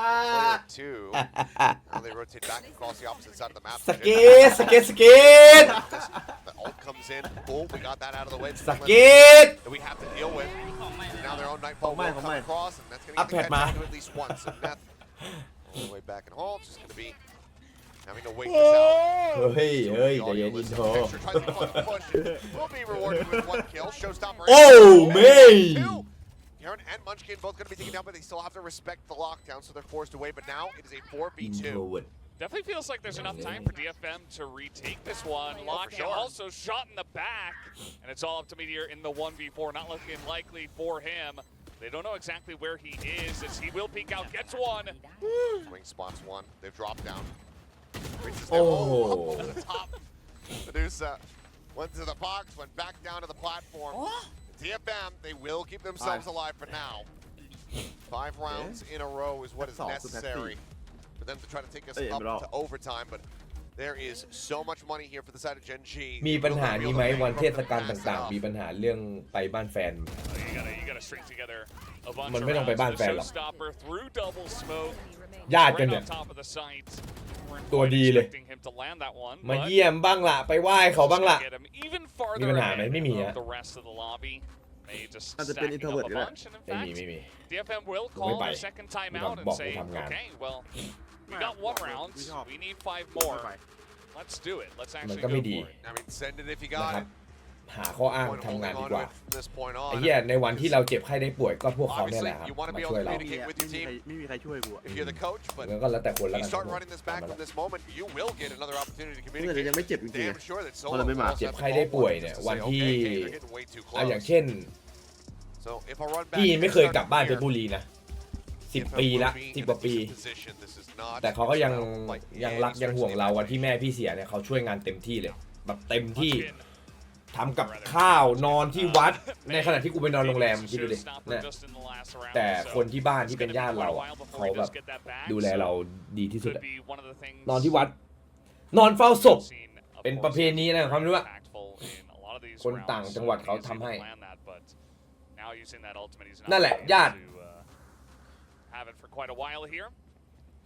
player 2. Now they rotate back across the opposite side of the map.
สเก็ตสเก็ตสเก็ต
The ult comes in. Boom, we got that out of the way.
สเก็ต
That we have to deal with. Now their own nightfall
Không may,
will
không
come
may.
across, and that's going
Up
to get
head,
the
ma.
catch to at least once. So Neth, all the way back in hall, just going to be having to wait this out.
เฮ้ยเฮ้ยใจเย็นอินโทร
Extra tries to fucking push. Will be rewarded with one kill. Showstopper.
Oh, man.
Two. Karen and Munchkin both going to be taken down, but they still have to respect the lockdown, so they're forced away. But now it is a 4v2.
introvert
Definitely feels like there's enough time for DFM to retake this one. Lock
sure.
also shot in the back, and it's all up to Meteor in the 1v4. Not looking likely for him. They don't know exactly where he is, as he will peek out, gets one.
Swing spots one. They've dropped down. Reaches
Oh.
up over the top. Medusa went to the box, went back down to the platform. DFM, they will keep themselves alive for now. 5 rounds in a row is what is necessary for them to try to take us up to overtime. But there is so much money here for the side of Gen.G.
มีปัญหานี้ไหมวันเทศกาลต่างๆ มีปัญหาเรื่องไปบ้านแฟน มันไม่ต้องไปบ้านแฟนหรอกญาติกันเนี่ยตัวดีเลยมาเยี่ยมบ้างละไปไหว้เขาบ้างละมีปัญหาไหมไม่มีฮะ
อาจจะเป็น introvert ก็ได้
ไม่มี
DFM will
กูไม่
call
ไป
a second time
กู
out and
บอก
say,
กูทำงาน
okay, well, we got one round. We need 5 more. Let's do it. Let's
มัน
actually
ก็
go
ไม่ดี
for it.
I mean, send it if you
นะ
got
ครับ
it.
หาข้ออ้าง
Point
ทำงาน
holding
ดี
on
กว่า
with from this point
ไอ้
on.
เหี้ยในวันที่เราเจ็บไข้ได้ป่วยก็พวกเขาเนี่ยแห
Obviously,
ละครับ
you want to
มา
be
ช่
able
วย
to
เรา
communicate with your team.
ไม่มีใครช่วยกู
If you're the coach, but
แล้วก็แล้วแต่คนแล้ว
you
กัน
start running this back from this moment, you will get another opportunity to
เพื่อนยัง
communicate.
ไม่เจ็บจริง
Damn sure that
ๆ
Solo
พอเราไม่มา
will also
เจ็บ
have
ไข้
the
ได้
ball
ป่วย
just
เนี่ย
to
วัน
say,
ที่
okay, hey, they're getting way too
อย่าง
close.
เช่น
So if I run back,
พี่
and
ไม่เคย
start
กลับบ้านเพช
here,
รบุรีนะ10
DFM
ปีละ
will be
10
in
กว่า
a
ปี
decent position. This is not
แต่เขาก็ยัง
like
ยัง
any
รักยัง
stretch
ห่วง
of the
เราวันที่
imagination.
แม่พี่เสียเนี่ยเขาช่วยงานเต็มที่เลยแบบเต็มที่ทำกับข้าวนอนที่วัดในขณะที่กูไปนอนโรงแรมคิดดูดิเนี่ยแต่คนที่บ้านที่เป็นญาติเราอะเขาแบบดูแลเราดีที่สุดอะนอนที่วัด นอนเฝ้าศพ เป็นประเพณีนะความรู้ว่าคนต่างจังหวัดเขาทำให้นั่นแหละญาติ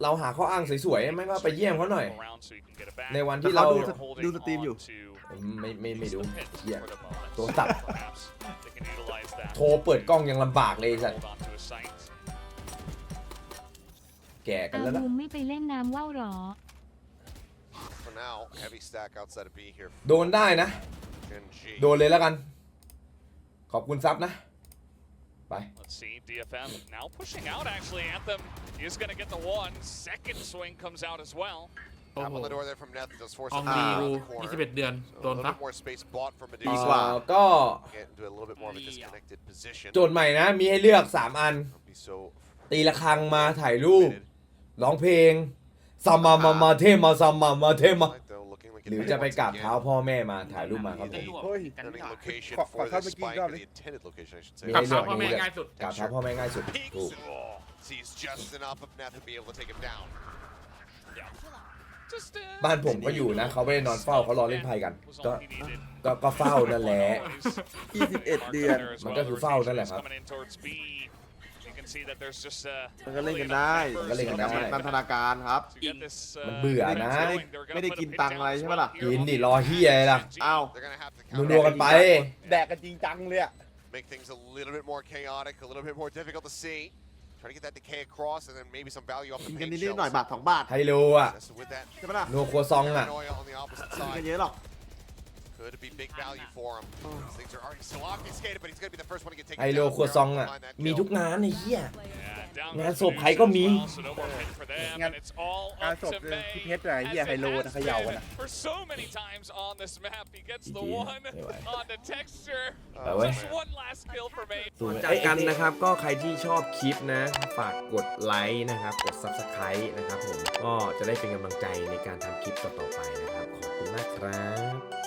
เราหาข้ออ้างสวยๆไม่ก็ไปเยี่ยมเขาหน่อย ในวันที่เรา
ดูสตรีมอยู่
ไม่ดูเหี้ยโทรศัพท์โทรเปิดกล้องยังลำบากเลยสัตว์แก่กันแล้วนะ
บูมไม่ไปเล่นน้ำว่าวหรอ
For now, heavy stack outside of B here.
โดนได้นะ
GEN.G.
โดนเลยแล้วกัน ขอบคุณซับนะ ไป
Let's see, DFM now pushing out actually. Anthem is going to get the one. Second swing comes out as well.
Tap on the door there from Neth. Does force
ออง
him
ดี
out
กู
of the corner.
21 เดือน
So
โด
a
น
little
ปะ
bit more space bought from
ดี
Medusa.
กว่าก็
Get into a little bit more of a disconnected position.
โจทย์ใหม่นะ มีให้เลือก 3 อัน
Don't be so
ตีละครังมาถ่ายรูป ร้องเพลงซัมมาเทมาซัมมาเทมา
Right, though, looking like
หรือจะไปกราบเท้าพ่อแม่มาถ่ายรูปมาครับผม
เฮ้ย
Turning location
ขอ
for
เข้า
the
เมื่อกี้
spike,
รอบ
or
เลย
the intended location, I should say.
มี
กลับ
ให้เลื
เท้า
อก
พ่อแม่
มี
ง่ายสุด
กราบเท้าพ่อแม่ง่ายสุด
Peeks
ถูก
sees just enough of Neth to be able to take him down.
Just,
บ้านผมก็อยู่นะ เขาไม่ได้นอนเฝ้าเขารอเล่นไพ่กัน ก็เฝ้านั่นแหละ
21 เดือน
มันก็คือเฝ้านั่นแหละครับ
มันก็เล่นกันได้
มันก็เล่นกันได้
นันทนาการครับ
มันเบื่อนะ
ไม่ได้กินตังค์อะไรใช่ปะล่ะ
กินดิรอเฮียอะไรล่ะ
อ้าว
They're gonna have to
นัวๆกันไป
แดกกันจริงจังเลยอะ
make things a little bit more chaotic, a little bit more difficult to see. Try to get that decay across, and then maybe some value off
กิ
the
นกัน
paint
นิดๆหน่อย
shells.
บาท2 บาท
ไฮโลอ่ะ
Just with that
ใช่ปะล่ะ
นัวครัวซองอ่ะ
paranoia on the opposite
กินกัน
side.
เยอะหรอก
Could be big value for him. Things are already still obfuscated, but he's gonna be the first one to get
ไฮ
taken
โล
down.
ครัวซองอ่ะ มีทุกงานไอ้เหี้ย งานศพใครก็มี
งานศพที่เพชรอะไรเหี้ยไฮโลนะเขย่ากันอะ
For so many times on this map, he gets the
GG.
one
Anyway.
on the texture.
ไปเว้ย
Just one last kill for me.
ส่วนจากกันนะครับก็ใครที่ชอบคลิปนะ ฝากกดไลค์นะครับ กด Subscribe นะครับผมก็จะได้เป็นกำลังใจในการทำคลิปต่อๆไปนะครับ ขอบคุณมากครับ